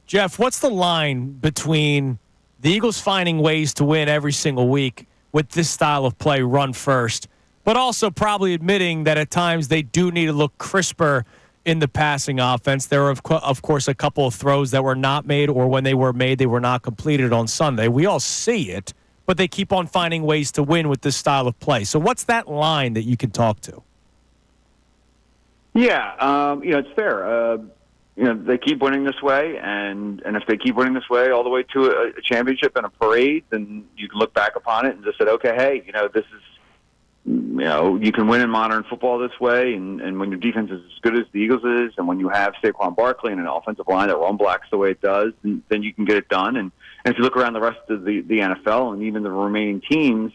Jeff, what's the line between the Eagles finding ways to win every single week with this style of play, run first, but also probably admitting that at times they do need to look crisper in the passing offense? There are, of course, a couple of throws that were not made, or when they were made, they were not completed on Sunday. We all see it, but they keep on finding ways to win with this style of play. So what's that line that you can talk to? Yeah, it's fair. They keep winning this way, and if they keep winning this way all the way to a championship and a parade, then you can look back upon it and just say, okay, hey, this is, you can win in modern football this way, and when your defense is as good as the Eagles is, and when you have Saquon Barkley and an offensive line that run blocks the way it does, then you can get it done. And if you look around the rest of the NFL and even the remaining teams,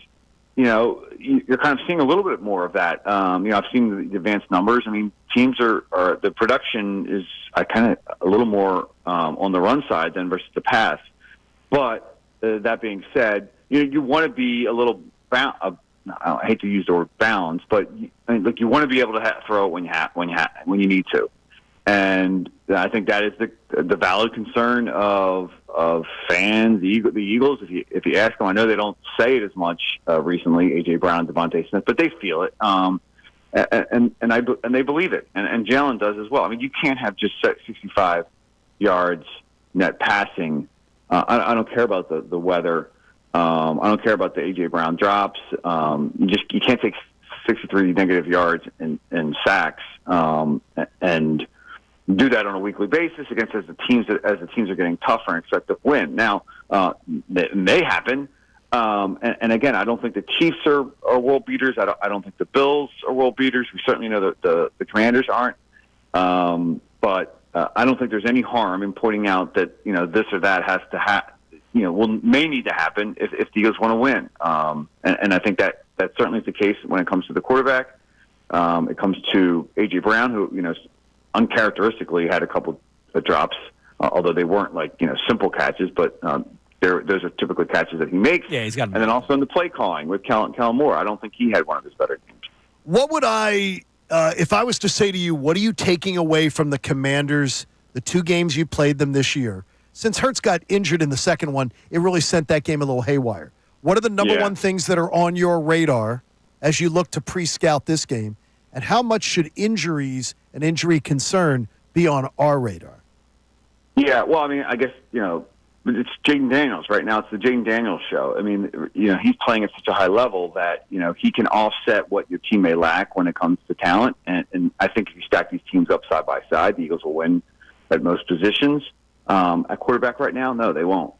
you're kind of seeing a little bit more of that. I've seen the advanced numbers. Teams are the production is kind of a little more on the run side than versus the pass. But that being said, you want to be a little I hate to use the word balance, but you want to be able to throw it when you need to, and I think that is the valid concern of fans. The Eagles, if you ask them, I know they don't say it as much recently, A.J. Brown, Devontae Smith, but they feel it. and they believe it, and Jalen does as well. I mean, you can't have just 65 yards net passing. I don't care about the weather. I don't care about the A.J. Brown drops. You can't take 63 negative yards and sacks and do that on a weekly basis against as the teams are getting tougher and expect to win. Now, that may happen. And again, I don't think the Chiefs are world beaters. I don't think the Bills are world beaters. We certainly know that the Commanders aren't. But I don't think there's any harm in pointing out that this or that has to may need to happen if the Eagles want to win. And I think that certainly is the case when it comes to the quarterback. It comes to A.J. Brown, who uncharacteristically had a couple of drops, although they weren't simple catches, but those are typically catches that he makes. Yeah, he's got. And then also in the play calling with Kellen Moore, I don't think he had one of his better games. What would if I was to say to you, what are you taking away from the Commanders, the 2 games you played them this year? Since Hurts got injured in the second one, it really sent that game a little haywire. What are the number one things that are on your radar as you look to pre-scout this game? And how much should injuries and injury concern be on our radar? Yeah, well, I mean, I guess, it's Jaden Daniels right now. It's the Jaden Daniels show. I mean, he's playing at such a high level that, he can offset what your team may lack when it comes to talent. And I think if you stack these teams up side by side, the Eagles will win at most positions. At quarterback right now, no, they won't.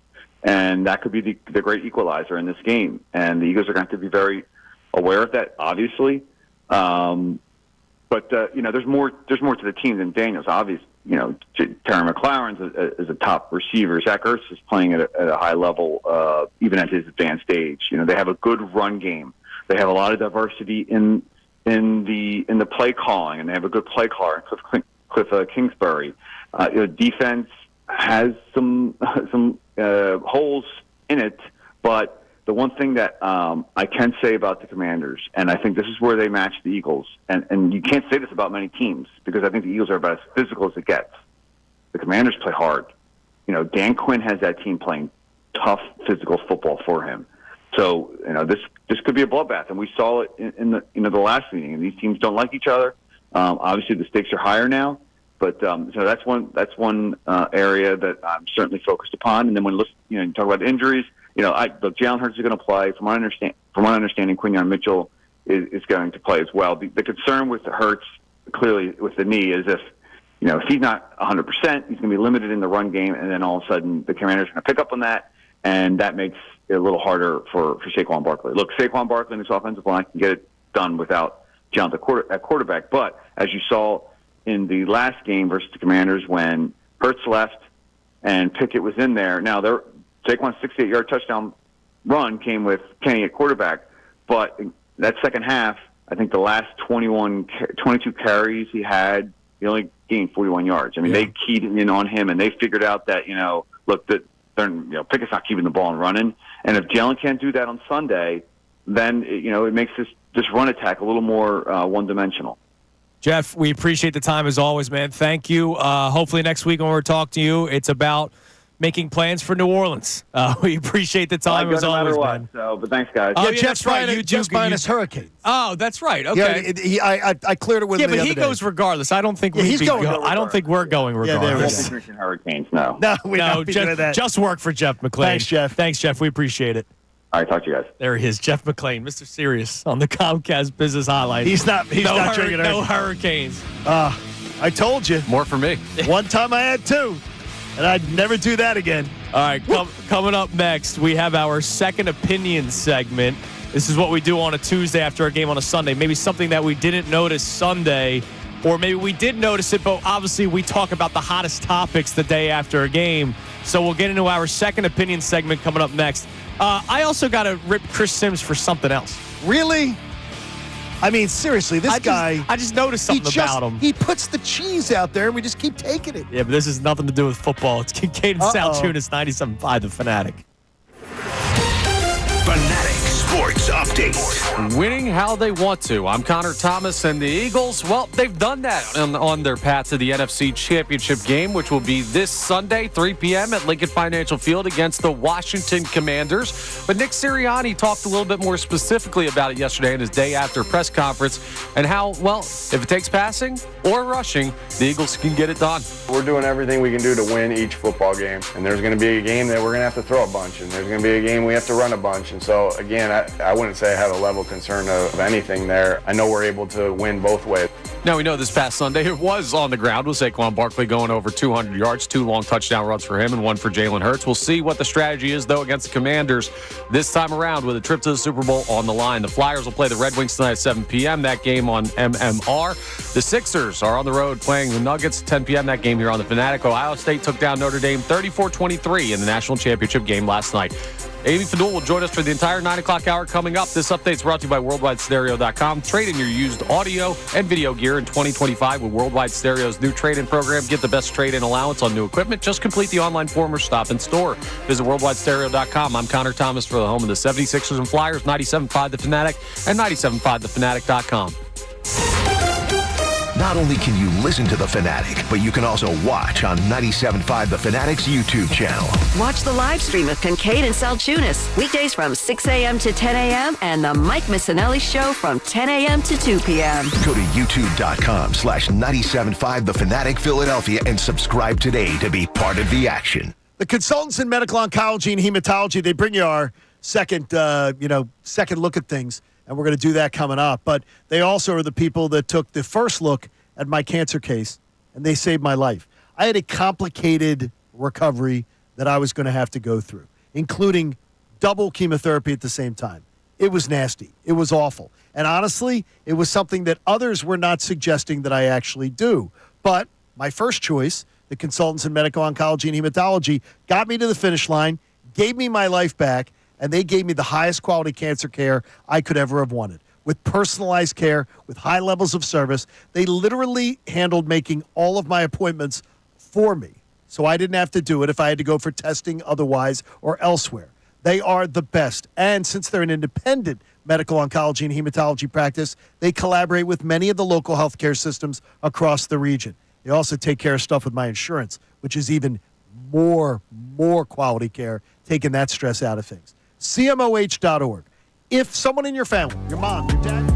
And that could be the great equalizer in this game. And the Eagles are going to have to be very aware of that, obviously. But there's more to the team than Daniels. Obviously, Terry McLaurin is a top receiver. Zach Ertz is playing at a high level, even at his advanced age. They have a good run game. They have a lot of diversity in the play calling, and they have a good play caller, Cliff Kingsbury. Defense has some holes in it, but the one thing that I can say about the Commanders, and I think this is where they match the Eagles, and you can't say this about many teams because I think the Eagles are about as physical as it gets. The Commanders play hard. Dan Quinn has that team playing tough physical football for him. So this could be a bloodbath, and we saw it in the last meeting. And these teams don't like each other. Obviously, the stakes are higher now. But so that's one area that I'm certainly focused upon. And then when you talk about injuries, Jalen Hurts is going to play. From my understanding, Quinyon Mitchell is going to play as well. The concern with Hurts, clearly with the knee, is if he's not 100%, he's going to be limited in the run game, and then all of a sudden the Commanders are going to pick up on that, and that makes it a little harder for Saquon Barkley. Look, Saquon Barkley and his offensive line can get it done without Jalen at quarterback, but as you saw in the last game versus the Commanders when Hurts left and Pickett was in there. Now, Saquon's 68-yard touchdown run came with Kenny at quarterback, but that second half, I think the last 22 carries he had, he only gained 41 yards. I mean, They keyed in on him, and they figured out that, Pickett's not keeping the ball and running. And if Jalen can't do that on Sunday, then, it makes this run attack a little more one-dimensional. Jeff, we appreciate the time as always, man. Thank you. Hopefully next week when we're talking to you, it's about making plans for New Orleans. We appreciate the time as always, man. But thanks, guys. Yeah, Jeff's right. Just minus Hurricanes. Oh, that's right. Okay. Yeah, I cleared it with him the but other he goes day. regardless. I don't think he's going. I don't think we're going regardless. Yeah, Hurricanes. No. No, we're not doing that. Just work for Jeff McLane. Thanks, Jeff. We appreciate it. All right, talk to you guys. There he is, Jeff McLane, Mr. Serious on the Comcast Business Hotline. He's not drinking no Hurricanes. I told you. More for me. One time I had 2, and I'd never do that again. All right, coming up next, we have our second opinion segment. This is what we do on a Tuesday after a game on a Sunday. Maybe something that we didn't notice Sunday, or maybe we did notice it, but obviously we talk about the hottest topics the day after a game. So we'll get into our second opinion segment coming up next. I also got to rip Chris Sims for something else. Really? I mean, seriously, this guy... I just noticed something about him. He puts the cheese out there, and we just keep taking it. Yeah, but this has nothing to do with football. It's Kincade Salciunas, 97.5 The Fanatic. Fanatic Sports update. Winning how they want to. I'm Connor Thomas, and the Eagles, well, they've done that on their path to the NFC Championship game, which will be this Sunday, 3 p.m. at Lincoln Financial Field against the Washington Commanders. But Nick Sirianni talked a little bit more specifically about it yesterday in his day after press conference and how, well, if it takes passing or rushing, the Eagles can get it done. We're doing everything we can do to win each football game. And there's going to be a game that we're going to have to throw a bunch, and there's going to be a game we have to run a bunch. And so, again, I wouldn't say I have a level of concern of anything there. I know we're able to win both ways. Now, we know this past Sunday it was on the ground with Saquon Barkley going over 200 yards, 2 long touchdown runs for him and 1 for Jalen Hurts. We'll see what the strategy is, though, against the Commanders this time around with a trip to the Super Bowl on the line. The Flyers will play the Red Wings tonight at 7 p.m. That game on MMR. The Sixers are on the road playing the Nuggets at 10 p.m. That game here on the Fanatic. Ohio State took down Notre Dame 34-23 in the national championship game last night. Amy Fadul will join us for the entire 9 o'clock hour coming up. This update is brought to you by WorldwideStereo.com. Trade in your used audio and video gear in 2025 with Worldwide Stereo's new trade-in program. Get the best trade-in allowance on new equipment. Just complete the online form or stop in store. Visit WorldwideStereo.com. I'm Connor Thomas for the home of the 76ers and Flyers, 97.5 The Fanatic and 97.5thefanatic.com. Not only can you listen to The Fanatic, but you can also watch on 97.5 The Fanatic's YouTube channel. Watch the live stream of Kincade and Salciunas, weekdays from 6 a.m. to 10 a.m. and the Mike Missanelli Show from 10 a.m. to 2 p.m. Go to youtube.com/97.5 The Fanatic Philadelphia and subscribe today to be part of the action. The consultants in medical oncology and hematology, they bring you our second look at things. And we're going to do that coming up. But they also are the people that took the first look at my cancer case, and they saved my life. I had a complicated recovery that I was going to have to go through, including double chemotherapy at the same time. It was nasty. It was awful. And honestly, it was something that others were not suggesting that I actually do. But my first choice, the consultants in medical oncology and hematology, got me to the finish line, gave me my life back, and they gave me the highest quality cancer care I could ever have wanted. With personalized care, with high levels of service, they literally handled making all of my appointments for me. So I didn't have to do it if I had to go for testing otherwise or elsewhere. They are the best. And since they're an independent medical oncology and hematology practice, they collaborate with many of the local healthcare systems across the region. They also take care of stuff with my insurance, which is even more quality care, taking that stress out of things. CMOH.org. If someone in your family, your mom, your dad,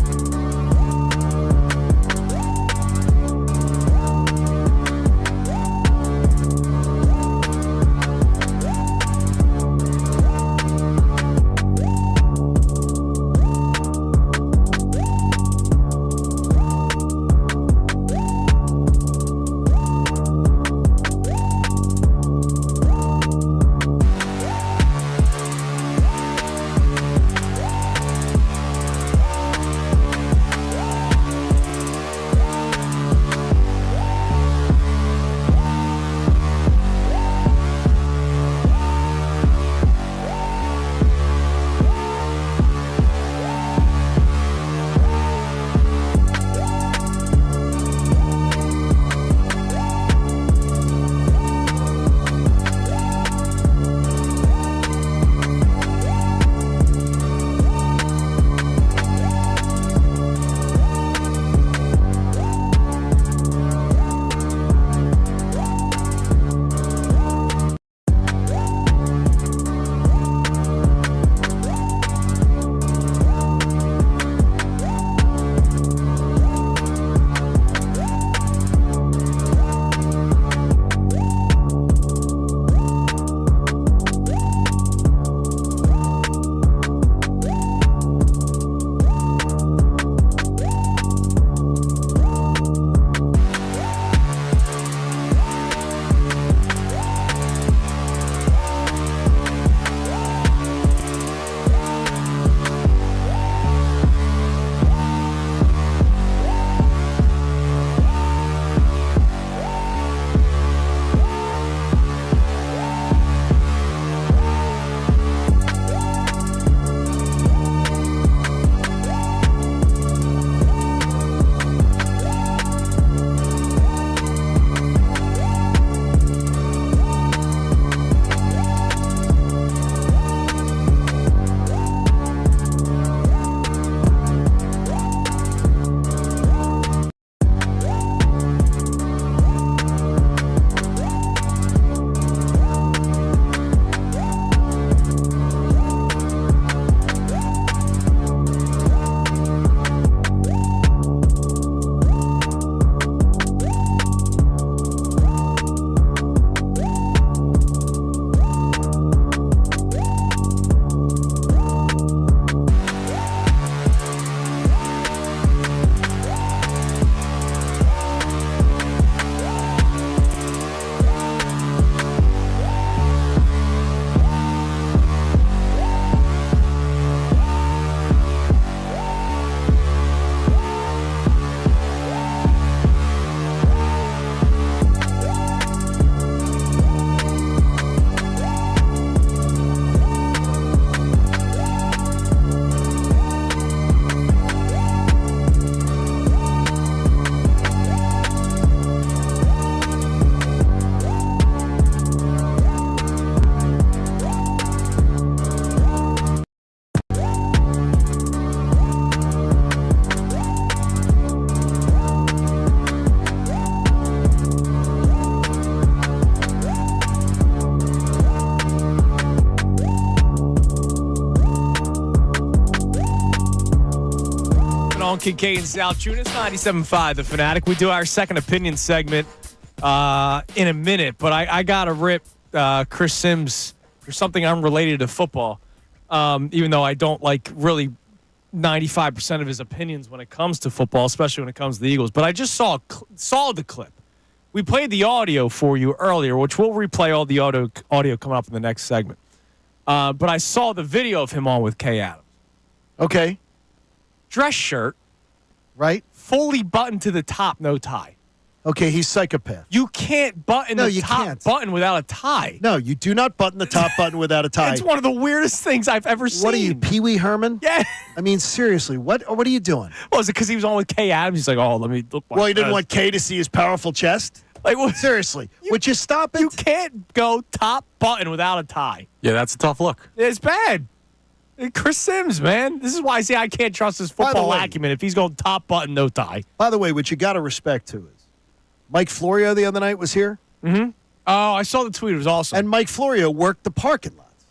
on Kincade Salciunas, 97.5 The Fanatic. We do our second opinion segment in a minute, but I got to rip Chris Sims for something unrelated to football, even though I don't like really 95% of his opinions when it comes to football, especially when it comes to the Eagles. But I just saw the clip. We played the audio for you earlier, which we'll replay all the audio coming up in the next segment. But I saw the video of him on with Kay Adams. Okay. Dress shirt. Right. Fully buttoned to the top, no tie. Okay, he's psychopath. You can't button the top button without a tie. No, you do not button the top button without a tie. It's one of the weirdest things I've ever seen. What are you, Pee Wee Herman? Yeah. I mean, seriously, what are you doing? Well, is it because he was on with Kay Adams? He's like, oh, let me look. Well, he didn't want Kay to see his powerful chest? Like, what? Seriously, would you stop it? You can't go top button without a tie. Yeah, that's a tough look. It's bad. Chris Sims, man. This is why I say I can't trust his football acumen if he's going top button, no tie. By the way, what you got to respect, too, is Mike Florio the other night was here. Mm-hmm. Oh, I saw the tweet. It was awesome. And Mike Florio worked the parking lots.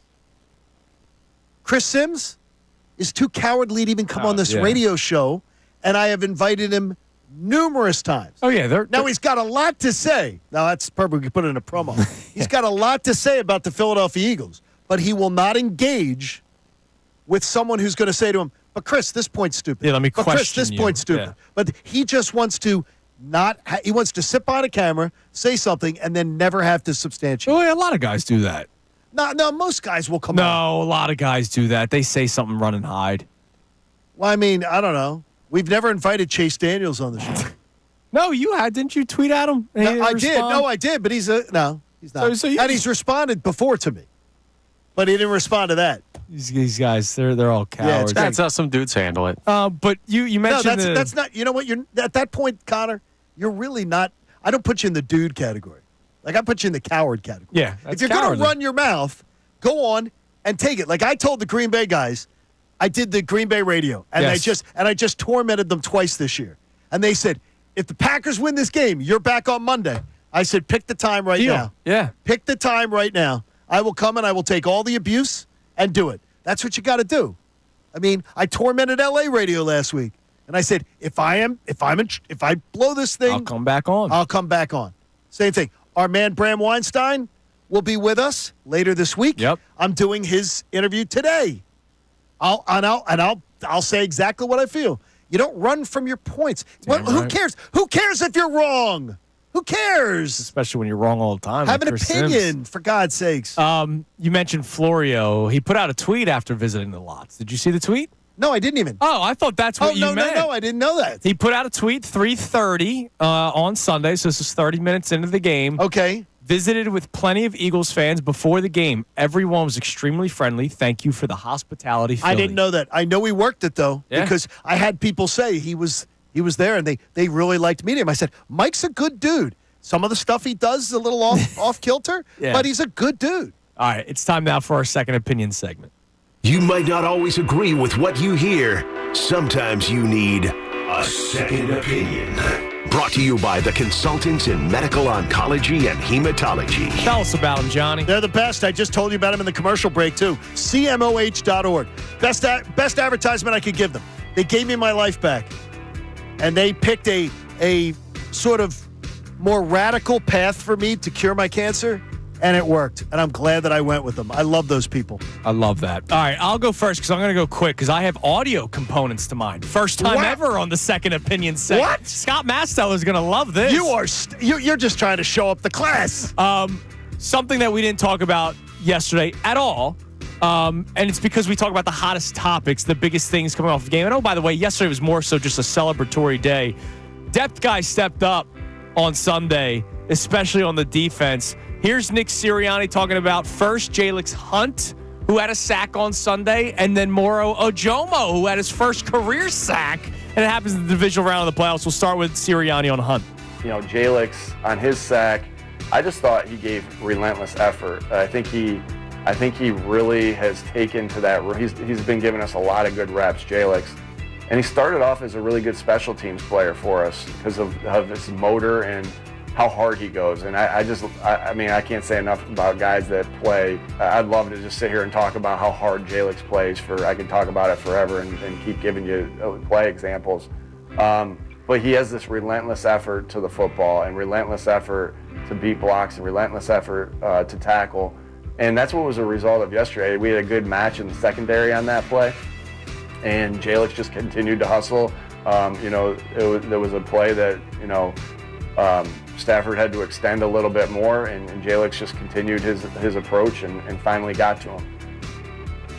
Chris Sims is too cowardly to even come on this radio show, and I have invited him numerous times. Oh, yeah. Now, he's got a lot to say. Now, that's perfect. We can put it in a promo. He's got a lot to say about the Philadelphia Eagles, but he will not engage with someone who's going to say to him, but Chris, this point's stupid. Yeah, let me but question Chris, this you. point's stupid. Yeah. But he just wants to he wants to sit behind a camera, say something, and then never have to substantiate. Oh, yeah, a lot of guys do that. No, most guys will come on. No, a lot of guys do that. They say something, run and hide. Well, I mean, I don't know. We've never invited Chase Daniels on the show. No, you had. Didn't you tweet at him? No, I did. No, I did. But he's not. And he's responded before to me. But he didn't respond to that. These guys, they're all cowards. That's how some dudes handle it. But you mentioned that's not. You know what? You're at that point, Connor. You're really not. I don't put you in the dude category. Like I put you in the coward category. Yeah, if you're going to run your mouth, go on and take it. Like I told the Green Bay guys, I did the Green Bay radio, and I just tormented them twice this year. And they said, if the Packers win this game, you're back on Monday. I said, pick the time right now. Yeah, pick the time right now. I will come and I will take all the abuse and do it. That's what you got to do. I mean, I tormented LA radio last week, and I said, if I blow this thing, I'll come back on. I'll come back on. Same thing. Our man Bram Weinstein will be with us later this week. Yep. I'm doing his interview today. I'll say exactly what I feel. You don't run from your points. Who cares? Who cares if you're wrong? Who cares? Especially when you're wrong all the time. Have like an opinion, for God's sakes. You mentioned Florio. He put out a tweet after visiting the lots. Did you see the tweet? No, I didn't even. Oh, I thought that's what you meant. No, I didn't know that. He put out a tweet 3:30 on Sunday, so this is 30 minutes into the game. Okay. Visited with plenty of Eagles fans before the game. Everyone was extremely friendly. Thank you for the hospitality, Philly. I didn't know that. I know he worked it, though, because I had people say he was there, and they really liked meeting him. I said, Mike's a good dude. Some of the stuff he does is a little off kilter, but he's a good dude. All right, it's time now for our second opinion segment. You might not always agree with what you hear. Sometimes you need a second opinion. Brought to you by the consultants in medical oncology and hematology. Tell us about them, Johnny. They're the best. I just told you about them in the commercial break, too. CMOH.org. Best advertisement I could give them. They gave me my life back. And they picked a sort of more radical path for me to cure my cancer, and it worked. And I'm glad that I went with them. I love those people. I love that. All right, I'll go first because I'm going to go quick because I have audio components to mine. First time ever on the second opinion segment. What? Scott Mastow is going to love this. You're just trying to show up the class. Something that we didn't talk about yesterday at all. And it's because we talk about the hottest topics, the biggest things coming off the game. And oh, by the way, yesterday was more so just a celebratory day. Depth guys stepped up on Sunday, especially on the defense. Here's Nick Sirianni talking about first Jalix Hunt, who had a sack on Sunday, and then Moro Ojomo, who had his first career sack. And it happens in the divisional round of the playoffs. We'll start with Sirianni on Hunt. You know, Jalix on his sack, I just thought he gave relentless effort. I think he really has taken to that. He's been giving us a lot of good reps, Jalix. And he started off as a really good special teams player for us because of his motor and how hard he goes. And I mean, I can't say enough about guys that play. I'd love to just sit here and talk about how hard Jalix plays I can talk about it forever and keep giving you play examples. But he has this relentless effort to the football and relentless effort to beat blocks and relentless effort to tackle. And that's what was a result of yesterday. We had a good match in the secondary on that play. And Jalix just continued to hustle. There was a play that, Stafford had to extend a little bit more, and Jalix just continued his approach and finally got to him.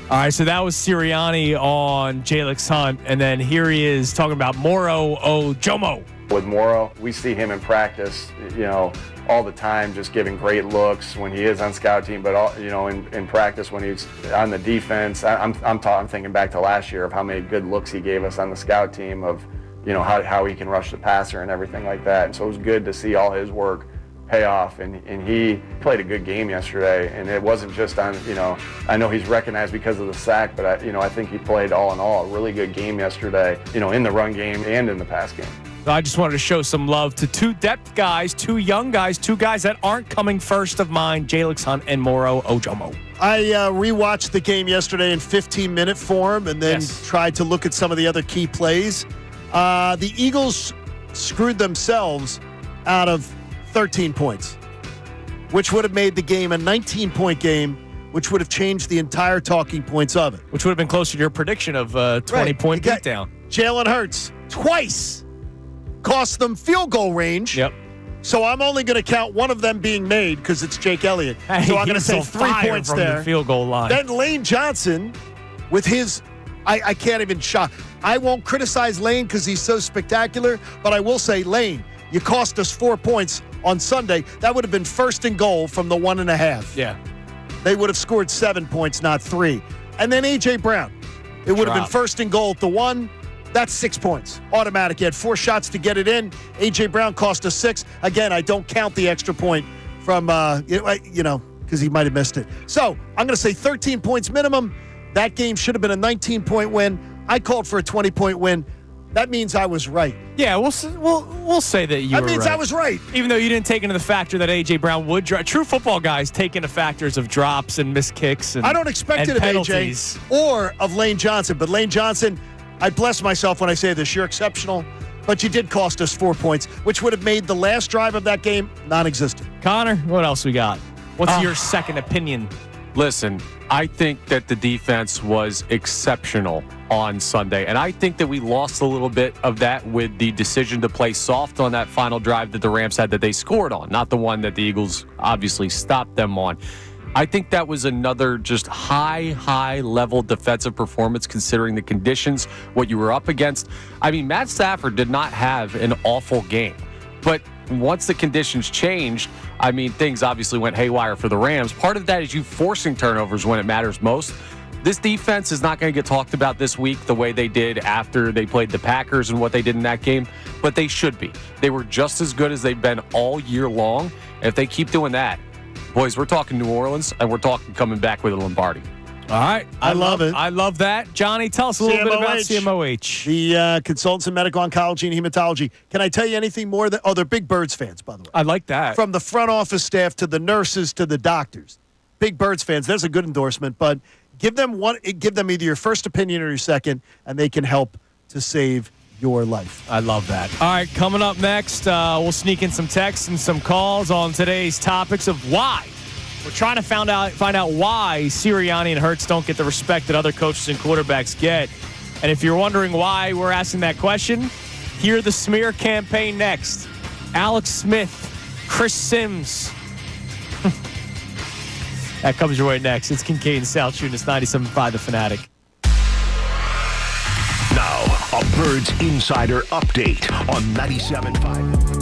All right, so that was Sirianni on Jalix Hunt, and then here he is talking about Moro Ojomo. With Moro, we see him in practice, all the time, just giving great looks when he is on scout team, but in practice when he's on the defense. I'm thinking back to last year of how many good looks he gave us on the scout team of, how he can rush the passer and everything like that. And so it was good to see all his work pay off, and he played a good game yesterday. And it wasn't just on, I know he's recognized because of the sack, but I think he played all in all a really good game yesterday, in the run game and in the pass game. So I just wanted to show some love to two depth guys, two young guys, two guys that aren't coming first of mine, Jalix Hunt and Moro Ojomo. I rewatched the game yesterday in 15-minute form and then tried to look at some of the other key plays. The Eagles screwed themselves out of 13 points, which would have made the game a 19-point game, which would have changed the entire talking points of it. Which would have been closer to your prediction of a 20-point beatdown. Jalen Hurts twice cost them field goal range. Yep. So I'm only going to count one of them being made because it's Jake Elliott. So I'm going to say 3 points from there. The field goal line. Then Lane Johnson with his I can't even shock. I won't criticize Lane because he's so spectacular, but I will say, Lane, you cost us 4 points on Sunday. That would have been first and goal from the 1.5. Yeah. They would have scored 7 points, not 3. And then A.J. Brown. It would have been first and goal at the 1. That's 6 points. Automatic. He had 4 shots to get it in. A.J. Brown cost us 6. Again, I don't count the extra point from, because he might have missed it. So I'm going to say 13 points minimum. That game should have been a 19-point win. I called for a 20-point win. That means I was right. Yeah, we'll say that you were right. That means I was right. Even though you didn't take into the factor that A.J. Brown would drop. True football guys take into factors of drops and missed kicks and I don't expect it of penalties. A.J. or of Lane Johnson. But Lane Johnson, I bless myself when I say this. You're exceptional. But you did cost us 4 points, which would have made the last drive of that game non-existent. Connor, what else we got? What's your second opinion? Listen, I think that the defense was exceptional on Sunday, and I think that we lost a little bit of that with the decision to play soft on that final drive that the Rams had that they scored on, not the one that the Eagles obviously stopped them on. I think that was another just high-level defensive performance considering the conditions, what you were up against. I mean, Matt Stafford did not have an awful game, but once the conditions changed, I mean, things obviously went haywire for the Rams. Part of that is you forcing turnovers when it matters most. This defense is not going to get talked about this week the way they did after they played the Packers and what they did in that game, but they should be. They were just as good as they've been all year long. And if they keep doing that, boys, we're talking New Orleans, and we're talking coming back with a Lombardi. All right. I love it. I love that. Johnny, tell us a little bit about CMOH. The Consultants in Medical Oncology and Hematology. Can I tell you anything more? They're big Birds fans, by the way. I like that. From the front office staff to the nurses to the doctors. Big Birds fans. There's a good endorsement, but give them either your first opinion or your second, and they can help to save your life. I love that. All right, coming up next, we'll sneak in some texts and some calls on today's topics of why. We're trying to find out why Sirianni and Hurts don't get the respect that other coaches and quarterbacks get. And if you're wondering why we're asking that question, hear the smear campaign next. Alex Smith, Chris Sims. That comes your way next. It's Kincade Salciunas, 97.5 The Fanatic. Now, a Birds Insider Update on 97.5.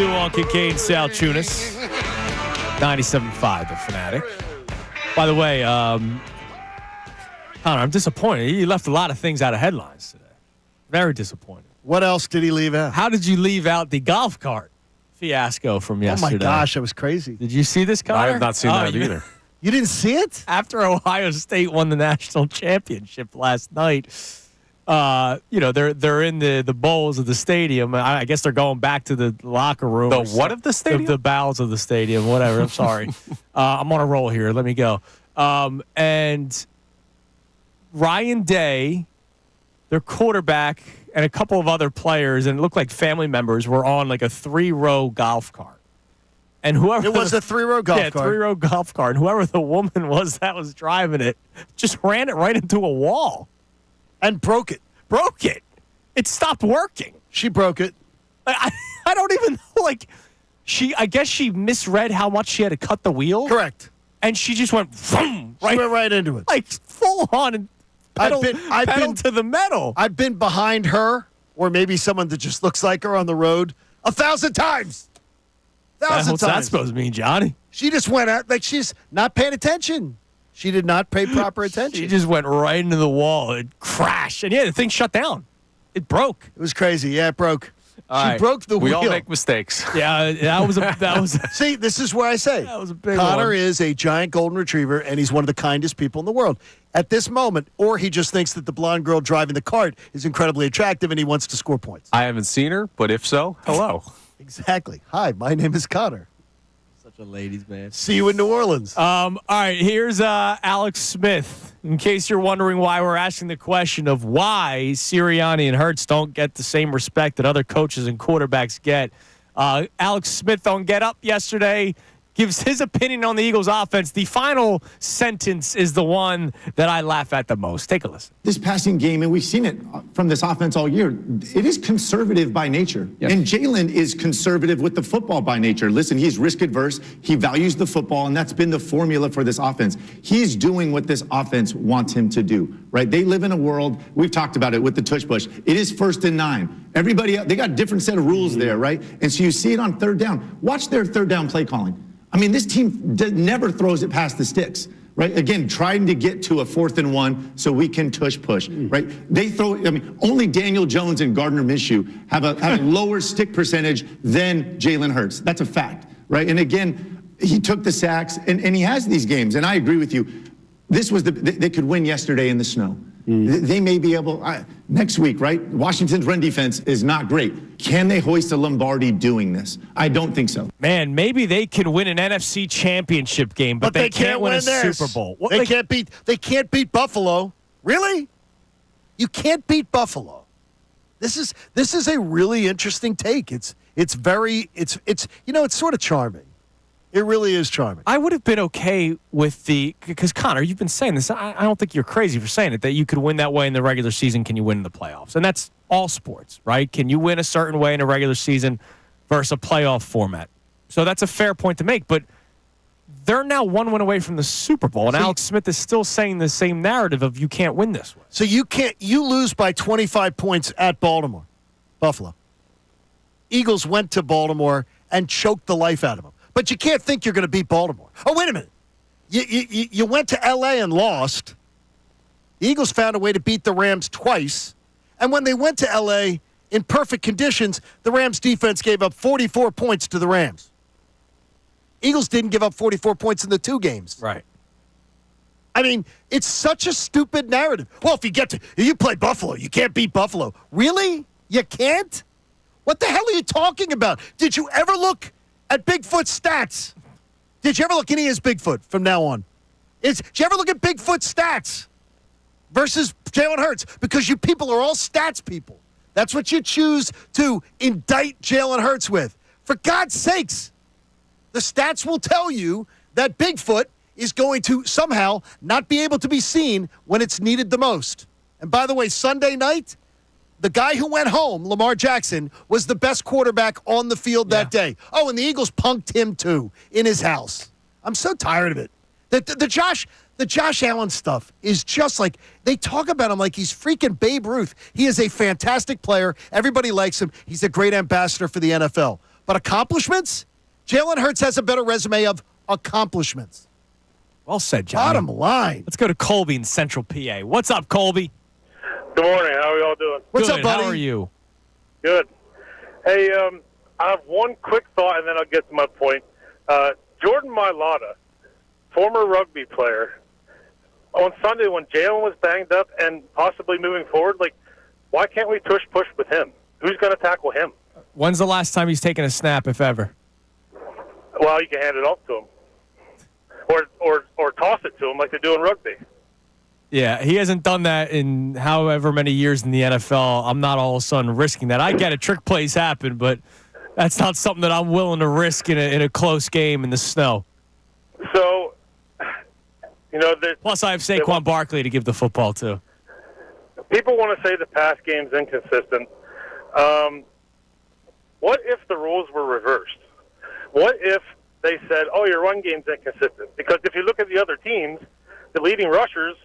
2 on Kincade Salciunas. 97.5, the Fanatic. By the way, Connor, I'm disappointed. You left a lot of things out of headlines today. Very disappointed. What else did he leave out? How did you leave out the golf cart fiasco from yesterday? Oh, my gosh, that was crazy. Did you see this, Connor? I have not seen that either. You didn't see it? After Ohio State won the national championship last night, they're in the bowls of the stadium. I guess they're going back to the locker room. The what of the stadium? The bowels of the stadium, whatever. I'm sorry. I'm on a roll here. Let me go. And Ryan Day, their quarterback, and a couple of other players, and it looked like family members, were on like a 3-row golf cart. And whoever it was a 3-row golf cart. Yeah, 3-row golf cart. And whoever the woman was that was driving it just ran it right into a wall. And broke it. Broke it. It stopped working. She broke it. I don't even know. Like, I guess she misread how much she had to cut the wheel. Correct. And she just went vroom, right, went right into it. Like full on and pedal to the metal. I've been behind her, or maybe someone that just looks like her on the road 1,000 times. 1,000 times. What's that supposed to mean, Johnny? She just went out like she's not paying attention. She did not pay proper attention. She just went right into the wall. It crashed. And yeah, the thing shut down. It broke. It was crazy. Yeah, it broke. All she broke the wheel. We all make mistakes. Yeah, that was. See, this is where I say that was a big Connor one. is a giant golden retriever, and he's one of the kindest people in the world. At this moment, or he just thinks that the blonde girl driving the cart is incredibly attractive, and he wants to score points. I haven't seen her, but if so, hello. Exactly. Hi, my name is Connor. Such a ladies' man. See you in New Orleans. All right, here's Alex Smith. In case you're wondering why we're asking the question of why Sirianni and Hurts don't get the same respect that other coaches and quarterbacks get. Alex Smith on Get Up yesterday gives his opinion on the Eagles' offense. The final sentence is the one that I laugh at the most. Take a listen. This passing game, and we've seen it from this offense all year, it is conservative by nature. Yep. And Jalen is conservative with the football by nature. Listen, he's risk adverse. He values the football, and that's been the formula for this offense. He's doing what this offense wants him to do, right? They live in a world, we've talked about it with the tush push. It is 1st and 9. Everybody else, they got a different set of rules there, right? And so you see it on 3rd down. Watch their 3rd down play calling. I mean, this team never throws it past the sticks, right? Again, trying to get to a 4th and 1 so we can tush push, right? They throw, I mean, only Daniel Jones and Gardner Minshew have a lower stick percentage than Jalen Hurts. That's a fact, right? And again, he took the sacks, and he has these games, and I agree with you. This was they could win yesterday in the snow. They may be able, next week, right? Washington's run defense is not great. Can they hoist a Lombardi doing this? I don't think so. Man, maybe they can win an NFC championship game, but they can't win a Super Bowl. What, they can't beat Buffalo. Really? You can't beat Buffalo. This is a really interesting take. It's sort of charming. It really is charming. I would have been okay with because Connor, you've been saying this. I don't think you're crazy for saying it, that you could win that way in the regular season. Can you win in the playoffs? And that's all sports, right? Can you win a certain way in a regular season versus a playoff format? So that's a fair point to make, but they're now 1 win away from the Super Bowl, and Alex Smith is still saying the same narrative of you can't win this way. So you lose by 25 points at Buffalo. Eagles went to Baltimore and choked the life out of them. But you can't think you're going to beat Baltimore. Oh, wait a minute. You went to L.A. and lost. The Eagles found a way to beat the Rams twice. And when they went to L.A. in perfect conditions, the Rams defense gave up 44 points to the Rams. Eagles didn't give up 44 points in the 2 games. Right. I mean, it's such a stupid narrative. Well, if you play Buffalo, you can't beat Buffalo. Really? You can't? What the hell are you talking about? Did you ever look at Bigfoot's stats? Did you ever look at his Bigfoot from now on? Did you ever look at Bigfoot's stats versus Jalen Hurts? Because you people are all stats people. That's what you choose to indict Jalen Hurts with. For God's sakes, the stats will tell you that Bigfoot is going to somehow not be able to be seen when it's needed the most. And by the way, Sunday night, the guy who went home, Lamar Jackson, was the best quarterback on the field that day. Oh, and the Eagles punked him, too, in his house. I'm so tired of it. The Josh Allen stuff is just like, they talk about him like he's freaking Babe Ruth. He is a fantastic player. Everybody likes him. He's a great ambassador for the NFL. But accomplishments? Jalen Hurts has a better resume of accomplishments. Well said, John. Bottom line. Let's go to Colby in Central PA. What's up, Colby? Good morning. How are y'all doing? What's Good. up, buddy? How are you? Good. Hey, I have one quick thought, and then I'll get to my point. Jordan Mailata, former rugby player, on Sunday when Jalen was banged up and possibly moving forward, why can't we push with him? Who's going to tackle him? When's the last time he's taken a snap, if ever? Well, you can hand it off to him. Or toss it to him like they do in rugby. Yeah, he hasn't done that in however many years in the NFL. I'm not all of a sudden risking that. I get it, trick plays happen, but that's not something that I'm willing to risk in a close game in the snow. So, plus I have Saquon Barkley to give the football to. People want to say the pass game's inconsistent. What if the rules were reversed? What if they said, your run game's inconsistent? Because if you look at the other teams, the leading rushers,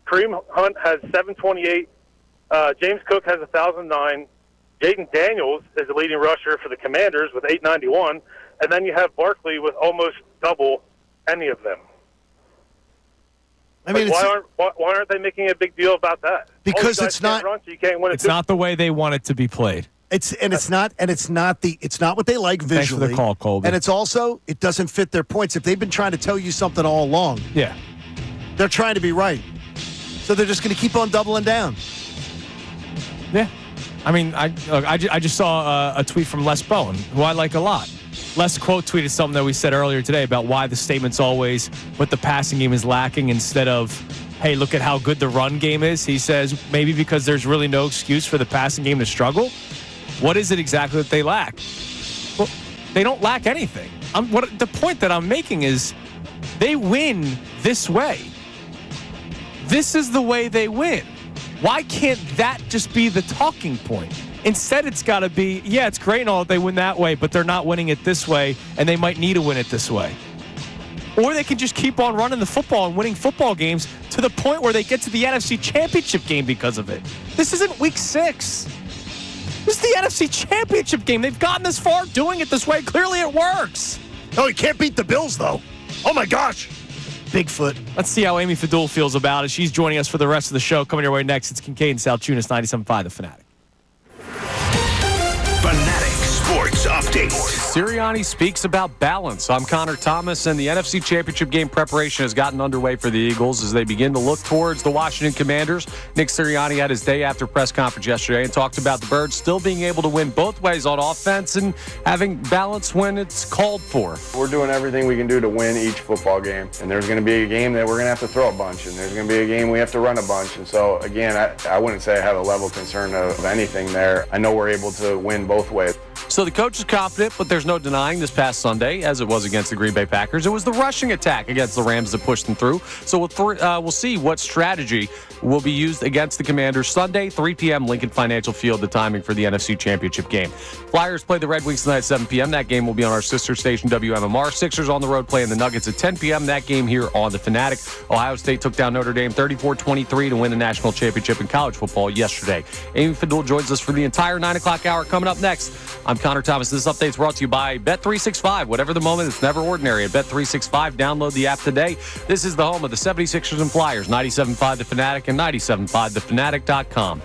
Kareem Hunt has 728, James Cook has 1,009, Jaden Daniels is the leading rusher for the Commanders with 891, and then you have Barkley with almost double any of them. I mean, why aren't they making a big deal about that? Because it's not. Run, so you can't win it's not the way they want it to be played. It's not what they like visually. Thanks for the call, Colby. And it doesn't fit their points. If they've been trying to tell you something all along, yeah, they're trying to be right. So they're just going to keep on doubling down. Yeah. I mean, I just saw a tweet from Les Bowen, who I like a lot. Les quote tweeted something that we said earlier today about why the statement's always what the passing game is lacking instead of, hey, look at how good the run game is. He says maybe because there's really no excuse for the passing game to struggle. What is it exactly that they lack? Well, they don't lack anything. The point that I'm making is they win this way. This is the way they win. Why can't that just be the talking point? Instead, it's got to be, yeah, it's great and all that they win that way, but they're not winning it this way, and they might need to win it this way. Or they can just keep on running the football and winning football games to the point where they get to the NFC Championship game because of it. This isn't Week 6. This is the NFC Championship game. They've gotten this far doing it this way. Clearly it works. Oh, you can't beat the Bills, though. Oh, my gosh. Bigfoot. Let's see how Amy Fadul feels about it. She's joining us for the rest of the show. Coming your way next, it's Kincade Salciunas, 97.5 The Fanatic. Fanatic Sports Update. Sirianni speaks about balance. I'm Connor Thomas, and the NFC Championship game preparation has gotten underway for the Eagles as they begin to look towards the Washington Commanders. Nick Sirianni had his day after press conference yesterday and talked about the Birds still being able to win both ways on offense and having balance when it's called for. We're doing everything we can do to win each football game, and there's going to be a game that we're going to have to throw a bunch, and there's going to be a game we have to run a bunch. And so, again, I wouldn't say I have a level of concern of anything there. I know we're able to win both ways. So the coach is confident, but there's no denying this past Sunday, as it was against the Green Bay Packers, it was the rushing attack against the Rams that pushed them through. So we'll see what strategy will be used against the Commanders Sunday, 3 p.m., Lincoln Financial Field, the timing for the NFC Championship game. Flyers play the Red Wings tonight at 7 p.m. That game will be on our sister station, WMMR. Sixers on the road playing the Nuggets at 10 p.m. That game here on the Fanatic. Ohio State took down Notre Dame 34-23 to win the national championship in college football yesterday. Amy Fadul joins us for the entire 9 o'clock hour. Coming up next, I'm Connor Thomas. This update is brought to you by Bet365. Whatever the moment, it's never ordinary at Bet365. Download the app today. This is the home of the 76ers and Flyers, 97.5 The Fanatic and 97.5thefanatic.com.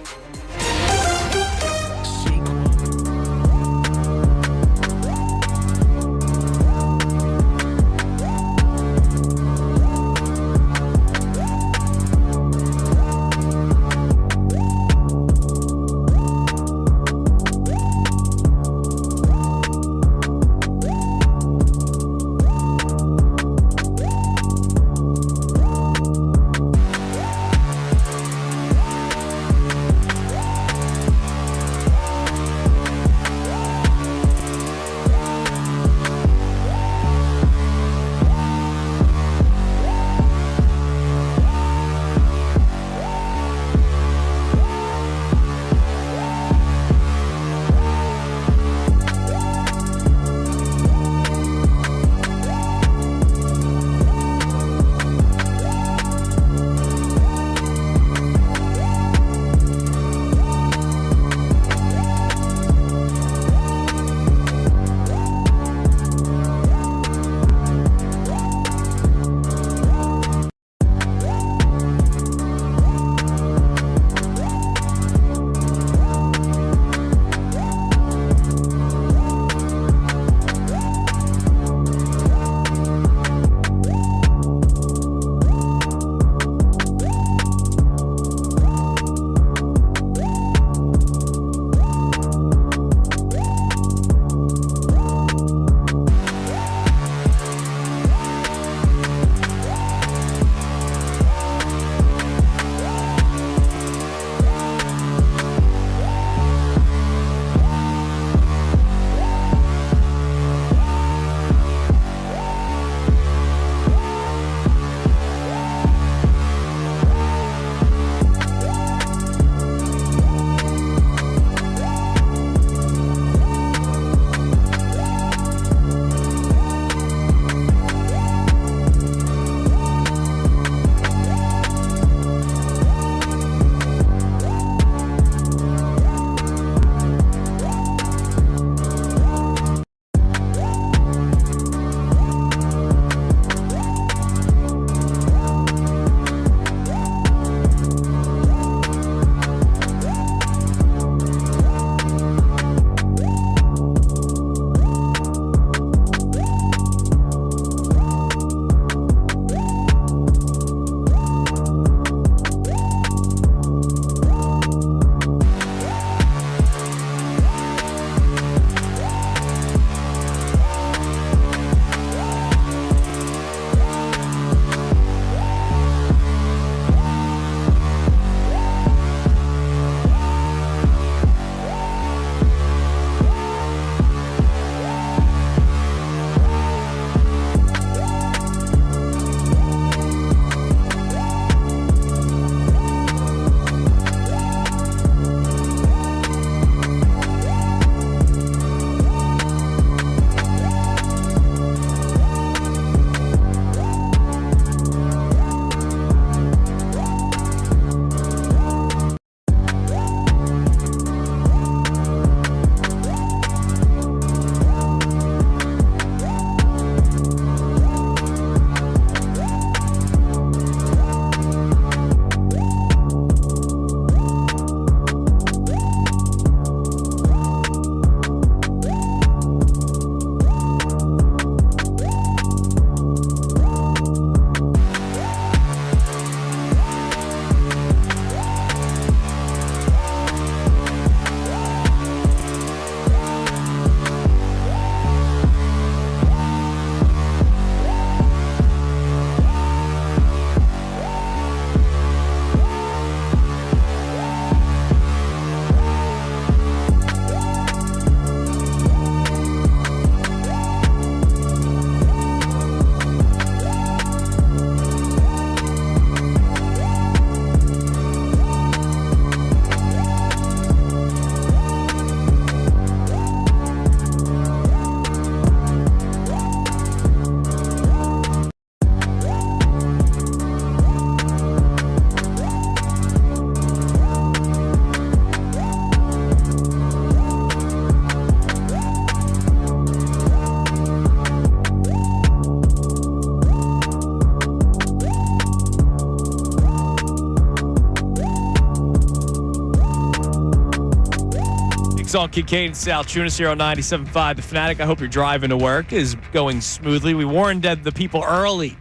Weekdays on Kincade Salciunas here on 97.5 The Fanatic. I hope your driving to work is going smoothly. We warned the people early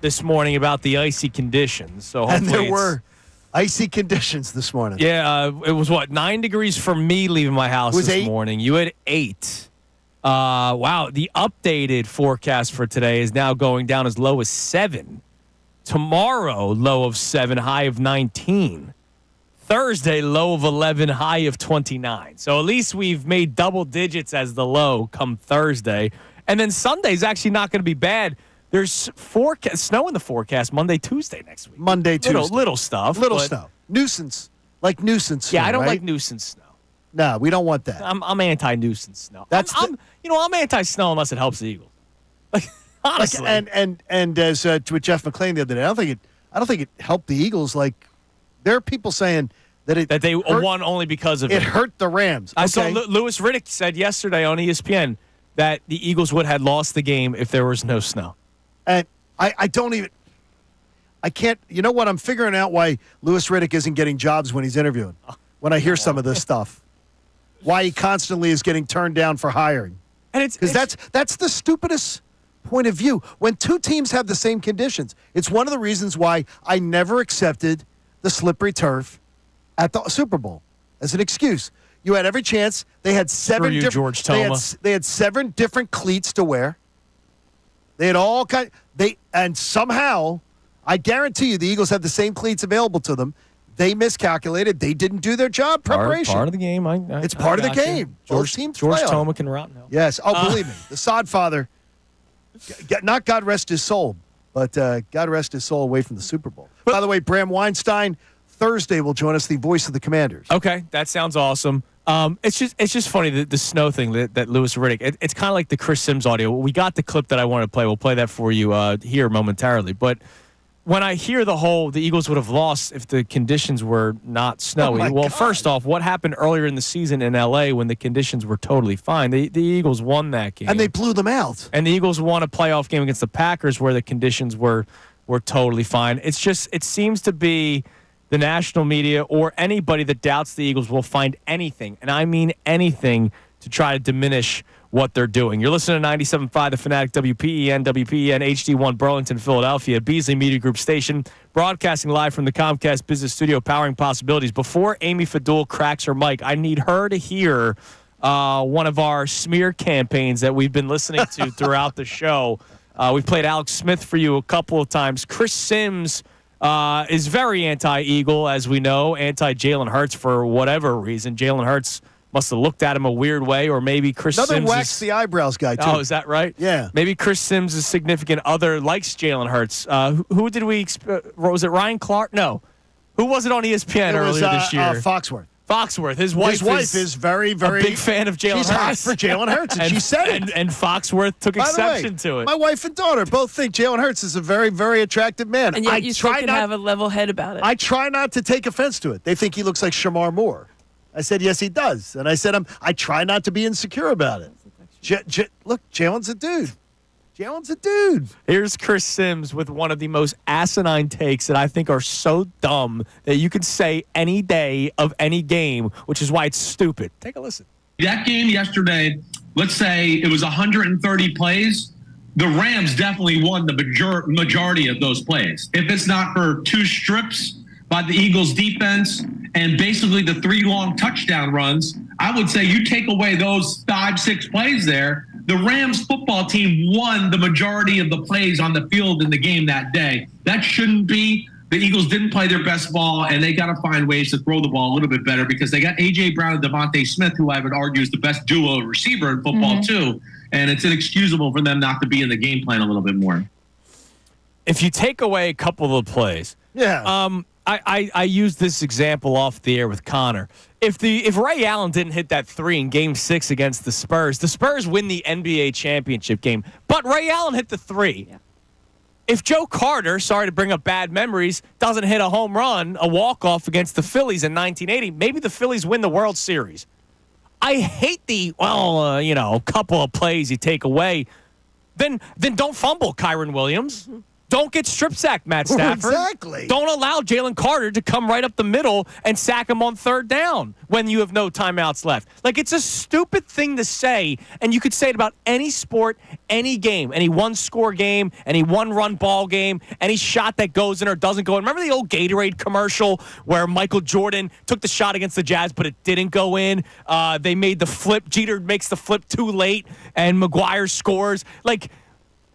this morning about the icy conditions. So hopefully and there were icy conditions this morning. Yeah, it was 9 degrees for me leaving my house this 8? morning. You had 8. Wow, the updated forecast for today is now going down as low as 7. Tomorrow, low of 7, high of 19. Thursday, low of 11, high of 29. So at least we've made double digits as the low come Thursday. And then Sunday's actually not going to be bad. There's snow in the forecast Monday, Tuesday next week. Monday, Tuesday. Little stuff. Little snow. Nuisance. Like nuisance snow, Yeah, I don't right? like nuisance snow. No, we don't want that. I'm anti-nuisance snow. I'm anti-snow unless it helps the Eagles. Like, honestly. And as with Jeff McLane the other day, I don't think it helped the Eagles. Like, there are people saying that they won only because of it. It hurt the Rams. I saw Louis Riddick said yesterday on ESPN that the Eagles would have lost the game if there was no snow. And I can't. You know what? I'm figuring out why Louis Riddick isn't getting jobs when he's interviewing. When I hear some of this stuff, why he constantly is getting turned down for hiring. And because that's the stupidest point of view. When two teams have the same conditions, it's one of the reasons why I never accepted the slippery turf at the Super Bowl as an excuse. You had every chance. They had 7 different. George Toma. They had 7 different cleats to wear. They had all kind. And somehow, I guarantee you, the Eagles had the same cleats available to them. They miscalculated. They didn't do their job preparation. Part of the game. It's part of the game. George Toma can rot now. Yes. Oh, believe me, the sod father. Not God rest his soul, but God rest his soul away from the Super Bowl. By the way, Bram Weinstein Thursday will join us, the voice of the Commanders. Okay, that sounds awesome. It's just funny the snow thing that Louis Riddick. It's kind of like the Chris Sims audio. We got the clip that I want to play. We'll play that for you here momentarily. But when I hear the Eagles would have lost if the conditions were not snowy. Well, first off, what happened earlier in the season in L.A. when the conditions were totally fine? The Eagles won that game. And they blew them out. And the Eagles won a playoff game against the Packers where the conditions were totally fine. It seems to be the national media or anybody that doubts the Eagles will find anything, and I mean anything, to try to diminish what they're doing. You're listening to 97.5 The Fanatic, WPEN HD1 Burlington, Philadelphia, Beasley Media Group station, broadcasting live from the Comcast Business Studio, powering possibilities. Before Amy Fadul cracks her mic, I need her to hear one of our smear campaigns that we've been listening to throughout the show. We've played Alex Smith for you a couple of times. Chris Sims is very anti-Eagle, as we know, anti-Jalen Hurts for whatever reason. Jalen Hurts must have looked at him a weird way, or maybe Chris Sims. Another wax the eyebrows guy, too. Oh, is that right? Yeah. Maybe Chris Sims' significant other likes Jalen Hurts. Who did we was it Ryan Clark? No. Who was it on ESPN earlier this year? Foxworth. Foxworth. His wife is very, very a big fan of Jalen Hurts. She's hot for Jalen Hurts, and she said it. And Foxworth took exception to it. My wife and daughter both think Jalen Hurts is a very, very attractive man. And yet you still can have a level head about it. I try not to take offense to it. They think he looks like Shamar Moore. I said, yes, he does. And I said, I try not to be insecure about it. Look, Jalen's a dude. Jalen's a dude. Here's Chris Sims with one of the most asinine takes that I think are so dumb that you can say any day of any game, which is why it's stupid. Take a listen. That game yesterday, let's say it was 130 plays. The Rams definitely won the majority of those plays. If it's not for 2 strips by the Eagles defense and basically the 3 long touchdown runs, I would say you take away those 5-6 plays there, the Rams football team won the majority of the plays on the field in the game that day. That shouldn't be. The Eagles didn't play their best ball, and they got to find ways to throw the ball a little bit better because they got A.J. Brown and Devontae Smith, who I would argue is the best duo receiver in football too, and it's inexcusable for them not to be in the game plan a little bit more. If you take away a couple of the plays, I used this example off the air with Connor. If Ray Allen didn't hit that 3 in Game 6 against the Spurs win the NBA championship game. But Ray Allen hit the 3. Yeah. If Joe Carter, sorry to bring up bad memories, doesn't hit a home run, a walk-off against the Phillies in 1980, maybe the Phillies win the World Series. I hate couple of plays you take away. Then don't fumble, Kyron Williams. Don't get strip sacked, Matt Stafford. Exactly. Don't allow Jalen Carter to come right up the middle and sack him on third down when you have no timeouts left. Like, it's a stupid thing to say, and you could say it about any sport, any game, any one-score game, any one-run ball game, any shot that goes in or doesn't go in. Remember the old Gatorade commercial where Michael Jordan took the shot against the Jazz, but it didn't go in? They made the flip. Jeter makes the flip too late, and McGuire scores. Like,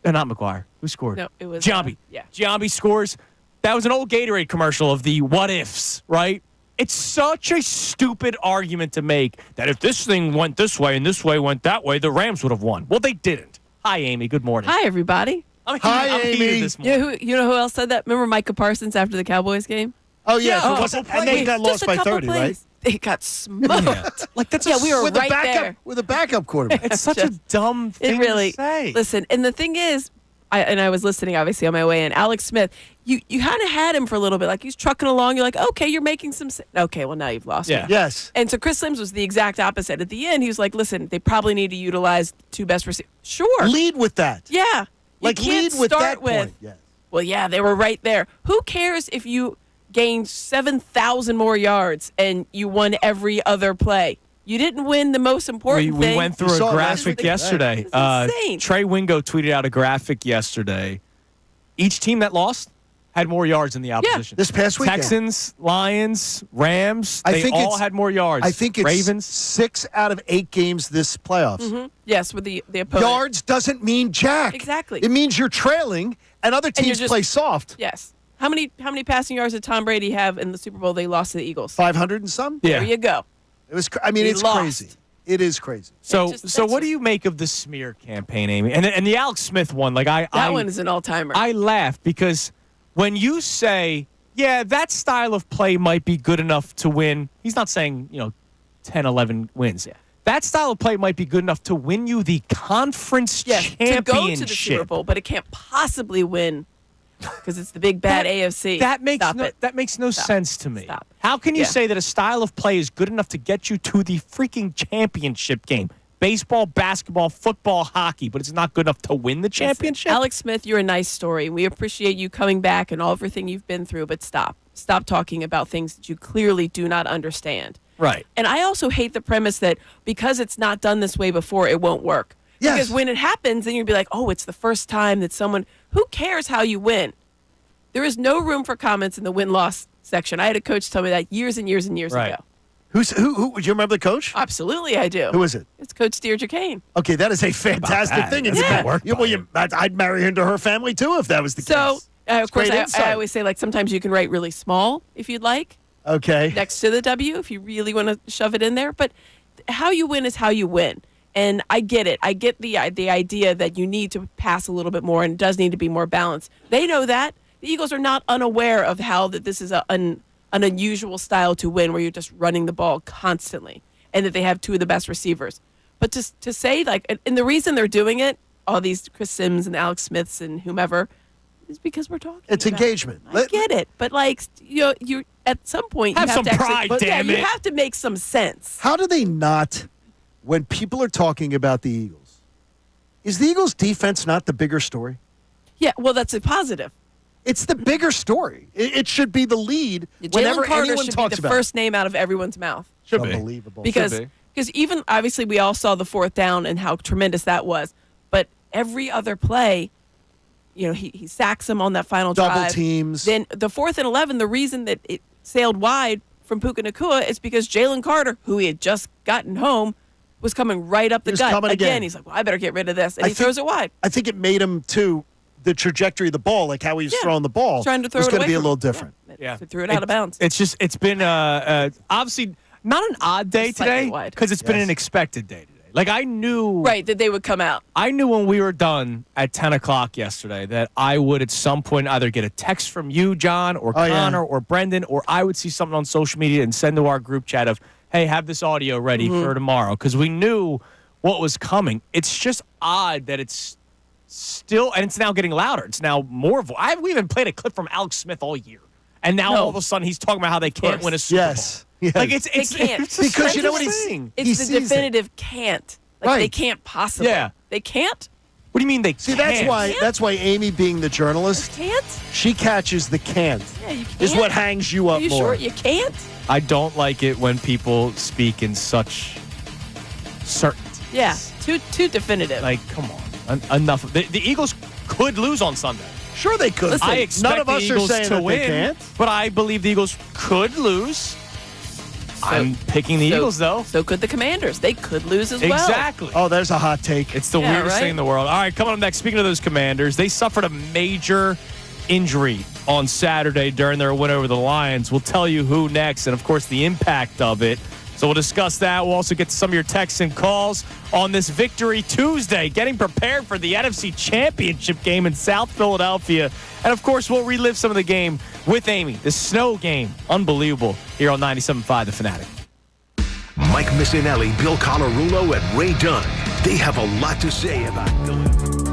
not McGuire. Who scored? No, it was Giambi. Giambi scores. That was an old Gatorade commercial of the what ifs, right? It's such a stupid argument to make that if this thing went this way and this way went that way, the Rams would have won. Well, they didn't. Hi, Amy. Good morning. Hi, everybody. I'm Amy. heated this morning. You know who else said that? Remember Micah Parsons after the Cowboys game? Oh, yeah. And they got lost by 30, right? They got smoked. Like, that's we were with right a backup, there. with a backup quarterback. It's such a dumb thing to say. Listen, and the thing is, I was listening, obviously, on my way in. Alex Smith, you kind of had him for a little bit. Like, he's trucking along. You're like, okay, you're making some sense. Okay, well, now you've lost me. Yes. And so Chris Sims was the exact opposite. At the end, he was like, listen, they probably need to utilize the two best receivers. Sure. Lead with that. Yeah. Like, lead with that point. Yes. Well, yeah, they were right there. Who cares if you gained 7,000 more yards and you won every other play? You didn't win the most important thing. We went through a graphic yesterday. Insane. Trey Wingo tweeted out a graphic yesterday. Each team that lost had more yards than the opposition. This past weekend. Texans, Lions, Rams, I they think all had more yards. I think it's Ravens. 6 out of 8 games this playoffs. Mm-hmm. Yes, with the opponent. Yards doesn't mean jack. Exactly. It means you're trailing, and other teams play soft. Yes. How many passing yards did Tom Brady have in the Super Bowl they lost to the Eagles? 500 and some? There you go. It was. I mean, He it's lost. crazy. It is crazy. So what do you make of the smear campaign, Amy? And the Alex Smith one, like That one is an all-timer. I laugh because when you say, yeah, that style of play might be good enough to win, he's not saying, 10, 11 wins. Yeah. That style of play might be good enough to win you the conference championship. To go to the Super Bowl, but it can't possibly win because it's the big bad AFC. That makes no sense to me. How can you say that a style of play is good enough to get you to the freaking championship game? Baseball, basketball, football, hockey, but it's not good enough to win the championship? Listen, Alex Smith, you're a nice story. We appreciate you coming back and everything you've been through, but stop. Stop talking about things that you clearly do not understand. Right. And I also hate the premise that because it's not done this way before, it won't work. Yes. Because when it happens, then you'll be like, oh, it's the first time that someone, who cares how you win? There is no room for comments in the win-loss section. I had a coach tell me that years and years and years ago. Who? Do you remember the coach? Absolutely, I do. Who is it? It's Coach Deirdre Kane. Okay, that is a fantastic thing. I'd marry into her family too if that was the case. So, of course, Great I insight. always say, like, sometimes you can write really small if you'd like. Okay. Next to the W if you really want to shove it in there. But how you win is how you win. And I get it. I get the idea that you need to pass a little bit more and it does need to be more balanced. They know that. The Eagles are not unaware of how that this is an unusual style to win where you're just running the ball constantly and that they have two of the best receivers. But to say, like, and the reason they're doing it, all these Chris Sims and Alex Smiths and whomever, is because we're talking It's about engagement. I get it. But, like, you at some point, Have you have some to pride, actually, damn you it. have to make some sense. How do they not, when people are talking about the Eagles, is the Eagles' defense not the bigger story? Yeah, well, that's a positive. It's the bigger story. It should be the lead Jalen whenever Carter anyone should talks be the about first name out of everyone's mouth. Should be. Unbelievable. Because even, obviously, we all saw the fourth down and how tremendous that was. But every other play, he sacks him on that final drive. Double teams. Then the 4th and 11, the reason that it sailed wide from Puka Nacua is because Jalen Carter, who he had just gotten home, was coming right up the gut. coming again. He's like, well, I better get rid of this. And he throws it wide. I think it made him, too, the trajectory of the ball, like how he was throwing the ball, Trying to throw was it going to away be a from little him. different. Yeah. Threw it out of bounds. It's been obviously not an odd day Slightly today wide. because it's been an expected day today. Like, I knew that they would come out. I knew when we were done at 10 o'clock yesterday that I would at some point either get a text from you, John, or Connor, or Brendan, or I would see something on social media and send to our group chat of, hey, have this audio ready for tomorrow, because we knew what was coming. It's just odd that it's still, and it's now getting louder. It's now more. We haven't played a clip from Alex Smith all year, and now all of a sudden he's talking about how they can't win a Super Bowl. Yes. Like it's They can't. because you know what It's he's saying. It's the definitive can't. Like, they can't possibly. Yeah. They can't? What do you mean they See, can't? that's why Amy, being the journalist, Can't? she catches the can't. Yeah, you can't. Is what hangs you up Are you more. sure you can't? I don't like it when people speak in such certainty. Yeah, too definitive. Like, come on. Enough. The Eagles could lose on Sunday. Sure they could. Listen, I expect none of the us Eagles are saying to that win, they can't. but I believe the Eagles could lose. I'm picking the Eagles, though. So could the Commanders. They could lose as well. Exactly. Oh, there's a hot take. It's the Yeah, weirdest right? thing in the world. All right, coming up next, speaking of those Commanders, they suffered a major injury on Saturday during their win over the Lions. We'll tell you who next and, of course, the impact of it. So we'll discuss that. We'll also get to some of your texts and calls on this Victory Tuesday, getting prepared for the NFC Championship game in South Philadelphia. And, of course, we'll relive some of the game with Amy. The snow game. Unbelievable. Here on 97.5 The Fanatic. Mike Missanelli, Bill Colarulo, and Ray Dunn. They have a lot to say about Philadelphia.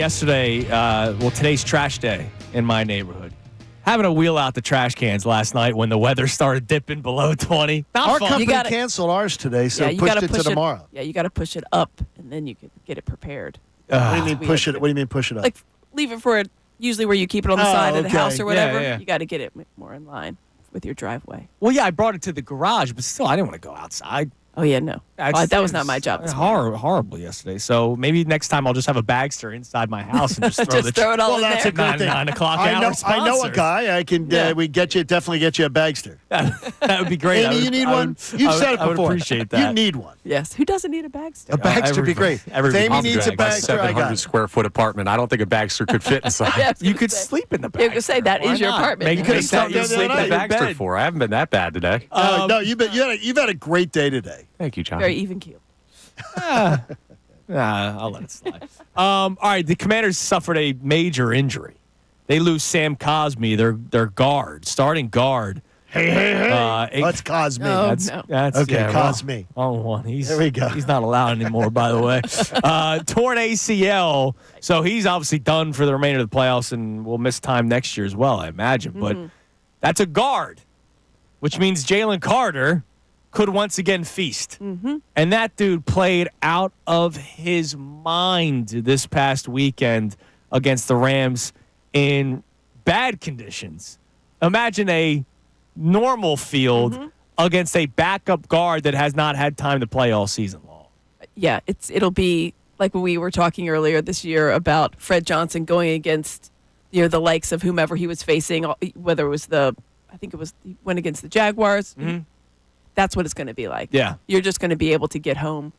yesterday, today's trash day in my neighborhood. Having to wheel out the trash cans last night when the weather started dipping below 20. Our company canceled ours today, so pushed it to tomorrow. Yeah, you got to push it up, and then you can get it prepared. What do you mean push it? What do you mean push it up? Like leave it for usually where you keep it on the side of the house or whatever. Yeah. You got to get it more in line with your driveway. Well, yeah, I brought it to the garage, but still, I didn't want to go outside. Oh, yeah, no. That was not my job. Horrible yesterday. So maybe next time I'll just have a bagster inside my house and just throw, throw it all in that's there. A good thing. 9 o'clock I hour know a guy. I can. We definitely get you a bagster. That would be great. Amy, you need one? You've said it before. I would appreciate that. You need one. Yes. Who doesn't need a bagster? A bagster would be great. If Amy needs a bagster, I got it. 700-square-foot apartment. I don't think a bagster could fit inside. You could sleep in the bagster. You could say that is your apartment. You could sleep in the bagster for. I haven't been that bad today. No, you've had a great day today. Thank you, John. Very even keel. I'll let it slide. All right, the Commanders suffered a major injury. They lose Sam Cosmi, their guard, starting guard. Hey. That's Cosmi. That's okay, yeah, Cosmi. Wrong one. There we go. He's not allowed anymore, by the way. Torn ACL, so he's obviously done for the remainder of the playoffs and will miss time next year as well, I imagine. But that's a guard, which means Jalen Carter could once again feast. And that dude played out of his mind this past weekend against the Rams in bad conditions. Imagine a normal field against a backup guard that has not had time to play all season long. Yeah, it'll be like when we were talking earlier this year about Fred Johnson going against the likes of whomever he was facing, whether it was he went against the Jaguars. That's what it's going to be like. Yeah. You're just going to be able to get home,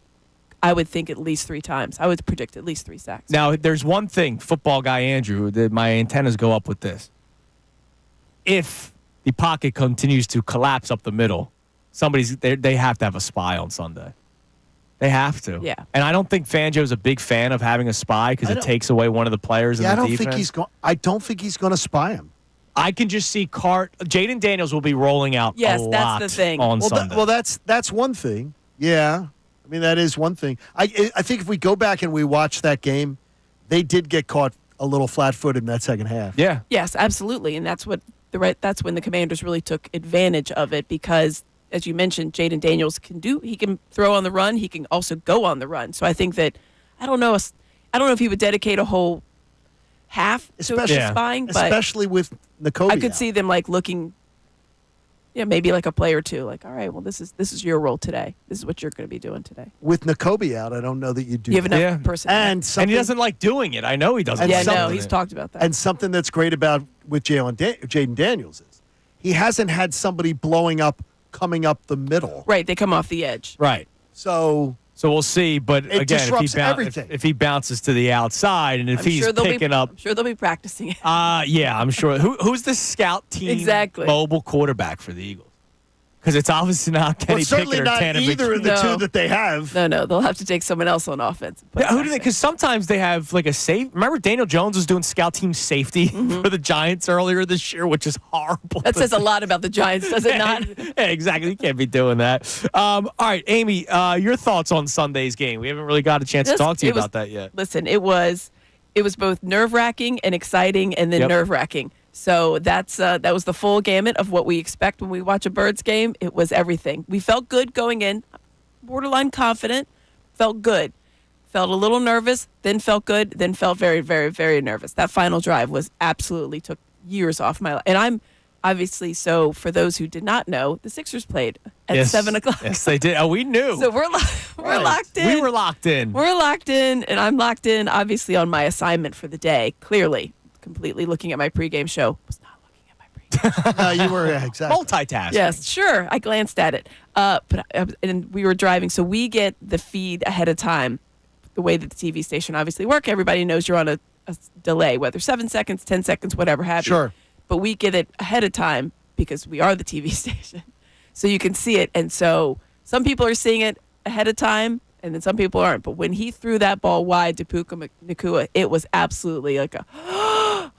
I would think, at least 3 times. I would predict at least 3 sacks. Now, there's one thing, football guy Andrew, that my antennas go up with this. If the pocket continues to collapse up the middle, they have to have a spy on Sunday. They have to. Yeah. And I don't think Fangio's a big fan of having a spy because it takes away one of the players in the defense. I don't think he's going to spy him. I can just see Jaden Daniels will be rolling out a lot that's the thing. on Sunday. That's one thing. Yeah. I mean, that is one thing. I think if we go back and we watch that game, they did get caught a little flat-footed in that second half. Yeah. Yes, absolutely. And that's when the Commanders really took advantage of it because, as you mentioned, Jaden Daniels he can throw on the run. He can also go on the run. So I think that, I don't know if he would dedicate a whole half to spying, but especially with N'Kobe. I could see them looking, maybe like a play or two. Like, all right, well, this is your role today. This is what you're going to be doing today. With N'Kobe out, I don't know that you do. You have enough personnel, and he doesn't like doing it. I know he doesn't. He's talked about that. And something that's great about with Jaden Daniels is he hasn't had somebody coming up the middle. Right, they come off the edge. Right. So we'll see, but it again, disrupts if he bounces to the outside and if he's picking up, I'm sure they'll be practicing it. Yeah, I'm sure. Who's the scout team mobile quarterback for the Eagles? Because it's obviously not Kenny certainly Pickett or not Tanner either of the two that they have. No, they'll have to take someone else on offense. Who do they? Because sometimes they have like a safe. Remember, Daniel Jones was doing scout team safety for the Giants earlier this year, which is horrible. That says a lot about the Giants, does it not? Yeah, exactly. You can't be doing that. All right, Amy, your thoughts on Sunday's game? We haven't really got a chance to talk to you about that yet. Listen, it was both nerve-wracking and exciting, and then nerve-wracking. So that was the full gamut of what we expect when we watch a Birds game. It was everything. We felt good going in, borderline confident, felt good. Felt a little nervous, then felt good, then felt very, very, very nervous. That final drive took years off my life. And I'm obviously, so for those who did not know, the Sixers played at 7 o'clock. Yes, they did. Oh, we knew. So we're locked in. We were locked in. We're locked in, and I'm locked in, obviously, on my assignment for the day, clearly. Completely looking at my pregame show. Was not looking at my pregame. No, you were exactly multitasking. Yes, sure. I glanced at it, and we were driving, so we get the feed ahead of time. The way that the TV station obviously works, everybody knows you're on a delay, whether 7 seconds, 10 seconds, whatever have you. Sure. But we get it ahead of time because we are the TV station, so you can see it. And so some people are seeing it ahead of time, and then some people aren't. But when he threw that ball wide to Puka Nacua, it was absolutely like a.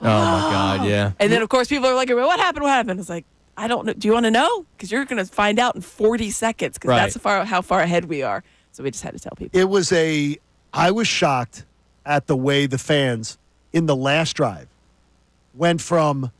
Oh, my God, yeah. And then, of course, people are like, what happened? What happened? It's like, I don't know. Do you want to know? Because you're going to find out in 40 seconds because that's how far ahead we are. So we just had to tell people. I was shocked at the way the fans in the last drive went from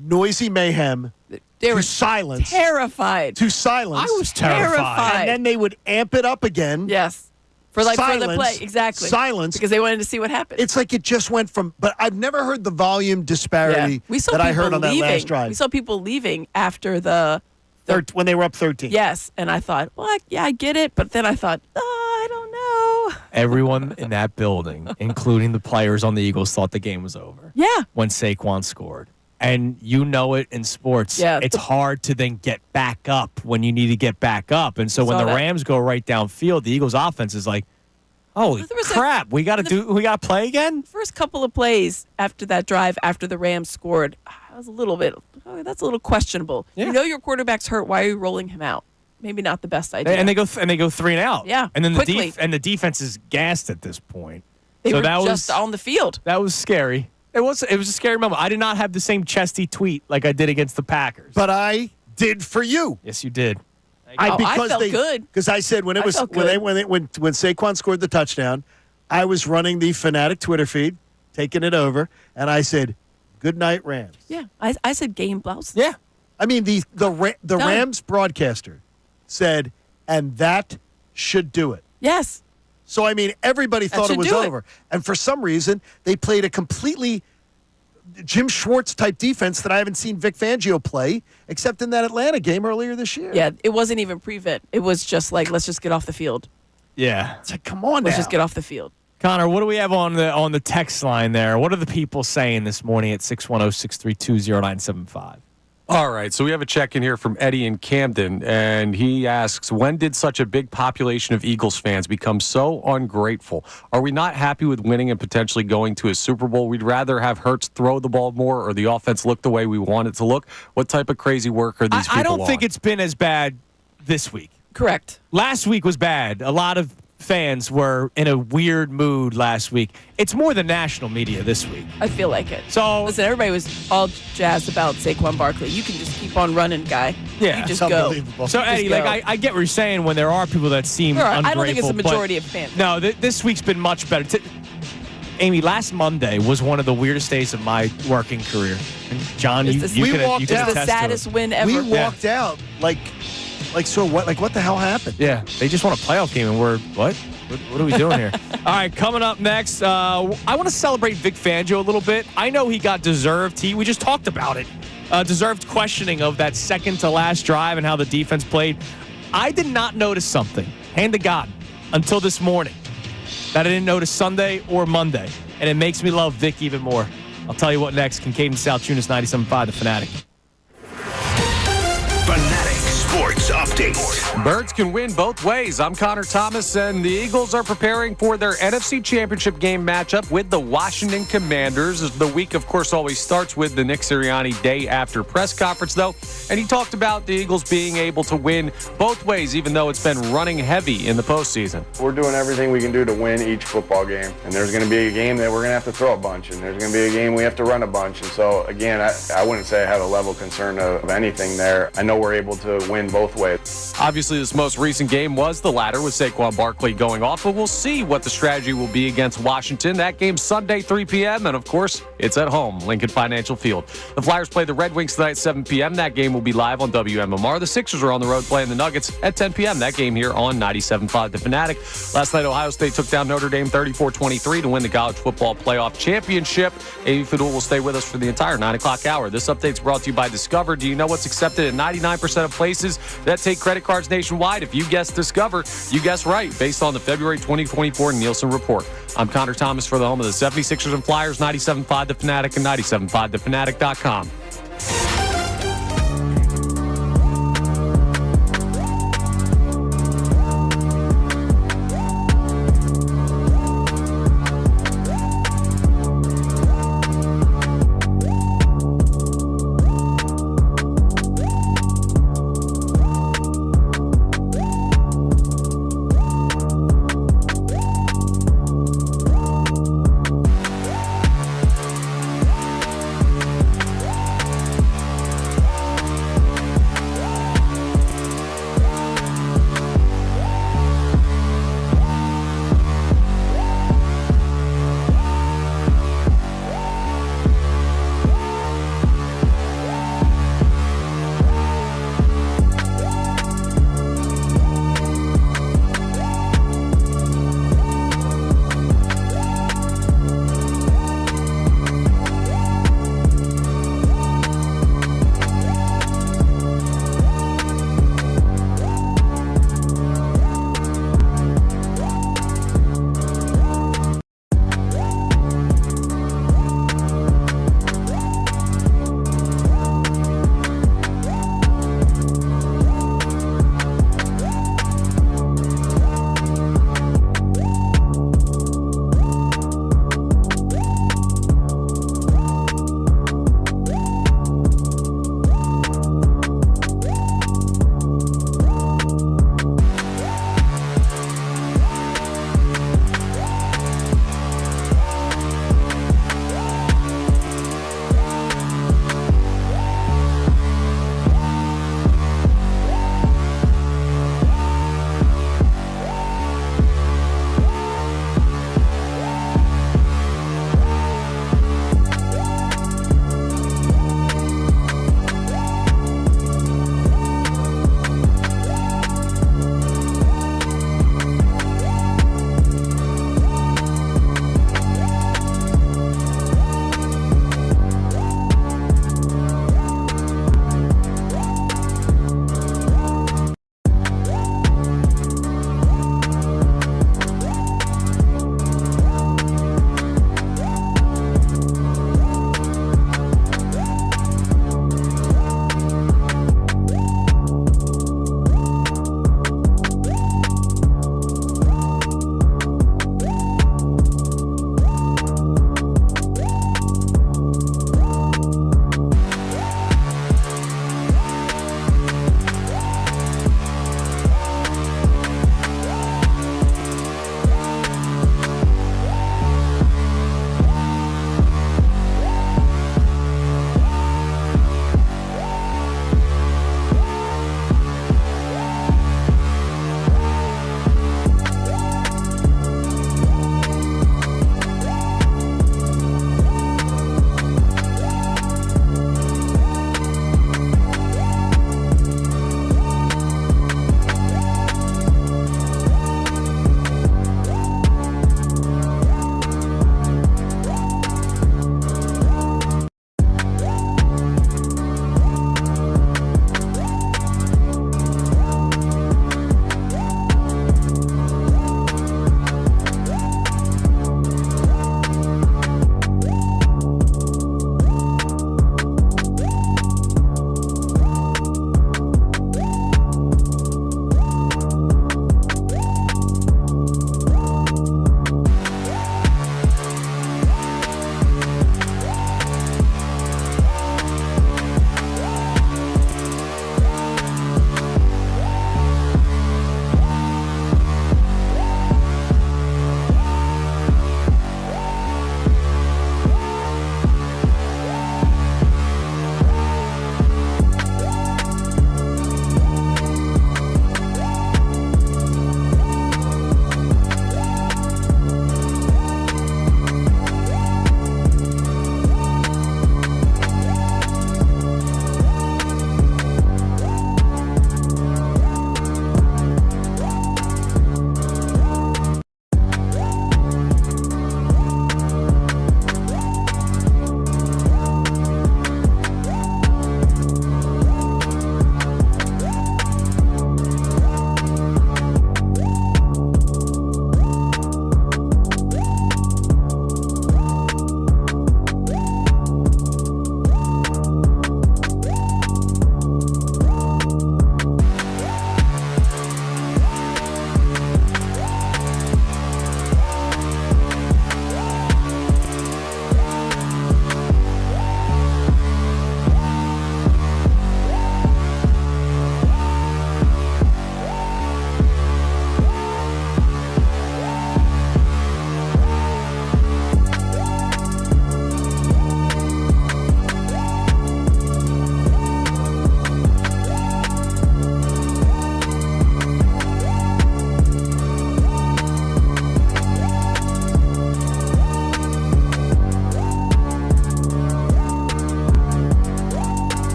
noisy mayhem to silence. Terrified. To silence. I was terrified. And then they would amp it up again. Yes. For the Silence. play. Exactly. Silence. Because they wanted to see what happened. It's like it just went from, but I've never heard the volume disparity We saw that I people heard on that leaving. last drive. We saw people leaving after the when they were up 13. Yes, and I thought, well, I get it, but then I thought, I don't know. Everyone in that building, including the players on the Eagles, thought the game was over. Yeah. When Saquon scored. And you know it in sports. Yeah, it's hard to then get back up when you need to get back up. And so when the Rams go right downfield, the Eagles offense is like, holy crap, we got to play again? First couple of plays after that drive, after the Rams scored, I was a little bit, that's a little questionable. Yeah. You know your quarterback's hurt. Why are you rolling him out? Maybe not the best idea. And they go 3 and out. Yeah, And then quickly. the defense is gassed at this point. They so were that just on the field. That was scary. It was a scary moment. I did not have the same chesty tweet like I did against the Packers. But I did for you. Yes, you did. I felt good. Because I said when Saquon scored the touchdown, I was running the Fanatic Twitter feed, taking it over, and I said, "Good night, Rams." Yeah, I said game blouse. Yeah, I mean the Rams broadcaster said, and that should do it. Yes. So I mean everybody thought it was do it. over, and for some reason they played a completely Jim Schwartz type defense that I haven't seen Vic Fangio play except in that Atlanta game earlier this year. Yeah, it wasn't even prevent. It was just like, let's just get off the field. Yeah. It's like, come on Let's now. just get off the field. Connor, what do we have on the text line there? What are the people saying this morning at 610-632-0975? All right, so we have a check-in here from Eddie in Camden, and he asks, when did such a big population of Eagles fans become so ungrateful? Are we not happy with winning and potentially going to a Super Bowl? We'd rather have Hurts throw the ball more or the offense look the way we want it to look. What type of crazy work are these people I don't think on? it's been as bad this week. Correct. Last week was bad. A lot of fans were in a weird mood last week. It's more the national media this week. I feel like it. So listen, everybody was all jazzed about Saquon Barkley. You can just keep on running, guy. Yeah, you just it's go. unbelievable. So, Eddie, Just go. like I get what you're saying when there are people that seem ungrateful. I don't think it's the but majority of fans. No, this week's been much better. Amy, last Monday was one of the weirdest days of my working career. And John, you can It's attest the to saddest it. win ever. We walked out like so what? Like what the hell happened? Yeah, they just won a playoff game, and we're what? What are we doing here? All right, coming up next, I want to celebrate Vic Fangio a little bit. I know he got deserved. We just talked about it. Deserved questioning of that second to last drive and how the defense played. I did not notice something, hand to God, until this morning that I didn't notice Sunday or Monday, and it makes me love Vic even more. I'll tell you what next. Kincade Salciunas, 97.5, The Fanatic. Fanatic Sports Update. Birds can win both ways. I'm Connor Thomas, and the Eagles are preparing for their NFC Championship game matchup with the Washington Commanders. The week, of course, always starts with the Nick Sirianni day after press conference, though, and he talked about the Eagles being able to win both ways, even though it's been running heavy in the postseason. We're doing everything we can do to win each football game, and there's going to be a game that we're going to have to throw a bunch, and there's going to be a game we have to run a bunch. And so, again, I wouldn't say I have a level of concern of anything there. I know we're able to win both ways. Obviously, this most recent game was the latter with Saquon Barkley going off, but we'll see what the strategy will be against Washington. That game's Sunday, 3 p.m., and of course, it's at home, Lincoln Financial Field. The Flyers play the Red Wings tonight, 7 p.m. That game will be live on WMMR. The Sixers are on the road playing the Nuggets at 10 p.m. That game here on 97.5 The Fanatic. Last night, Ohio State took down Notre Dame 34-23 to win the College Football Playoff Championship. Amy Fadul will stay with us for the entire 9 o'clock hour. This update's brought to you by Discover. Do you know what's accepted at 99% of places that take credit cards nationwide? If you guess Discover, you guess right, based on the February 2024 Nielsen report. I'm Connor Thomas for the home of the 76ers and Flyers, 97.5 The Fanatic and 97.5thefanatic.com.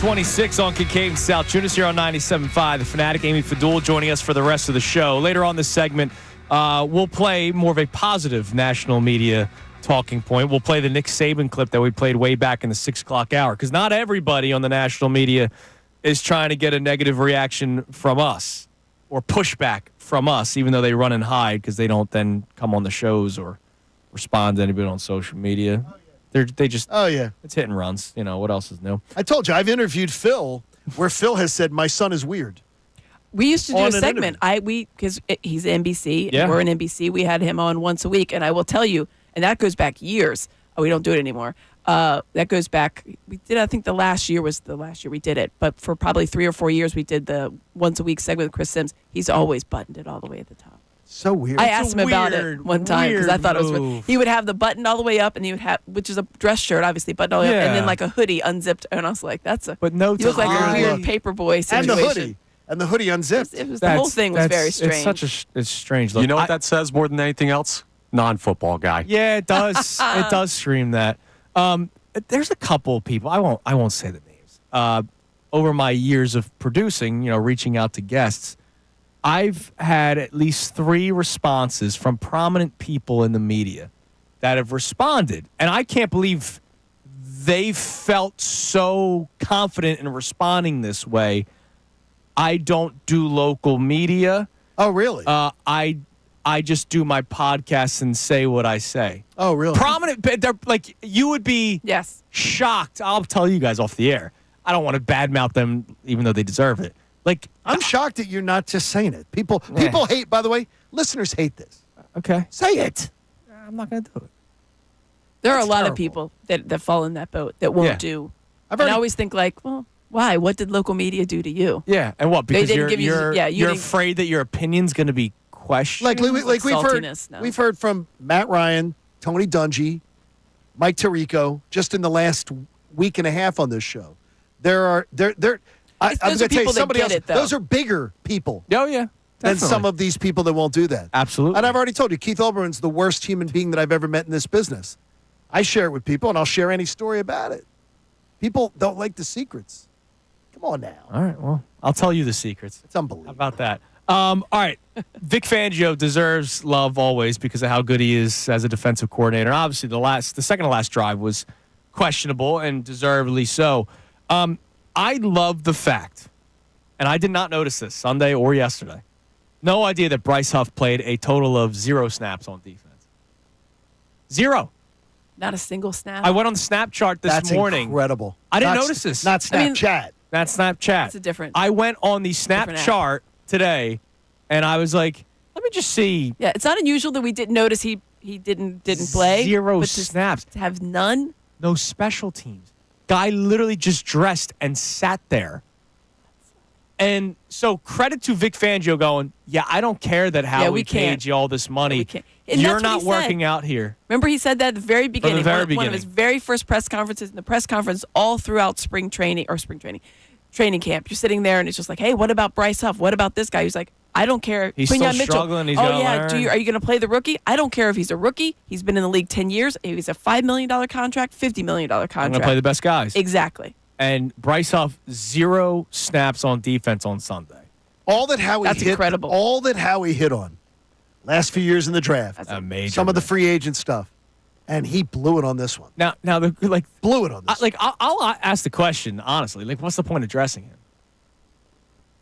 7:26 on Kincade Salciunas here on 97.5. The Fanatic, Amy Fadul, joining us for the rest of the show. Later on this segment, we'll play more of a positive national media talking point. We'll play the Nick Saban clip that we played way back in the 6 o'clock hour, because not everybody on the national media is trying to get a negative reaction from us or pushback from us, even though they run and hide because they don't then come on the shows or respond to anybody on social media. They just it's hit and runs. You know, what else is new? I told you, I've interviewed Phil where Phil has said, my son is weird. We used to do a segment. Because he's NBC, and we're in NBC. We had him on once a week, and I will tell you, and that goes back years. Oh, we don't do it anymore. That goes back. We did. I think the last year was the last year we did it. But for probably 3 or 4 years, we did the once a week segment with Chris Sims. He's always buttoned it all the way at the top. So weird. I asked him about it one time because I thought it was weird. He would have the button all the way up, and he would have, which is a dress shirt, obviously, button all the way up, and then like a hoodie unzipped. And I was like, "That's a." But no, you look like a weird paperboy situation. And the hoodie unzipped. It was the whole thing was very strange. It's strange. Look, You know what that says more than anything else? Non-football guy. Yeah, it does. It does scream that. There's a couple of people. I won't say the names. Over my years of producing, reaching out to guests, I've had at least 3 responses from prominent people in the media that have responded, and I can't believe they felt so confident in responding this way. I don't do local media. Oh, really? I just do my podcasts and say what I say. Oh, really? Prominent, they're like, you would be shocked. I'll tell you guys off the air. I don't want to badmouth them, even though they deserve it. Like, I'm shocked that you're not just saying it. People hate, by the way, listeners hate this. Okay. Say it. I'm not going to do it. There are a lot of people that fall in that boat that won't do. I always think like, well, why? What did local media do to you? Yeah, and what? Because They didn't give you- you're afraid that your opinion's going to be questioned. Like saltiness, no. we've heard from Matt Ryan, Tony Dungy, Mike Tirico, just in the last week and a half on this show. I'm going to tell you somebody else. Those are bigger people. Oh yeah, than some of these people that won't do that. Absolutely. And I've already told you, Keith Olbermann's the worst human being that I've ever met in this business. I share it with people, and I'll share any story about it. People don't like the secrets. Come on now. All right, well, I'll tell you the secrets. It's unbelievable. How about that? All right. Vic Fangio deserves love always because of how good he is as a defensive coordinator. And obviously, the second to last drive was questionable and deservedly so. I love the fact, and I did not notice this Sunday or yesterday, no idea that Bryce Huff played a total of 0 snaps on defense. 0. Not a single snap. I went on the snap chart this morning. That's incredible. I didn't notice this. Not Snapchat. Not Snapchat. It's a different. I went on the snap chart today, and I was like, let me just see. Yeah, it's not unusual that we didn't notice he didn't play. 0 but snaps. To have none. No special teams. Guy literally just dressed and sat there. And so credit to Vic Fangio going, I don't care that Howie paid you all this money. You're not working out here. Remember he said that at the very beginning. From the very beginning. One of his very first press conferences, in the press conference all throughout training camp. You're sitting there and it's just like, hey, what about Bryce Huff? What about this guy? He's like, I don't care. He's Quinyon still Mitchell. struggling. He's gonna learn. Are you going to play the rookie? I don't care if he's a rookie. He's been in the league 10 years. He's a $5 million contract, $50 million contract. I'm going to play the best guys. Exactly. And Bryce Huff, 0 snaps on defense on Sunday. All that Howie That's incredible. All that Howie hit on last few years in the draft. That's amazing. Some of the free agent stuff. And he blew it on this one. Now, blew it on this. I'll ask the question honestly. Like, what's the point of dressing him?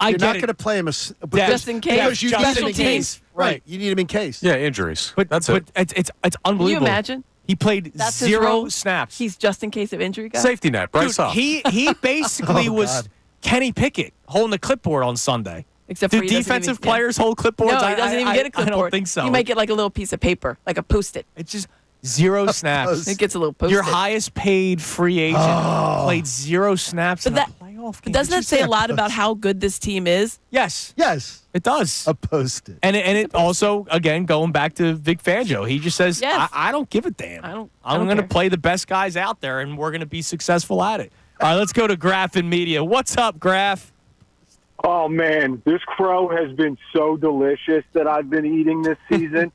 You're not going to play him just in case. Because you need him Special in teams. case. Right. You need him in case. Yeah, injuries. But that's it. It's unbelievable. Can you imagine? He played That's his 0 role? snaps. He's just in case of injury, guy. Safety net, Bryce Huff. He basically was God. Kenny Pickett holding the clipboard on Sunday. Except Do for he doesn't defensive even- players hold clipboards? No, he doesn't even get a clipboard. I don't think so. He might get like a little piece of paper, like a Post-it. It's just 0 snaps. It gets a little Post-it. Your highest paid free agent played 0 snaps in a playoff game. But doesn't that say a lot about how good this team is? Yes. Yes. It does. A Post-it. And it also, again, going back to Vic Fangio, he just says, Yes. I don't give a damn. I I'm don't going to care. play the best guys out there, and we're going to be successful at it. All right, let's go to Graf in media. What's up, Graf? Oh, man, this crow has been so delicious that I've been eating this season.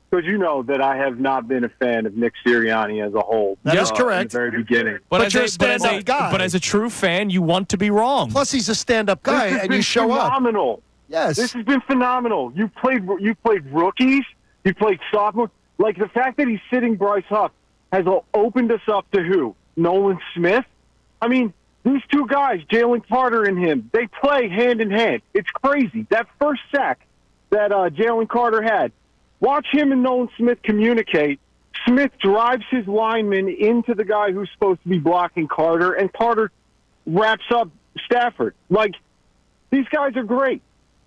because you know that I have not been a fan of Nick Sirianni as a whole. That is correct. In the very beginning. But you're a stand-up guy. But as a true fan, you want to be wrong. Plus, he's a stand-up guy, This has and been you show phenomenal. up. Yes. This has been phenomenal. You played rookies. You played sophomores. Like, the fact that he's sitting Bryce Huff has opened us up to who? Nolan Smith? I mean, these two guys, Jalen Carter and him, they play hand in hand. It's crazy. That first sack that Jalen Carter had, watch him and Nolan Smith communicate. Smith drives his lineman into the guy who's supposed to be blocking Carter, and Carter wraps up Stafford. Like, these guys are great.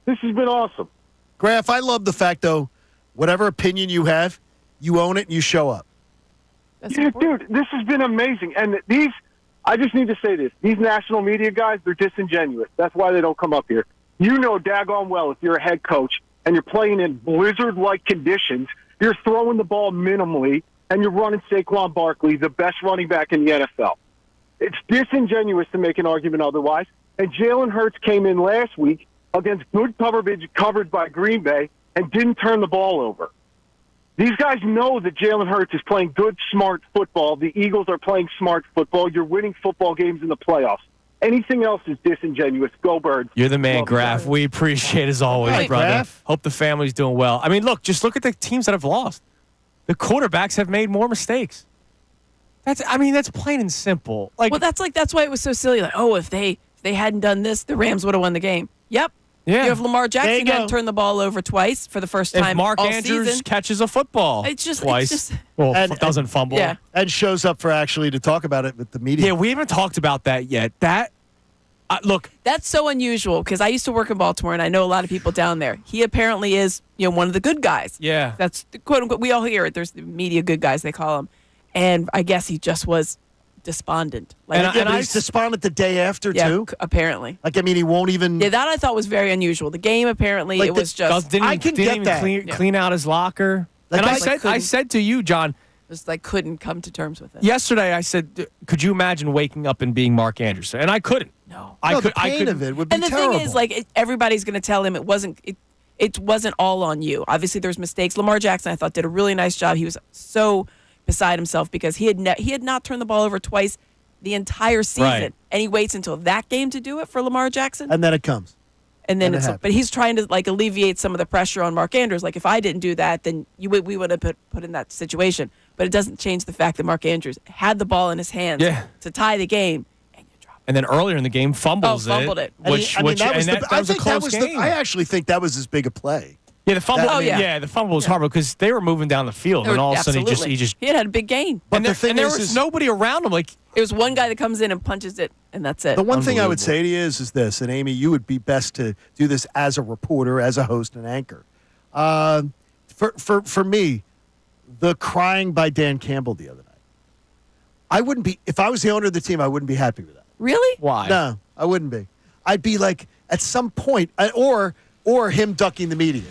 This has been awesome. Graf, I love the fact, though, whatever opinion you have, you own it and you show up. Yeah, dude, this has been amazing. And I just need to say this. These national media guys, they're disingenuous. That's why they don't come up here. You know daggone well if you're a head coach and you're playing in blizzard-like conditions, you're throwing the ball minimally, and you're running Saquon Barkley, the best running back in the NFL. It's disingenuous to make an argument otherwise. And Jalen Hurts came in last week against good coverage covered by Green Bay and didn't turn the ball over. These guys know that Jalen Hurts is playing good, smart football. The Eagles are playing smart football. You're winning football games in the playoffs. Anything else is disingenuous. Go Birds. You're the man, Graf. We appreciate as always, Right, brother. Graf. Hope the family's doing well. I mean, just look at the teams that have lost. The quarterbacks have made more mistakes. That's plain and simple. Like, Well, that's why it was so silly. Like, if they hadn't done this, the Rams would have won the game. Yep. Yeah. You have Lamar There Jackson you hadn't go. turned the ball over twice for the first if time Mark all Andrews season. catches a football twice, doesn't fumble. Yeah. And shows up for actually to talk about it with the media. Yeah, we haven't talked about that yet. Look, That's so unusual because I used to work in Baltimore and I know a lot of people down there. He apparently is, one of the good guys. Yeah. That's quote unquote. We all hear it. There's the media good guys they call him, and I guess he just was despondent. But he's despondent the day after, too? Apparently. Like, I mean, he won't even... Yeah, that I thought was very unusual. The game apparently it was just. didn't even clean out his locker. Like, And I said to you, John, just couldn't come to terms with it. yesterday I said, could you imagine waking up and being Mark Andrews? And I couldn't. No. the pain of it would be And the terrible. thing is, everybody's going to tell him it wasn't all on you. Obviously, there's mistakes. Lamar Jackson, I thought, did a really nice job. He was so beside himself because he had not turned the ball over twice the entire season, Right. and he waits until that game to do it for Lamar Jackson. And then it comes. And then and it but he's trying to alleviate some of the pressure on Mark Andrews. Like if I didn't do that, then we would have put in that situation. But it doesn't change the fact that Mark Andrews had the ball in his hands to tie the game. And then earlier in the game, fumbled it. That was a close game. I actually think that was as big a play. Yeah, the fumble. The fumble was horrible because they were moving down the field, and all of a sudden he just he had a big gain. But there was nobody around him. Like it was one guy that comes in and punches it, and that's it. The one thing I would say to you is this, and Amy, you would be best to do this as a reporter, as a host and anchor. For me, the crying by Dan Campbell the other night, I wouldn't be. If I was the owner of the team, I wouldn't be happy with that. Really? Why? No, I wouldn't be. I'd be like at some point, or him ducking the media.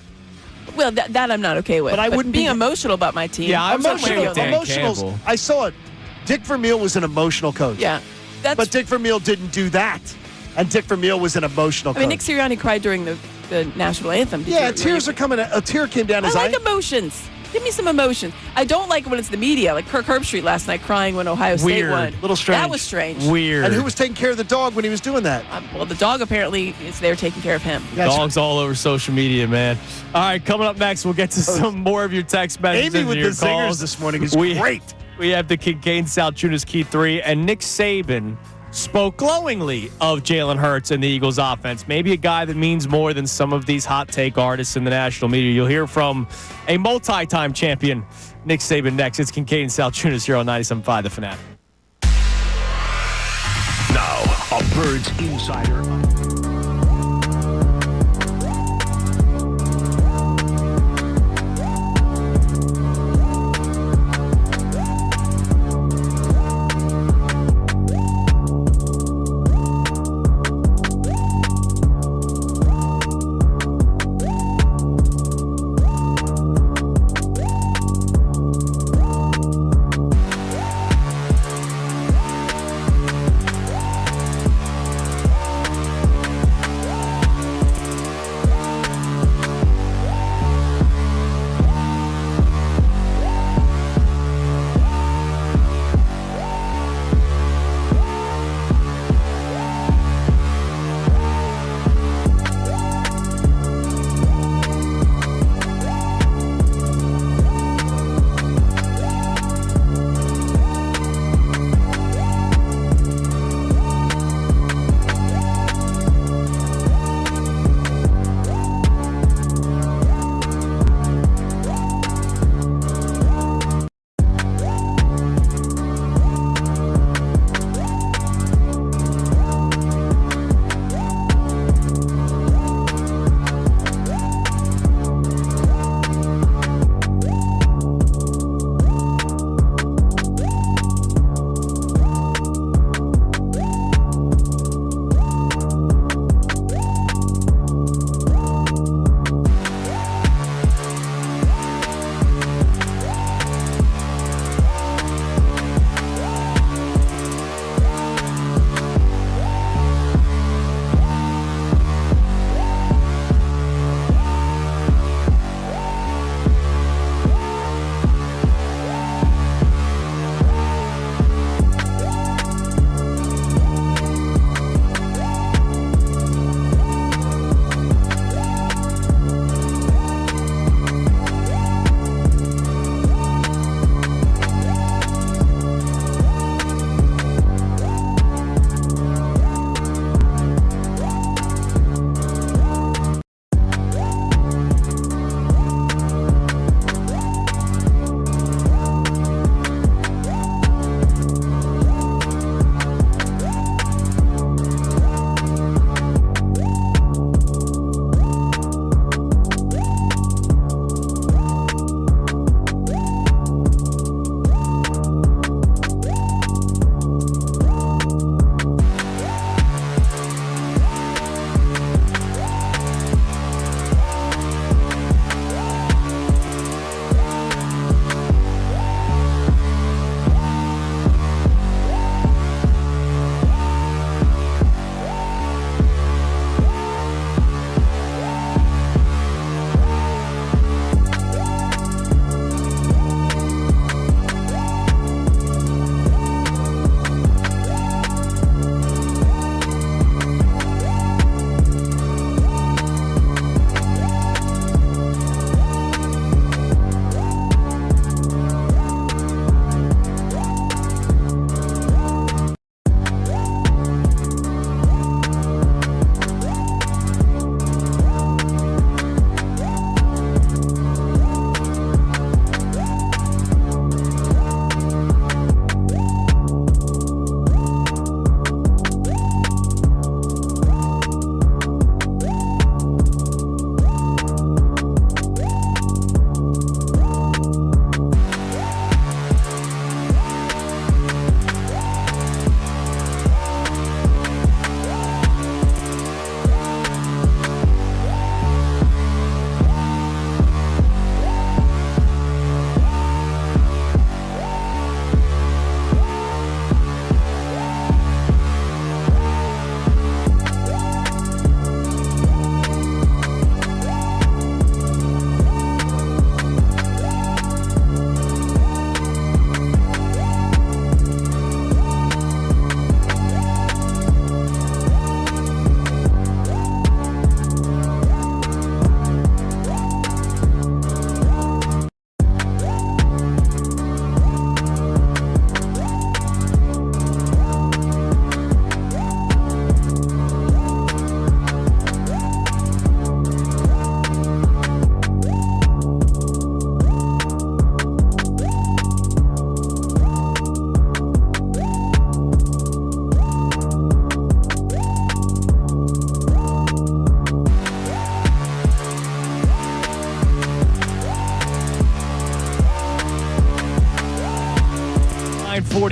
Well, that I'm not okay with. But I wouldn't being be emotional about my team. Yeah, I'm emotional. with Dan Campbell. I saw it. Dick Vermeil was an emotional coach. Yeah, but Dick Vermeil didn't do that, and Dick Vermeil was an emotional I mean, coach. Nick Sirianni cried during the national anthem. Tears are coming. A tear came down his eye. I like emotions. Give me some emotions. I don't like it when it's the media, like Kirk Herbstreit last night crying when Ohio State won. Little strange. That was strange. Weird. And who was taking care of the dog when he was doing that? Well, the dog apparently is there taking care of him. Dogs all over social media, man. All right, coming up next, we'll get to some more of your text messages. Amy with your the zingers calls. this morning is great. We have the Kincade Salciunas Key 3, and Nick Saban spoke glowingly of Jalen Hurts and the Eagles offense. Maybe a guy that means more than some of these hot take artists in the national media. You'll hear from a multi-time champion, Nick Saban, next. It's Kincade and Salciunas here on 97.5 The Fanatic. Now, a Birds Insider.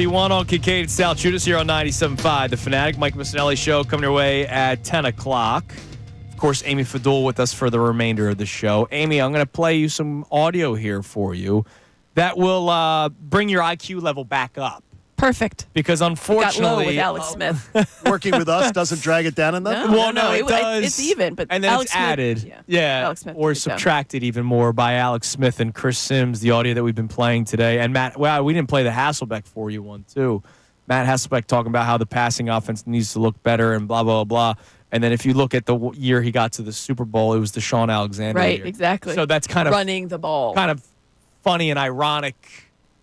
6:51 on Kincade Salciunas here on 97.5. The Fanatic, Mike Missanelli Show coming your way at 10 o'clock. Of course, Amy Fadul with us for the remainder of the show. Amy, I'm going to play you some audio here for you that will bring your IQ level back up. Perfect. Because unfortunately, got low with Alex Smith. Working with us doesn't drag it down enough? No, it does. It's even, but and then Alex it's added. Smith, Alex Smith or subtracted even more by Alex Smith and Chris Sims, the audio that we've been playing today. And Matt, we didn't play the Hasselbeck for you one, too. Matt Hasselbeck talking about how the passing offense needs to look better and blah, blah, blah. And then if you look at the year he got to the Super Bowl, it was the Sean Alexander Right, year. exactly. So that's kind of running the ball. Kind of funny and ironic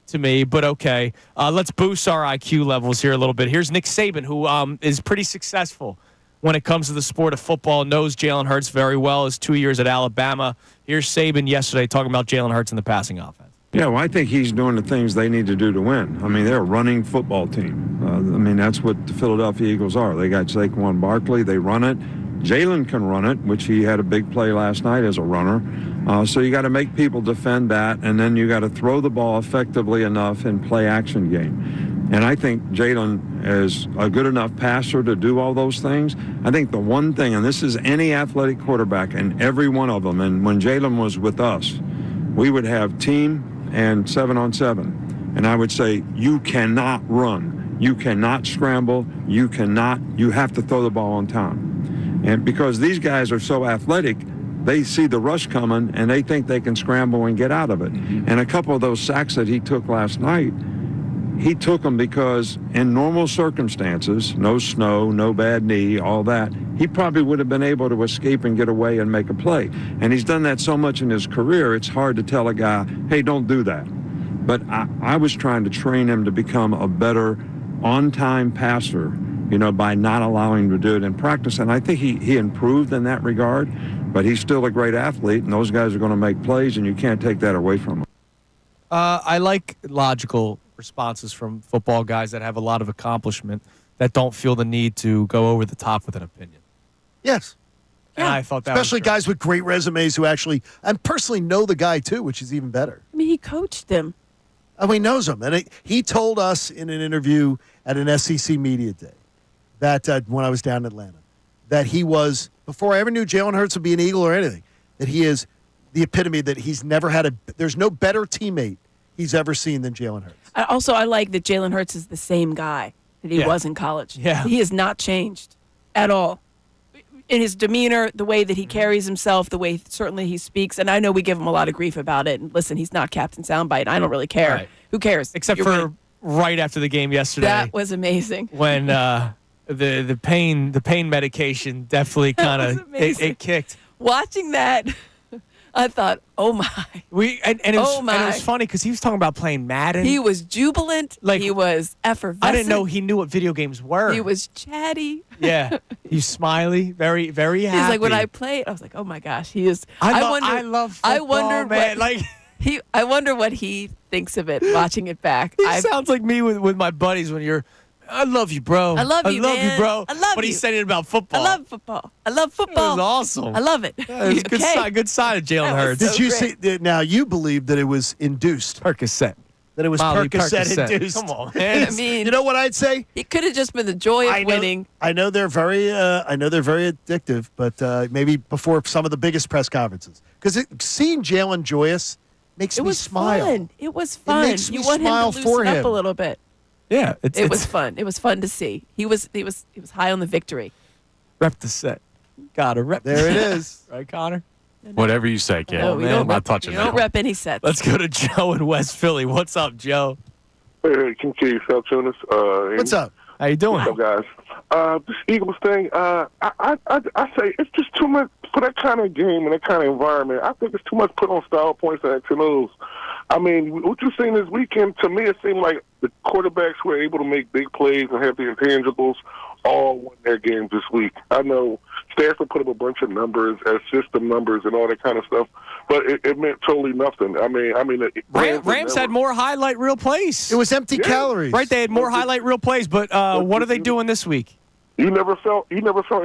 to me, but okay. Let's boost our IQ levels here a little bit. Here's Nick Saban, who is pretty successful when it comes to the sport of football, knows Jalen Hurts very well, his 2 years at Alabama. Here's Saban yesterday talking about Jalen Hurts and the passing offense. Yeah, well, I think he's doing the things they need to do to win. I mean, they're a running football team. I mean, that's what the Philadelphia Eagles are. They got Saquon Barkley. They run it. Jalen can run it, which he had a big play last night as a runner. So you got to make people defend that, and then you got to throw the ball effectively enough in play-action game. And I think Jalen is a good enough passer to do all those things. I think the one thing, and this is any athletic quarterback and every one of them, and when Jalen was with us, we would have team and 7-on-7. And I would say, you cannot run. You cannot scramble. You have to throw the ball on time. And because these guys are so athletic, they see the rush coming and they think they can scramble and get out of it. And a couple of those sacks that he took last night, he took them because in normal circumstances, no snow, no bad knee, all that, he probably would have been able to escape and get away and make a play. And he's done that so much in his career, it's hard to tell a guy, hey, don't do that. But I was trying to train him to become a better on-time passer, by not allowing him to do it in practice. And I think he improved in that regard, but he's still a great athlete, and those guys are going to make plays, and you can't take that away from him. I like logical responses from football guys that have a lot of accomplishment that don't feel the need to go over the top with an opinion. Yes. And I thought that especially was great. guys with great resumes who actually, and personally know the guy too, which is even better. I mean, he coached them. Oh, he knows him. And he told us in an interview at an SEC Media Day that when I was down in Atlanta, that he was, before I ever knew Jalen Hurts would be an Eagle or anything, that he is the epitome that he's never had there's no better teammate he's ever seen than Jalen Hurts. I like that Jalen Hurts is the same guy that he was in college. Yeah. He has not changed at all. In his demeanor, the way that he carries himself, the way certainly he speaks, and I know we give him a lot of grief about it. And listen, he's not Captain Soundbite. I don't really care. Right. Who cares? Except for right after the game yesterday. That was amazing. When the pain medication definitely kind of it kicked. Watching that, I thought, oh my. And it was funny because he was talking about playing Madden. He was jubilant. He was effervescent. I didn't know he knew what video games were. He was chatty. Yeah, he's smiley, very, very happy. He's like, when I played, I was like, oh my gosh, he is. I love football, I wonder man. I wonder what he thinks of it watching it back. He sounds like me with my buddies when you're. I love you, bro. I love you, man. bro. I love but you. he's saying it about football. I love football. I love football. It was awesome. I love it. Yeah, it was a good sign of Jalen Hurts. Did you see? Now you believe that it was induced. Percocet. That it was Molly Percocet induced. Come on, man. I mean, you know what I'd say? It could have just been the joy of winning. I know they're very. I know they're very addictive, but maybe before some of the biggest press conferences, because seeing Jalen joyous makes me smile. Fun. It was fun. It makes me you want smile him to for loosen him up a little bit. Yeah, it was fun. It was fun to see. He was high on the victory. Rep the set. Got to rep. There it is. Right, Connor? Whatever you say, kid. No, I'm not touching you that. don't rep any sets. Let's go to Joe in West Philly. What's up, Joe? Hey, Kincade Salciunas. What's up? How you doing? What's up, guys? This Eagles thing, I say it's just too much for that kind of game and that kind of environment. I think it's too much put on style points and to lose. I mean, what you've seen this weekend, to me, it seemed like the quarterbacks were able to make big plays and have the intangibles all won their games this week. I know Stafford put up a bunch of numbers as system numbers and all that kind of stuff, but it meant totally nothing. I mean, Rams had more highlight reel plays. It was empty calories. Right, they had more highlight reel plays, but what are they doing this week? You never felt in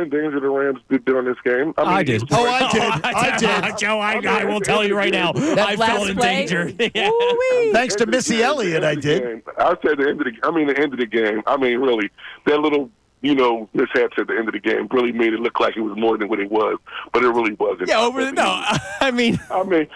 danger the Rams did during this game. I did. Oh, I did. Joe, I will tell you right now. I felt in danger. Yeah. Thanks to Missy Elliott, I did. I said the end of the game. I mean, really, that little mishaps at the end of the game really made it look like it was more than what it was, but it really wasn't. Yeah, I mean,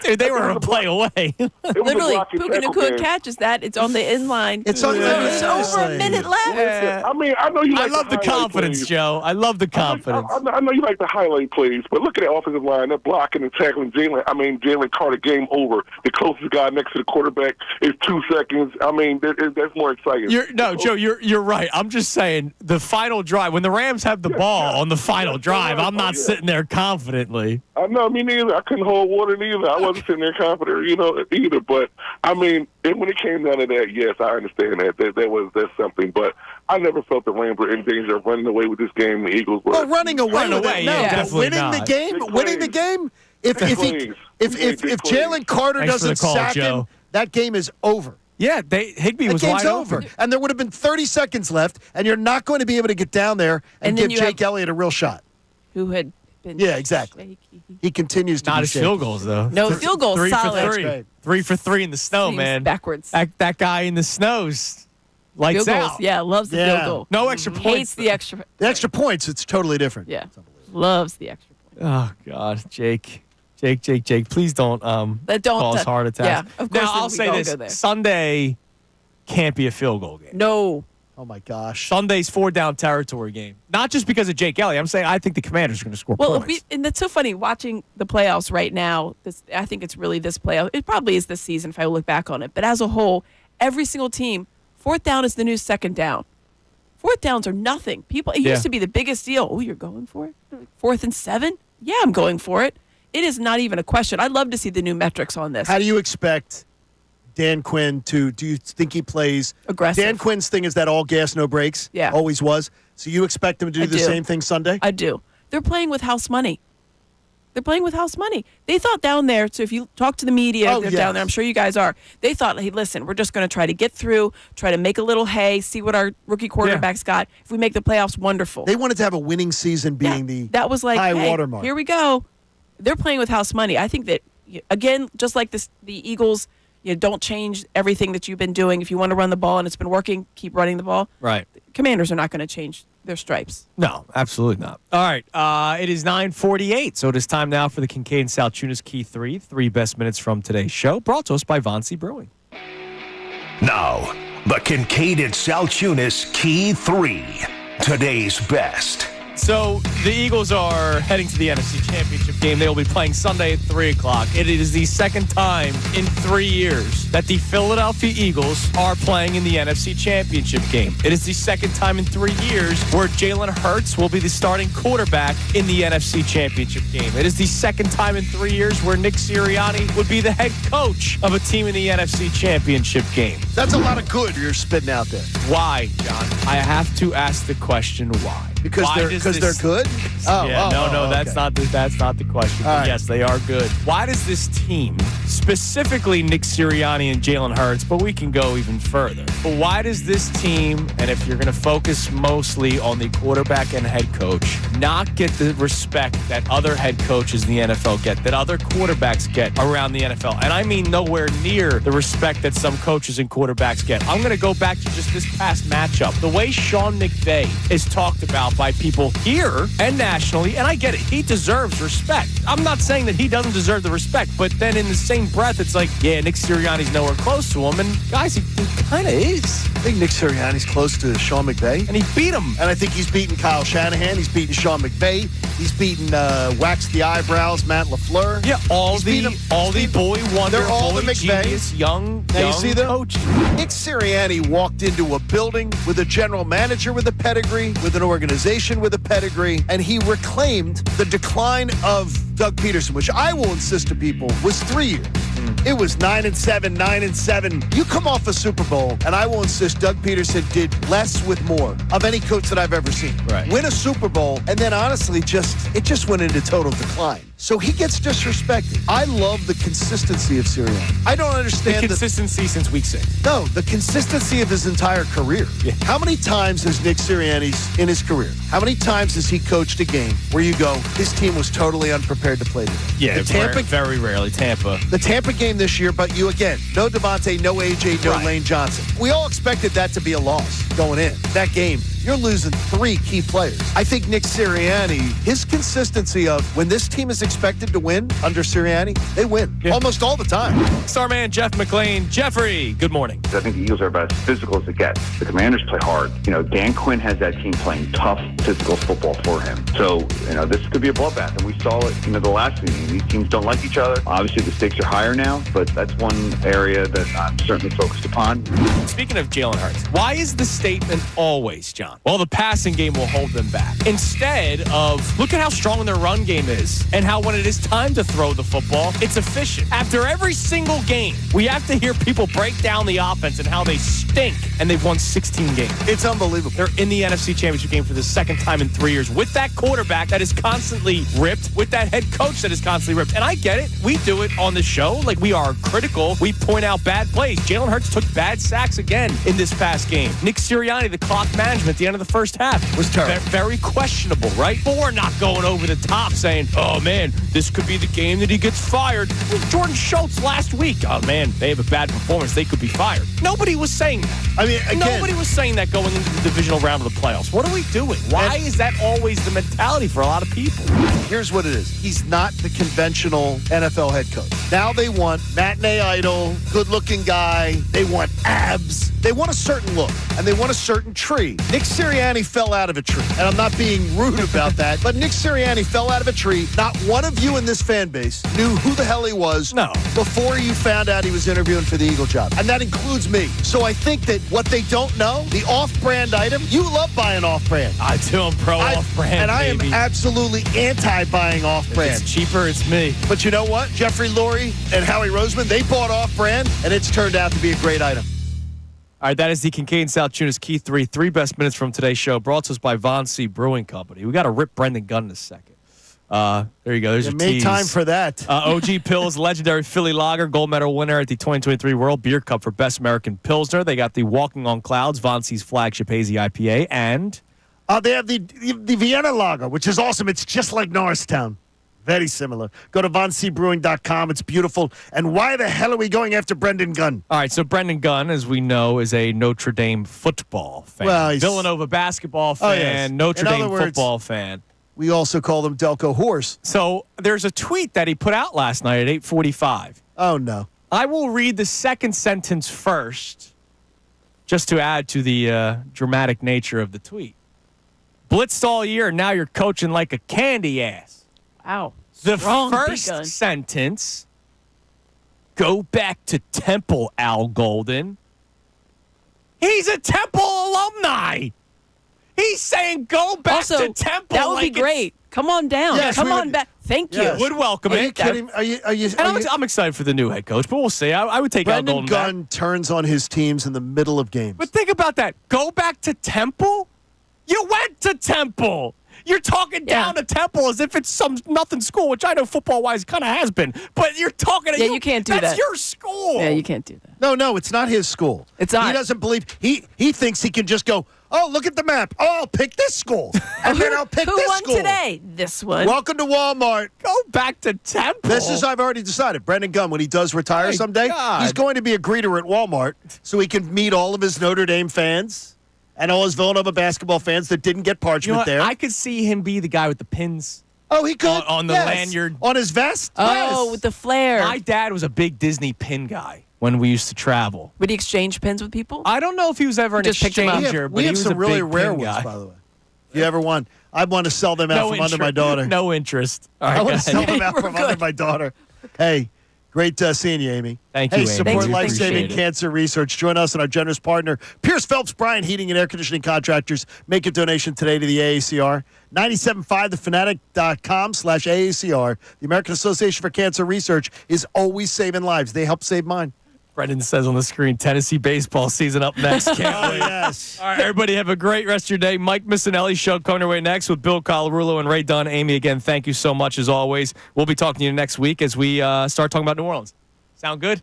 dude, they were a play away. Literally, Puka Nacua catches that. It's on the in line. It's on There's over a minute left. Yeah. I mean, I know you. I love the confidence, plays. Joe. I love the confidence. I know you like the highlight plays, but look at that offensive line. They're blocking and tackling Jalen Carter. Game over. The closest guy next to the quarterback is 2 seconds. I mean, that's more exciting. Joe, you're right. I'm just saying the final drive, when the Rams have the ball on the final drive, I'm not sitting there confidently. I know, me neither. I couldn't hold water neither. I wasn't sitting there confident, either. But I mean, when it came down to that, yes, I understand that. That's something. But I never felt the Rams were in danger of running away with this game. The Eagles were. Well, running away, no, definitely winning not. Winning the game. If Jalen Carter doesn't sack him, that game is over. Yeah, Higbee was wide over. open. And there would have been 30 seconds left, and you're not going to be able to get down there and give Jake Elliott a real shot. Who had been exactly. shaky. He continues to not be his shaky. field goals, though. No, field goals 3 solid. for 3. 3 for 3 in the snow, Seems man. backwards. That guy in the snow's lights Field goals, out. yeah, loves the field goal. No extra points. Hates the extra. The extra points, it's totally different. Yeah, loves the extra points. Oh, God, Jake, please don't cause heart attacks. Yeah, of course. Now, I'll say this. Sunday can't be a field goal game. No. Oh, my gosh. Sunday's 4-down territory game. Not just because of Jake Elliott. I'm saying I think the Commanders are going to score points. And that's so funny watching the playoffs right now. I think it's really this playoff. It probably is this season if I look back on it. But as a whole, every single team, 4th down is the new 2nd down. 4th downs are nothing. It used to be the biggest deal. Oh, you're going for it? 4th and 7? Yeah, I'm going for it. It is not even a question. I'd love to see the new metrics on this. How do you expect Dan Quinn do you think he plays aggressive? Dan Quinn's thing is that all gas, no brakes. Yeah. Always was. So you expect him to do the same thing Sunday? I do. They're playing with house money. They thought down there, so if you talk to the media, down there, I'm sure you guys are, they thought, hey, listen, we're just going to try to get through, try to make a little hay, see what our rookie quarterback's got. If we make the playoffs, wonderful. They wanted to have a winning season being the that was like, high hey, watermark. Here we go. They're playing with house money. I think that, again, just like the Eagles, don't change everything that you've been doing. If you want to run the ball and it's been working, keep running the ball. Right. Commanders are not going to change their stripes. No, absolutely not. All right. It is 9:48, so it is time now for the Kincade Salciunas Key 3 best minutes from today's show, brought to us by Vonsi Brewing. Now, the Kincade Salciunas Key 3, today's best. So the Eagles are heading to the NFC Championship game. They will be playing Sunday at 3 o'clock. It is the second time in 3 years that the Philadelphia Eagles are playing in the NFC Championship game. It is the second time in 3 years where Jalen Hurts will be the starting quarterback in the NFC Championship game. It is the second time in 3 years where Nick Sirianni would be the head coach of a team in the NFC Championship game. That's a lot of good you're spitting out there. Why, John? I have to ask the question why. Because they're good? That's not the question. Right. Yes, they are good. Why does this team, specifically Nick Sirianni and Jalen Hurts, but we can go even further, but why does this team, and if you're going to focus mostly on the quarterback and head coach, not get the respect that other head coaches in the NFL get, that other quarterbacks get around the NFL? And I mean nowhere near the respect that some coaches and quarterbacks get. I'm going to go back to just this past matchup. The way Sean McVay is talked about by people here and nationally, and I get it, he deserves respect. I'm not saying that he doesn't deserve the respect, but then in the same breath, it's like, yeah, Nick Sirianni's nowhere close to him, and guys, he kind of is. I think Nick Sirianni's close to Sean McVay. And he beat him. And I think he's beaten Kyle Shanahan. He's beaten Sean McVay. He's beaten Wax the Eyebrows, Matt LaFleur. Yeah, all the boy wonder, they're all boy the McVays. Genius, young you see them? coach. Nick Sirianni walked into a building with a general manager with a pedigree, with an organization with a pedigree, and he reclaimed the decline of Doug Peterson, which I will insist to people was 3 years. It was 9-7, 9-7. You come off a Super Bowl, and I will insist Doug Peterson did less with more of any coach that I've ever seen. Right. Win a Super Bowl, and then honestly, it just went into total decline. So he gets disrespected. I love the consistency of Sirianni. I don't understand the consistency since week 6. No, the consistency of his entire career. Yeah. How many times has Nick Sirianni in his career? How many times has he coached a game where you go, this team was totally unprepared to play today? Yeah, very rarely Tampa. The Tampa game this year, but you again, no Devontae, no AJ, no Lane Johnson. We all expected that to be a loss going in. That game, you're losing 3 key players. I think Nick Sirianni, his consistency of when this team is expected to win under Sirianni, they win almost all the time. Starman Jeff McLane. Jeffrey, good morning. I think the Eagles are about as physical as it gets. The Commanders play hard. Dan Quinn has that team playing tough, physical football for him. So, this could be a bloodbath, and we saw it, the last meeting. These teams don't like each other. Obviously, the stakes are higher now, but that's one area that I'm certainly focused upon. Speaking of Jalen Hurts, why is the statement always, John? Well, the passing game will hold them back. Instead of, look at how strong their run game is and how when it is time to throw the football, it's efficient. After every single game, we have to hear people break down the offense and how they stink, and they've won 16 games. It's unbelievable. They're in the NFC Championship game for the second time in 3 years with that quarterback that is constantly ripped, with that head coach that is constantly ripped. And I get it. We do it on the show. Like, we are critical. We point out bad plays. Jalen Hurts took bad sacks again in this past game. Nick Sirianni, the clock management at the end of the first half was terrible. Very questionable, right? But we're not going over the top saying, oh, man, this could be the game that he gets fired. Jordan Schultz last week. Oh, man, they have a bad performance. They could be fired. Nobody was saying that. I mean, again, nobody was saying that going into the divisional round of the playoffs. What are we doing? Why is that always the mentality for a lot of people? Here's what it is. He's not the conventional NFL head coach. Now they want matinee idol, good-looking guy. They want abs. They want a certain look, and they want a certain tree. Nick Sirianni fell out of a tree, and I'm not being rude about that, but Nick Sirianni fell out of a tree. Not one of you in this fan base knew who the hell he was before you found out he was interviewing for the Eagle job, and that includes me. So I think that what they don't know, the off-brand item, you love buying off-brand. I do. I'm pro off-brand, and I baby. am absolutely anti-buying off-brand. If it's cheaper, it's me. But you know what? Jeffrey Lurie and Howie Roseman, they bought off-brand, and it's turned out to be a great item. All right, that is the Kincade Salciunas Key 3 best minutes from today's show, brought to us by Von C. Brewing Company. We got to rip Brendan Gunn in a second. There you go. There's your made tease. time for that. OG Pills, legendary Philly Lager, gold medal winner at the 2023 World Beer Cup for Best American Pilsner. They got the Walking on Clouds, Von C's flagship hazy IPA, and they have the Vienna Lager, which is awesome. It's just like Norristown. Very similar. Go to VonCBrewing.com. It's beautiful. And why the hell are we going after Brendan Gunn? All right, so Brendan Gunn, as we know, is a Notre Dame football fan. Well, Villanova basketball fan, Notre Dame football fan. We also call him Delco Horse. So there's a tweet that he put out last night at 8:45. Oh, no. I will read the second sentence first, just to add to the dramatic nature of the tweet. Blitzed all year, and now you're coaching like a candy ass. Wow. The Strong first begun. sentence, go back to Temple, Al Golden. He's a Temple alumni. He's saying go back to Temple. That would be great. Come on down. Yes, Come on back. Thank you. Would welcome Are it. you kidding? I'm excited for the new head coach, but we'll see. I would take Al Brendan Golden Gunn back. turns on his teams in the middle of games. But think about that. Go back to Temple? You went to Temple. You're talking down to Temple as if it's some nothing school, which I know football-wise kind of has been. But you're talking to you can't do that. That's your school. Yeah, you can't do that. No, it's not his school. It's not. He doesn't believe. He thinks he can just go, oh, look at the map. Oh, I'll pick this school. And then I'll pick Who this won school. today? This one. Welcome to Walmart. Go back to Temple. This is, I've already decided. Brendan Gunn, when he does retire someday, he's going to be a greeter at Walmart so he can meet all of his Notre Dame fans and all his Villanova basketball fans that didn't get parchment there. I could see him be the guy with the pins. Oh, he could. On the lanyard. On his vest? Oh, Yes. with the flare. My dad was a big Disney pin guy when we used to travel. Would he exchange pins with people? I don't know if he was ever an Just picked 'em up. exchanger, but We he have was some a really big rare pin ones, guy. by the way. If you ever want, I'd want to sell them out from under my daughter. No interest. All right, I want go to sell ahead. them out from under my daughter. Hey, Great seeing you, Amy. Thank you, Hey, Amy. support We life-saving appreciate it. cancer research. Join us and our generous partner, Pierce Phelps Bryant Heating and Air Conditioning Contractors. Make a donation today to the AACR. 97.5thefanatic.com/AACR. The American Association for Cancer Research is always saving lives. They help save mine. Brendan says on the screen, Tennessee baseball season up next. Can't wait. Yes. All right, everybody have a great rest of your day. Mike Missanelli show coming your way next with Bill Colarulo and Ray Dunn. Amy, again, thank you so much as always. We'll be talking to you next week as we start talking about New Orleans. Sound good?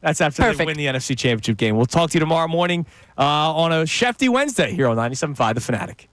That's after they win the NFC Championship game. We'll talk to you tomorrow morning on a Shefty Wednesday here on 97.5 The Fanatic.